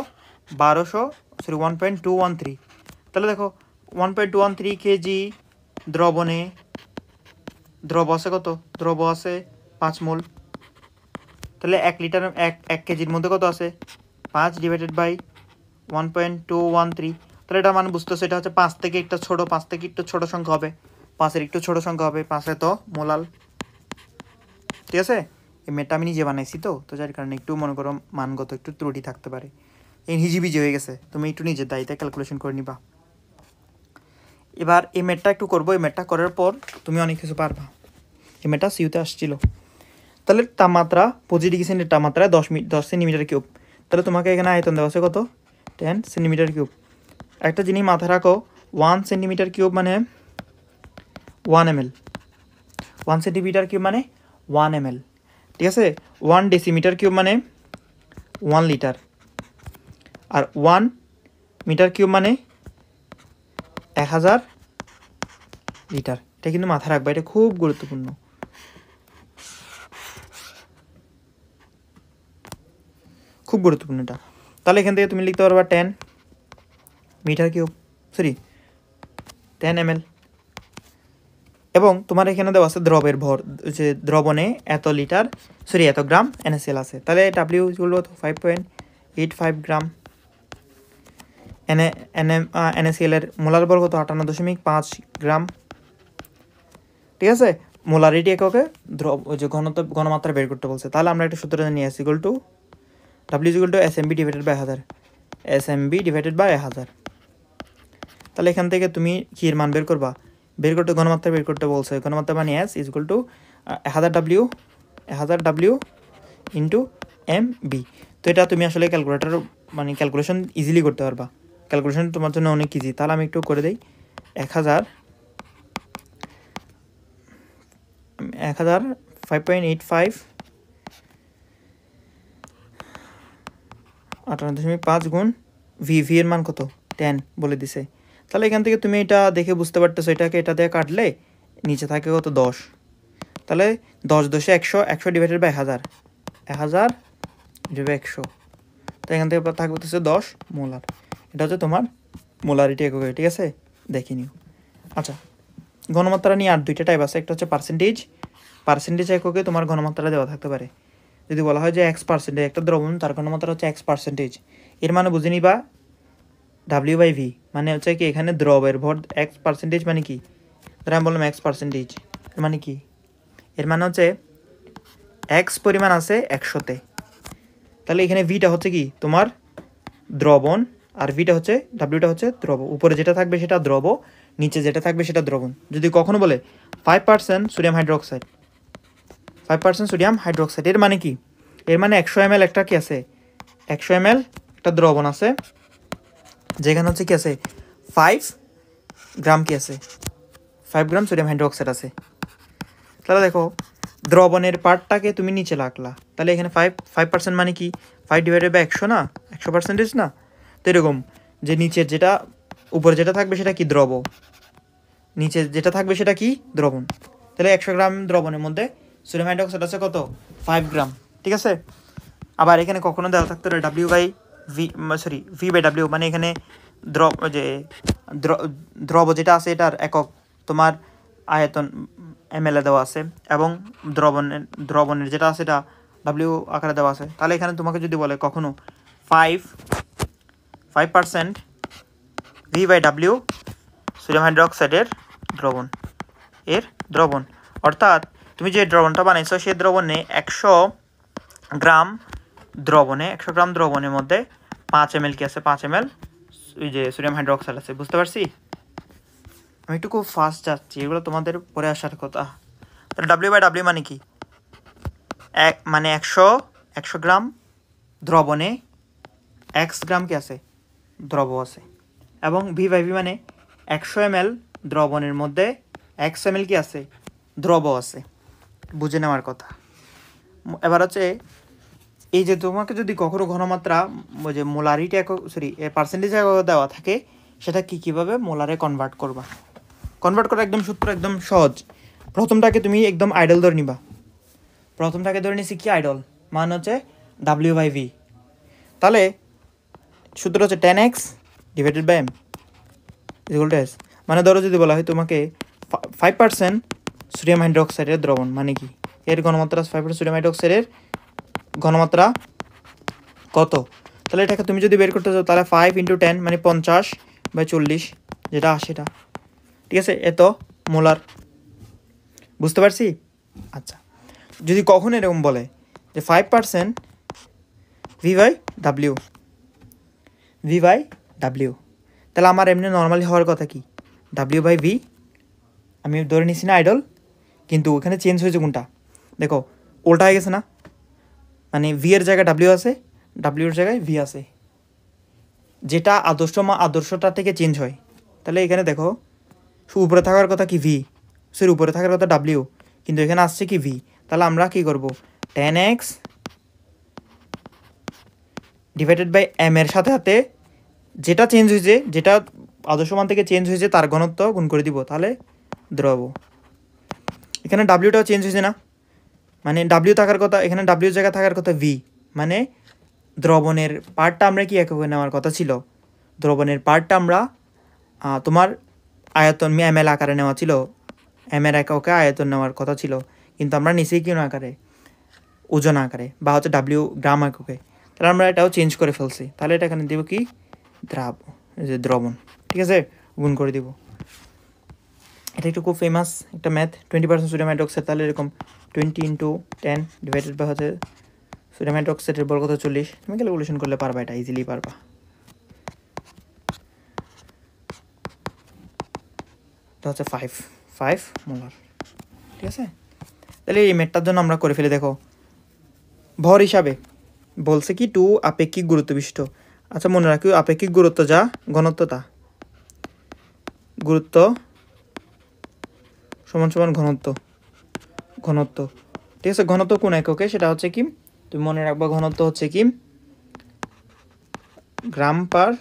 1.213। তাহলে দেখো 1.213 কেজি দ্রবণে, দ্রব আছে কত? দ্রব আছে 5 মোল। তাহলে 1 লিটার 1 কেজির মধ্যে কত আছে? 5 ডিভাইডেড বাই 1.213। তাহলে এটা মানে বুঝতেছে এটা হচ্ছে 5 থেকে একটা ছোটো, 5 থেকে একটু ছোটো সংখ্যা হবে, 5-এর একটু ছোটো সংখ্যা হবে, 5 তো মোলাল। ঠিক আছে, এই মেটটা আমি নিজে বানাইছি, তো যার কারণে একটু মনে করো মানগত একটু ত্রুটি থাকতে পারে, এই হিজিবিজি হয়ে গেছে, তুমি একটু নিজের দায়িত্বে ক্যালকুলেশন করে নিবা। এবার এই মেটটা একটু করবো, এই মেটটা করার পর তুমি অনেক কিছু পারবা। এই মেটটা সিউতে আসছিল। তাহলে তাপমাত্রা 25 ডিগ্রি সেন্টিগ্রেড, তাপমাত্রা 10 সেন্টিমিটার কিউব। তাহলে তোমাকে এখানে আয়তন দেওয়া আছে কত? 10 সেন্টিমিটার কিউব। একটা জিনিস মাথায় রাখো, 1 সেন্টিমিটার কিউব মানে 1 ml, 1 সেন্টিমিটার কিউব মানে 1 ml। ঠিক আছে, 1 ডেসিমিটার কিউব মানে 1 লিটার, আর 1 মিটার কিউব মানে 1000 লিটার। এটা কিন্তু মাথায় রাখবা, এটা খুব গুরুত্বপূর্ণ, খুব গুরুত্বপূর্ণ এটা। তাহলে এখান থেকে তুমি লিখতে পারবা 10 মিটার কিউব, সরি 10 ml। এবং তোমার এখানে দেওয়া আছে দ্রবের ভর, যে দ্রবণে এত লিটার, সরি এত গ্রাম NaCl আছে। তাহলে ডাব্লিউ হলো 5.85 গ্রাম। NaCl এর মোলার বল কত? 58.5 গ্রাম। ঠিক আছে, মোলারিটি এককে যে ঘনমাত্রা বের করতে বলছে। তাহলে আমরা একটা সূত্র জানি, S equal to W equal to SMB divided by 1000, SMB divided by 1000। তাহলে এখান থেকে তুমি কি এর মান বের করবা? বের করতে ঘনমাত্রা বের করতে বলছে, ঘনমাত্রা মানে S is equal two 1000 W into MB। তো এটা তুমি আসলে ক্যালকুলেটর মানে ক্যালকুলেশন ইজিলি করতে পারবা, ক্যালকুলেশন তোমার জন্য অনেক ইজি। তাহলে আমি একটু করে দিই, 1000 5.85 58.5 গুণ ভি এর মান কত 10 বলে দিছে। তাহলে এখান থেকে তুমি এটা দেখে বুঝতে পারতেছো এটাকে এটা দিয়ে কাটলে নিচে থাকে কত 10। তাহলে 10 10 100 100 ডিভাইডেড বাই 1000 1000 ডিভাইড 100। তো এখান থেকে থাকবে হচ্ছে 10 মোলার। এটা হচ্ছে তোমার মোলারিটি একক, ঠিক আছে দেখে নিও। আচ্ছা, ঘনমাত্রা নিয়ে আর দুইটা টাইপ আছে, একটা হচ্ছে পার্সেন্টেজ এককে তোমার ঘনমাত্রা দেওয়া থাকতে পারে। যদি বলা হয় যে X% একটা দ্রবণ তার ঘনমাত্রা হচ্ছে X%, এর মানে বুঝে নিবা W/V মানে হচ্ছে কি এখানে দ্রবের ভর X% মানে কি, ধর আমি বললাম X%, এর মানে কি, এর মানে হচ্ছে X পরিমাণ আছে 100-তে, তাহলে এখানে ভিটা হচ্ছে কি তোমার দ্রবণ আর ভিটা হচ্ছে ডাব্লিউটা হচ্ছে দ্রব, উপরে যেটা থাকবে সেটা দ্রব, নিচে যেটা থাকবে সেটা দ্রবণ। যদি কখনো বলে 5% সোডিয়াম হাইড্রোক্সাইড 5% সোডিয়াম হাইড্রোক্সাইড, এর মানে কি, এর মানে 100 ml একটা কি আছে 100 ml একটা দ্রবণ আছে যেখানে হচ্ছে কি আছে 5 গ্রাম কি আছে 5 গ্রাম সোডিয়াম হাইড্রোক্সাইড আছে। তাহলে দেখো দ্রবণের পার্টটাকে তুমি নিচে রাখলা, তাহলে এখানে 5% মানে কি 5 ডিভাইডেড বাই 100 না, 100% না। তো এরকম যে নিচের যেটা উপরে যেটা থাকবে সেটা কি দ্রব, নিচে যেটা থাকবে সেটা কি দ্রবণ। তাহলে 100 গ্রাম দ্রবণের মধ্যে সোডিয়াম হাইড্রোক্সাইড আছে কত 5 গ্রাম, ঠিক আছে। আবার এখানে কখনো দেওয়া থাকতে পারে V/W, মানে এখানে দ্রব যেটা আছে এটার একক তোমার আয়তন ml এ দেওয়া আছে, এবং দ্রবণের যেটা আছে এটা W আকারে দেওয়া আছে। তাহলে এখানে তোমাকে যদি বলে কখনো 5% V/W সোডিয়াম হাইড্রোক্সাইডের দ্রবণ, অর্থাৎ তুমি যে দ্রবণটা বানাইছো সেই দ্রবণে 100 গ্রাম দ্রবণের মধ্যে 5 ml কি আছে 5 ml ওই যে সোডিয়াম হাইড্রোক্সাইড আছে। বুঝতে পারছি, আমি একটু খুব ফাস্ট যাচ্ছি, এগুলো তোমাদের পরে আসার কথা। তাহলে W/W মানে কি, মানে 100 গ্রাম দ্রবণে X গ্রাম কি আছে দ্রব আছে, এবং V/V মানে 100 ml দ্রবণের মধ্যে X ml কি আছে দ্রব আছে, বুঝে নেওয়ার কথা। এবার হচ্ছে এই যে তোমাকে যদি কখনো ঘনমাত্রা যে মোলারিটি পার্সেন্টেজ দেওয়া থাকে সেটা কীভাবে মোলারে কনভার্ট করা একদম সূত্র একদম সহজ। প্রথমটাকে তুমি একদম আইডল ধরে নিবা, প্রথমটাকে ধরে নিছি কি আইডল, মান হচ্ছে W/V, তাহলে সূত্র হচ্ছে 10x divided by m equal to s। মানে ধরো যদি বলা হয় তোমাকে 5% সোডিয়াম হাইড্রোক্সাইডের দ্রবণ, মানে কি এর ঘনমাত্রা 5% সোডিয়াম হাইড্রোক্সাইডের ঘনমাত্রা কত, তাহলে এটাকে তুমি যদি বের করতে চাও তাহলে 5 × 10 মানে 50/40 যেটা 80টা, ঠিক আছে, এত মোলার। বুঝতে পারছি। আচ্ছা, যদি কখন এরকম বলে যে 5% V/W, তাহলে আমার এমনি নর্মালি হওয়ার কথা কি W/V, আমি ধরে নিছি না আইডল, কিন্তু ওখানে চেঞ্জ হয়েছে কোনটা দেখো উল্টা হয়ে গেছে না, মানে ভি এর জায়গায় W আছে, W এর জায়গায় V আছে, যেটা আদর্শটা থেকে চেঞ্জ হয়। তাহলে এখানে দেখো উপরে থাকার কথা কি V, উপরে থাকার কথা W, কিন্তু এখানে আসছে কি V। তাহলে আমরা কি করব 10x ডিভাইডেড বাই m এর সাথে সাথে যেটা চেঞ্জ হয়েছে, যেটা আদর্শ মান থেকে চেঞ্জ হয়েছে তার ঘনত্ব গুণ করে দিব, তাহলে দ্রব। এখানে ডাব্লিউটাও চেঞ্জ হয়েছে না, মানে ডাব্লিউ থাকার কথা, এখানে ডাব্লিউ জায়গা থাকার কথা V, মানে দ্রবণের পার্টটা আমরা কি এককে নেওয়ার কথা ছিল, দ্রবণের পার্টটা আমরা তোমার আয়তন ml আকারে নেওয়া ছিল, m এর এককে আয়তন নেওয়ার কথা ছিল, কিন্তু আমরা নিচেই কি আকারে ওজন আকারে বা হচ্ছে W গ্রাম এককে, তাহলে আমরা এটাও চেঞ্জ করে ফেলছি। তাহলে এটা এখানে দেবো কি দ্রবণ, ঠিক আছে, গুণ করে দিব। এটা একটু খুব ফেমাস একটা ম্যাথ, 20% সোডিয়াম হাইড্রোক্সাইড, তাহলে এরকম 20 × 10 ডিভাইডেড বাই হচ্ছে সোডিয়াম হাইড্রোক্সাইডের বর্গত 40, তুমি ক্যালকুলেশন করলে পারবা, এটা ইজিলি পারবা। এটা হচ্ছে 5 মোলার, ঠিক আছে। তাহলে এই ম্যাথটার জন্য আমরা করে ফেলে দেখো ভর হিসাবে বলছে কি 2 আপেক্ষিক গুরুত্ব বিশিষ্ট। আচ্ছা মনে রাখি আপেক্ষিক গুরুত্ব যা ঘনত্ব তা, গুরুত্ব সমান সমান ঘনত্ব, ঠিক আছে। ঘনত্ব কোন এককে, সেটা হচ্ছে কি তুমি মনে রাখবা, ঘনত্ব হচ্ছে কি গ্রাম পার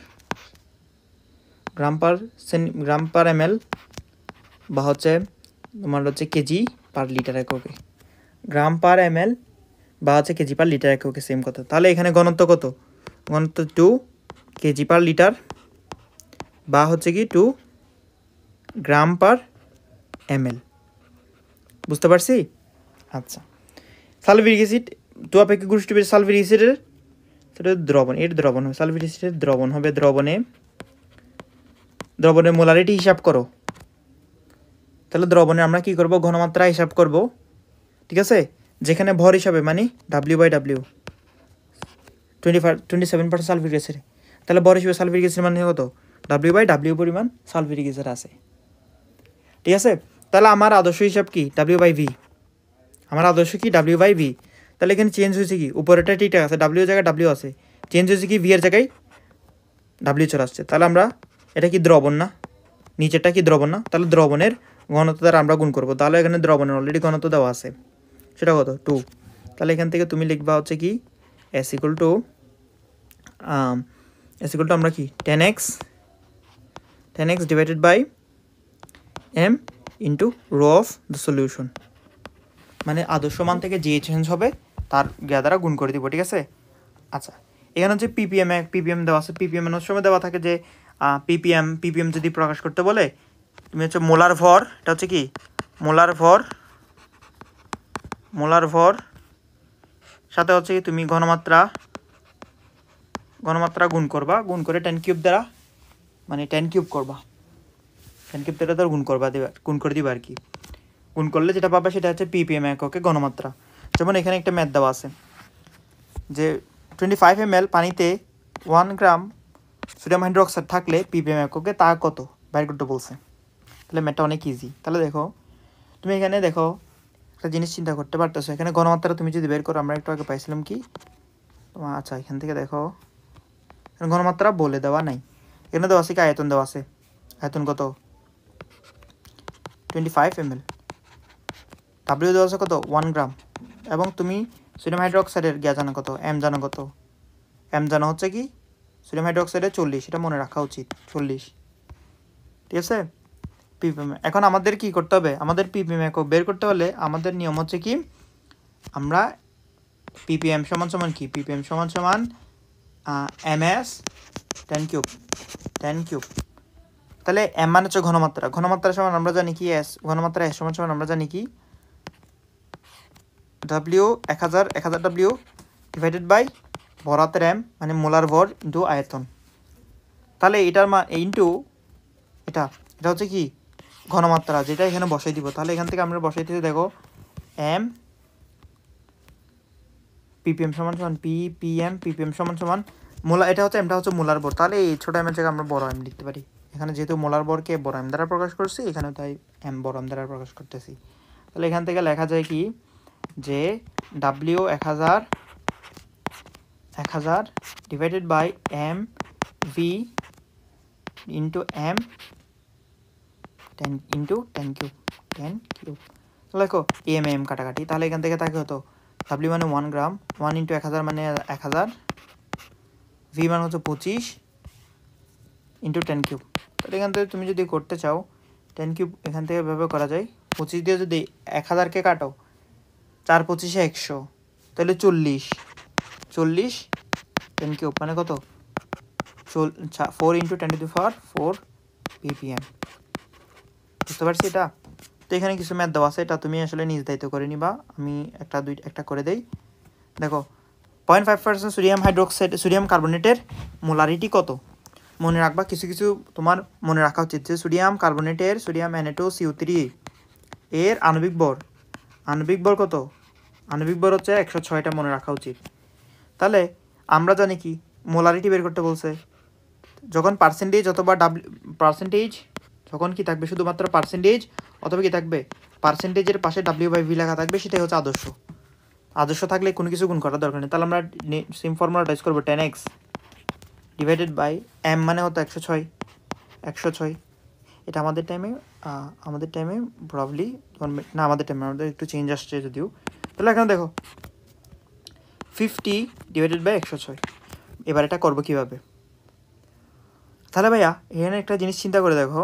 ml বা হচ্ছে তোমার হচ্ছে কেজি পার লিটার এককে, গ্রাম পার ml বা হচ্ছে কেজি পার লিটার এককে, সেম কথা। তাহলে এখানে ঘনত্ব কত, ঘনত্ব 2 কেজি পার লিটার বা হচ্ছে কি 2 গ্রাম পার ml, বুঝতে পারছি? আচ্ছা, সালফিউরিক অ্যাসিড 2 অপেক্ষক গোষ্ঠী সালফিউরিক অ্যাসিডের, সেটা দ্রবণ, এর দ্রবণ হবে সালফিউরিক অ্যাসিডের দ্রবণ হবে, দ্রবণের মোলারিটি হিসাব করো। তাহলে দ্রবণে আমরা কি করব, ঘনমাত্রা হিসাব করব, ঠিক আছে। যেখানে ভর হিসাবে মানে W/W 27% সালফিউরিক অ্যাসিড, তাহলে ভর হিসেবে সালফিউরিক অ্যাসিড মানে কত, W/W পরিমাণ সালফিউরিক অ্যাসিড আছে, ঠিক আছে। তাহলে আমার আদর্শ হিসাব কি, W/V, আমার আদর্শ কি W/V। তাহলে এখানে চেঞ্জ হয়েছে কি, উপরেটা ঠিকঠাক আছে, W এর জায়গায় W আছে, চেঞ্জ হয়েছে কি V এর জায়গায় W চলে আসছে। তাহলে আমরা এটা কি দ্রবণ না, নিচেরটা কি দ্রবণ না, তাহলে দ্রবণের ঘনত্ব দ্বারা আমরা গুণ করব। তাহলে এখানে দ্রবণের অলরেডি ঘনত্ব দেওয়া আছে, সেটা কত 2। তাহলে এখান থেকে তুমি লিখবা হচ্ছে কি S equal to আমরা কি 10x divided by m into rho of the solution, মানে আদর্শ মান থেকে যে চেঞ্জ হবে তার দ্বারা গুণ করে দিব, ঠিক আছে। আচ্ছা, এখানে হচ্ছে ppm দেওয়া আছে, ppm এর সময় দেওয়া থাকে যে ppm যদি প্রকাশ করতে বলে তুমি হচ্ছে মোলার ভর, এটা হচ্ছে কি মোলার ভর সাথে হচ্ছে কি তুমি ঘনমাত্রা গুণ করবা, গুণ করে 10³ দ্বারা, মানে 10³ করবা, 10³ দ্বারা গুণ করে দিবা আর কি। গুণ করলে যেটা পাবে সেটা হচ্ছে ppm এককে ঘনমাত্রা। যেমন এখানে একটা ম্যাথ দেওয়া আছে যে 25 ml পানিতে 1 গ্রাম সোডিয়াম হাইড্রোক্সাইড থাকলে ppm এককে তা কত বের করতে বলছে। তাহলে ম্যাথটা অনেক ইজি। তাহলে দেখো তুমি এখানে দেখো একটা জিনিস চিন্তা করতে পারতেছো, এখানে ঘনমাত্রা তুমি যদি বের করো, আমরা একটু আগে পাইছিলাম কি তোমার, আচ্ছা এখান থেকে দেখো ঘনমাত্রা বলে দেওয়া নাই, এখানে দেওয়া আছে কি আয়তন দেওয়া আছে, আয়তন কত 25 ml, W দেওয়া আছে কত 1 গ্রাম, এবং তুমি সোডিয়াম হাইড্রোক্সাইডের জানো কত, M জানো কত, M জানো হচ্ছে কি সোডিয়াম হাইড্রোক্সাইডের 40, এটা মনে রাখা উচিত 40, ঠিক আছে। ppm এখন আমাদের কি করতে হবে, আমাদের ppm একক বের করতে হলে আমাদের নিয়ম হচ্ছে কি আমরা ppm সমান কি, ppm সমান ms 10³ তাহলে m মানে হচ্ছে ঘনমাত্রা সমান আমরা জানি কি s, ঘনমাত্রা s সমান আমরা জানি কি w 1000 w ডিভাইডেড বাই ভর হাতের m মানে মোলার ভর ইন্টু আয়তন। তাহলে এটার ইন্টু এটা হচ্ছে কি ঘনমাত্রা, যেটা এখানে বসাই দিব। তাহলে এখান থেকে আমরা বসাই দিতে দেখো m ppm সমান ppm সমান মোলা, এটা হচ্ছে এমটা হচ্ছে মোলার ভর। তাহলে এই ছোট এম এর জায়গায় আমরা বড় এম লিখতে পারি, এখানে যেহেতু মোলার ভরকে বড় এম দ্বারা প্রকাশ করছি, এখানে তাই এম বড় এম দ্বারা প্রকাশ করতেছি। তাহলে এখান থেকে লেখা যায় কি যে w 1000 divided by m v into m 10 into 10³ তাহলে দেখো m কাটাকাটি, তাহলে এখান থেকে থাকে হতো w মানে 1 গ্রাম, 1 ইন্টু 1000 মানে 1000, v মানে হচ্ছে 25 ইন্টু 10³ তাহলে এখান থেকে তুমি যদি করতে চাও 10³ এখান থেকে এভাবে করা যায়, 25 দিয়ে যদি 1000কে কাটো 4 25 100, তাহলে 40 10³ মানে কত 4 ইন্টু 10⁴ ppm, বুঝতে পারছি এটা। তো এখানে কিছু ম্যাথ দেওয়া আছে, এটা তুমি আসলে নিজ দায়িত্ব করে নিবা, আমি একটা করে দেই। দেখো 0.5% সোডিয়াম কার্বনেটের মোলারিটি কত, মনে রাখবা কিছু তোমার মনে রাখা উচিত যে সোডিয়াম কার্বনেটের সোডিয়াম NaCO3 এর আণবিক ভর কত, আণবিক ভর হচ্ছে 106টা মনে রাখা উচিত। তাহলে আমরা জানি কি মোলারিটি বের করতে বলছে, যখন পার্সেন্টেজ অথবা পার্সেন্টেজ যখন কি থাকবে শুধুমাত্র পার্সেন্টেজ অথবা কি থাকবে পার্সেন্টেজের পাশে W/V লেখা থাকবে, সেটাই হচ্ছে আদর্শ থাকলে কোনো কিছু গুণ করার দরকার নেই। তাহলে আমরা সেম ফর্মুলাটা ইউজ করবো 10x ডিভাইডেড বাই m মানে হতো 106, এটা আমাদের টাইমে প্রবলি না, আমাদের একটু চেঞ্জ আসছে যদিও। তাহলে এখানে দেখো 50 ডিভাইডেড বাই 106। এবার এটা করবো কীভাবে? তাহলে ভাইয়া এখানে একটা জিনিস চিন্তা করে দেখো,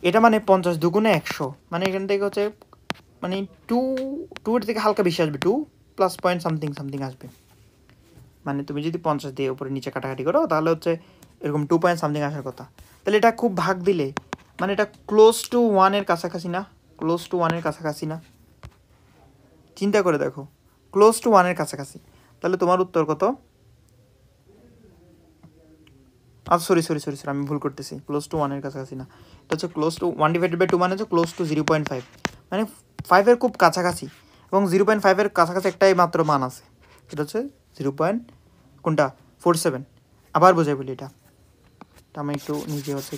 এটা মানে 50 দুগুণে 100, মানে এখান থেকে হচ্ছে মানে 2 এর থেকে হালকা বেশি আসবে, 2 প্লাস পয়েন্ট সামথিং আসবে। মানে তুমি যদি 50 দিয়ে উপরে নিচে কাটাকাটি করো তাহলে হচ্ছে এরকম 2 পয়েন্ট সামথিং আসার কথা। তাহলে এটা খুব ভাগ দিলে মানে এটা ক্লোজ টু 1-এর কাছাকাছি না? ক্লোজ টু 1-এর কাছাকাছি না? চিন্তা করে দেখো, ক্লোজ টু 1-এর কাছাকাছি। তাহলে তোমার উত্তর কত? সরি, আমি ভুল করতেছি, ক্লোজ টু 1-এর কাছাকাছি না, এটা হচ্ছে ক্লোজ টু 1 ডিভাইডেড বাই 2 মানে হচ্ছে ক্লোজ টু 0.5, মানে 5-এর খুব কাছাকাছি। এবং 0.5-এর কাছাকাছি একটাই মাত্র মান আছে, এটা হচ্ছে 0.47। আবার বোঝাই বলি, এটা আমি একটু নিজে হচ্ছে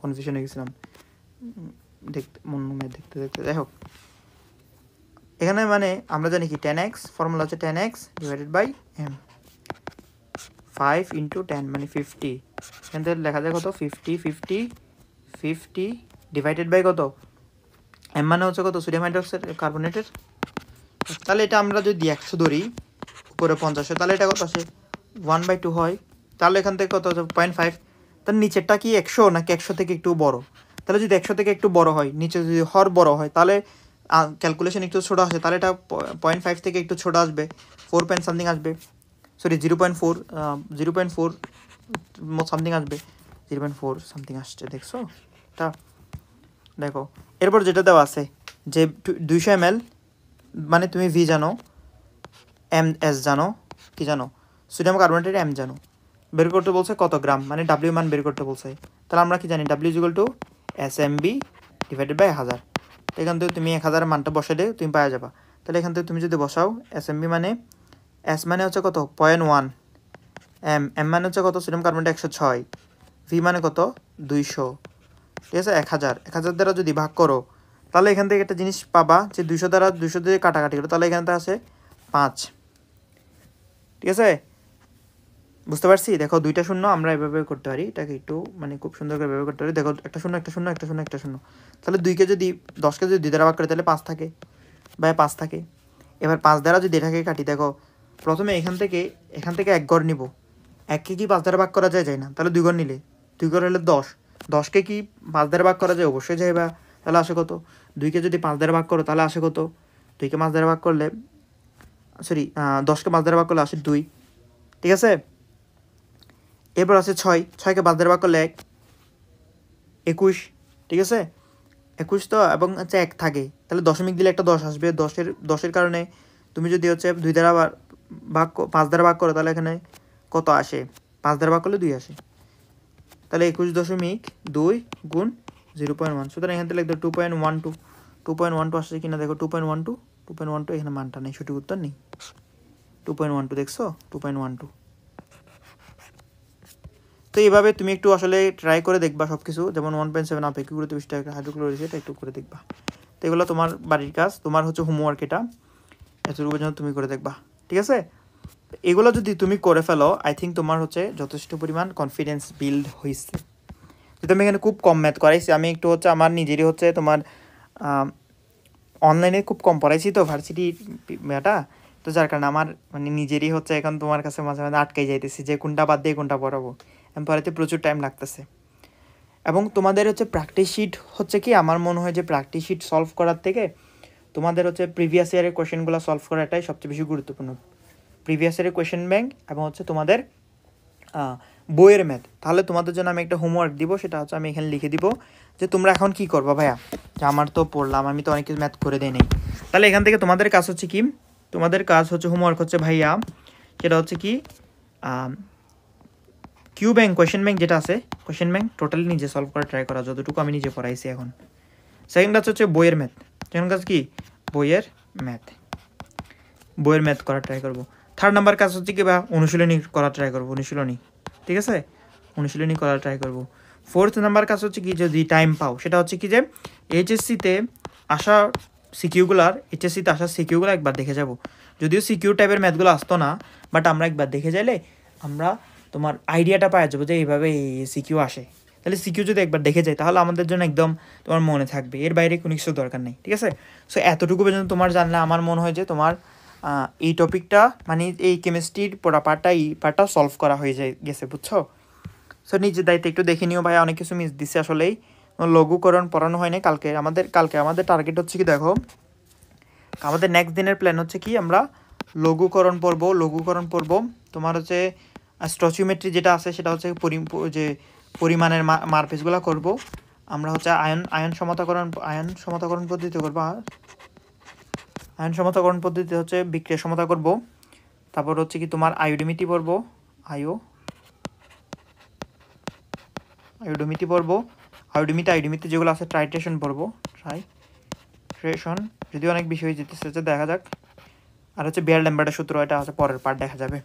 কনফিউশন হয়ে গেছিলাম দেখতে যাই হোক। এখানে মানে আমরা জানি কি 10x, ফর্মুলা হচ্ছে 10x ডিভাইডেড বাই m, 5 × 10 মানে 50। এখান থেকে লেখা যায় কত? 50 ডিভাইডেড বাই কত? m মানে হচ্ছে কত? সোডিয়াম হাইড্রোক্সাইড কার্বনেটের। তাহলে এটা আমরা যদি 100 ধরি, উপরে 50, তাহলে এটা কত আসে? 1/2 হয়। তাহলে এখান থেকে কত হচ্ছে? 0.5। তার নিচেরটা কি 100 নাকি 100 থেকে একটু বড়? তাহলে যদি 100 থেকে একটু বড় হয়, নিচে যদি হর বড় হয়, তাহলে ক্যালকুলেশন একটু ছোটো আসে, তাহলে এটা 0.5 থেকে একটু ছোটো আসবে, 4 পয়েন্ট সামথিং আসবে, সরি 0.4 সামথিং আসবে, 0.4 সামথিং আসছে। দেখছো এটা? দেখো এরপর যেটা দেওয়া আছে যে 200 ml, মানে তুমি ভি জানো, MS জানো, কি জানো? সোডিয়াম কার্বনেটের M জানো, বের করতে বলছে কত গ্রাম, মানে ডাব্লিউ মান বের করতে বলছে। তাহলে আমরা কি জানি? W is equal to SMB divided by 1000। এখান থেকে তুমি 1000-এর মানটা বসে দিয়ে তুমি পাওয়া যাবা। তাহলে এখান থেকে তুমি যদি বসাও, SMB মানে S মানে হচ্ছে কত? 0.1, M মানে হচ্ছে কত? সোডিয়াম কার্বনেট 106, ভি মানে কত? 200, ঠিক আছে? 1000 দ্বারা যদি ভাগ করো, তাহলে এখান থেকে একটা জিনিস পাবা যে 200 দ্বারা 200 দিয়ে কাটাকাটি করো, তাহলে এখান থেকে আসে 5, ঠিক আছে? বুঝতে পারছি? দেখো 2টা শূন্য আমরা এভাবে করতে পারি, এটাকে একটু মানে খুব সুন্দর করে ব্যবহার করতে পারি। দেখো একটা শূন্য, তাহলে 2কে যদি 10কে যদি 2 দ্বারা ভাগ করে তাহলে 5 থাকে, 5 থাকে। এবার 5 দ্বারা যদি এটাকে কাটি, দেখো প্রথমে এখান থেকে 1 ঘর নিব। 1কে কি 5 দ্বারা ভাগ করা যায় না? তাহলে 2 ঘর নিলে, 2 ঘর হলে 10, 10কে কি 5 দ্বারা ভাগ করা যায়? অবশ্যই যাইবা। তাহলে আসে কত? 2কে যদি 5 দ্বারা ভাগ করো তাহলে আসে কত? 2কে 5 দ্বারা ভাগ করলে, সরি 10কে 5 দ্বারা ভাগ করলে আসে 2, ঠিক আছে? এরপর আছে 6কে 5 দ্বারা ভাগ করলে 21, ঠিক আছে? 21 তো, এবং হচ্ছে 1 থাকে, তাহলে দশমিক দিলে একটা 10 আসবে। 10-এর কারণে তুমি যদি হচ্ছে 2 দ্বারা 5 দ্বারা ভাগ করো, তাহলে এখানে কত আসে? 5 দ্বারা ভাগ করলে 2 আসে। তাহলে 21.2 গুণ 0.1, সুতরাং এখান থেকে লিখতে 2.12 আসছে কিনা দেখো। 2.12 এখানে মানটা নেই, সঠিক উত্তর নেই। 2.12 দেখছো? 2.12। তো এইভাবে তুমি একটু আসলে ট্রাই করে দেখবা সব কিছু, যেমন 1.7 আপেক্ষিক গুরুত্ব বিশিষ্ট হাইড্রোক্লোরিক, এটা একটু করে দেখবা। তো এগুলো তোমার বাড়ির কাজ, তোমার হচ্ছে হোমওয়ার্ক, এটা এতটুকু পর্যন্ত তুমি করে দেখবা, ঠিক আছে? এগুলো যদি তুমি করে ফেলো, আই থিঙ্ক তোমার হচ্ছে যথেষ্ট পরিমাণ কনফিডেন্স বিল্ড হয়েছে। যেহেতু আমি এখানে খুব কম ম্যাথ করাইছি, আমি একটু হচ্ছে আমার নিজেরই হচ্ছে তোমার অনলাইনে খুব কম পড়াইছি তো ভার্সিটি মেয়েটা, তো যার কারণে আমার মানে নিজেরই হচ্ছে এখন তোমার কাছে মাঝে মাঝে আটকাই যাইতেছি যে কোনটা বাদ দিয়ে কোনটা পড়াবো। আমি পড়াইতে প্রচুর টাইম লাগতেছে। এবং তোমাদের হচ্ছে প্র্যাকটিস শিট হচ্ছে কি, আমার মনে হয় যে প্র্যাকটিস শিট সলভ করার থেকে তোমাদের হচ্ছে প্রিভিয়াস ইয়ারের কোয়েশ্চেনগুলো সলভ করাটাই সবচেয়ে বেশি গুরুত্বপূর্ণ। প্রিভিয়াস ইয়ারের কোয়েশ্চেন ব্যাংক এবং হচ্ছে তোমাদের বইয়ের ম্যাথ। তাহলে তোমাদের জন্য আমি একটা হোমওয়ার্ক দিব, সেটা হচ্ছে আমি এখানে লিখে দিব যে তোমরা এখন কি করবা ভাইয়া, যে আমার তো পড়লাম, আমি তো অনেক কিছু ম্যাথ করে দেই নাই। তাহলে এখান থেকে তোমাদের কাজ হচ্ছে কি, তোমাদের কাজ হচ্ছে হোমওয়ার্ক হচ্ছে ভাইয়া, সেটা হচ্ছে কি কিউ ব্যাংক, কোয়েশ্চেন ব্যাংক যেটা আছে, কোয়েশ্চেন ব্যাংক টোটালি নিজে সলভ করা ট্রাই করা, যতটুকু আমি নিজে পড়াইছি এখন। সেকেন্ড কাজ হচ্ছে বইয়ের ম্যাথ, সেকেন্ড কাজ কি বইয়ের ম্যাথ করার ট্রাই করবো। থার্ড নাম্বার কাজ হচ্ছে কি বা অনুশীলনী করার ট্রাই করবো, অনুশীলনী, ঠিক আছে? অনুশীলনী করার ট্রাই করবো। ফোর্থ নাম্বার কাজ হচ্ছে কি, যদি টাইম পাও, সেটা হচ্ছে কি যে এইচএসসিতে আসা সিকিউগুলো একবার দেখে যাব। যদিও সিকিউ টাইপের ম্যাথগুলো আসতো না, বাট আমরা একবার দেখে যাইলে আমরা তোমার আইডিয়াটা পাওয়া যাবো যে এইভাবে সিকিউ আসে। তাহলে সিকিউ যদি একবার দেখে যায় তাহলে আমাদের জন্য একদম তোমার মনে থাকবে, এর বাইরে কোনো কিছু দরকার নেই, ঠিক আছে? সো এতটুকু পর্যন্ত তোমার জানলে আমার মনে হয় যে তোমার এই টপিকটা মানে এই কেমিস্ট্রির পুরো পার্টটা এই পার্টটা সলভ করা হয়ে গেছে, বুঝছো? সো নিজের দায়িত্বে একটু দেখে নিও ভাই, অনেক কিছু মিস দিচ্ছে আসলেই, লঘুকরণ পড়ানো হয়নি কালকে আমাদের টার্গেট হচ্ছে কি দেখো, আমাদের নেক্সট দিনের প্ল্যান হচ্ছে কি আমরা লঘুকরণ পড়ব তোমার হচ্ছে স্টচিওমেট্রি যেটা আছে সেটা হচ্ছে যে পরিমাণের মারপেজগুলো করব আমরা, হচ্ছে আয়ন সমতাকরণ পদ্ধতি করবো, আয়ন সমতাকরণ পদ্ধতি হচ্ছে বিক্রিয়া সমতা করব, তারপর হচ্ছে কি তোমার আয়োডোমিটি পড়বো, আয়োডোমিটি যেগুলো আছে ট্রাইট্রেশন পড়বো, ট্রাইট্রেশন যদি অনেক বিষয় যেতেছে দেখা যাক, আর হচ্ছে বিয়ার ল্যাম্বার্টের সূত্র, এটা হচ্ছে পরের পার্ট দেখা যাবে,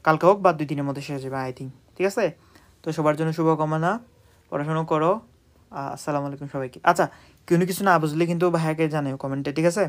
কালকে হোক বা 2 দিনের মধ্যে শেষ যাবে আই থিঙ্ক, ঠিক আছে? তো সবার জন্য শুভকামনা, পড়াশোনা করো, আসসালামু আলাইকুম সবাইকে। আচ্ছা, কোনো কিছু না বুঝলে কিন্তু ভাইয়াকে জানিও কমেন্টে, ঠিক আছে?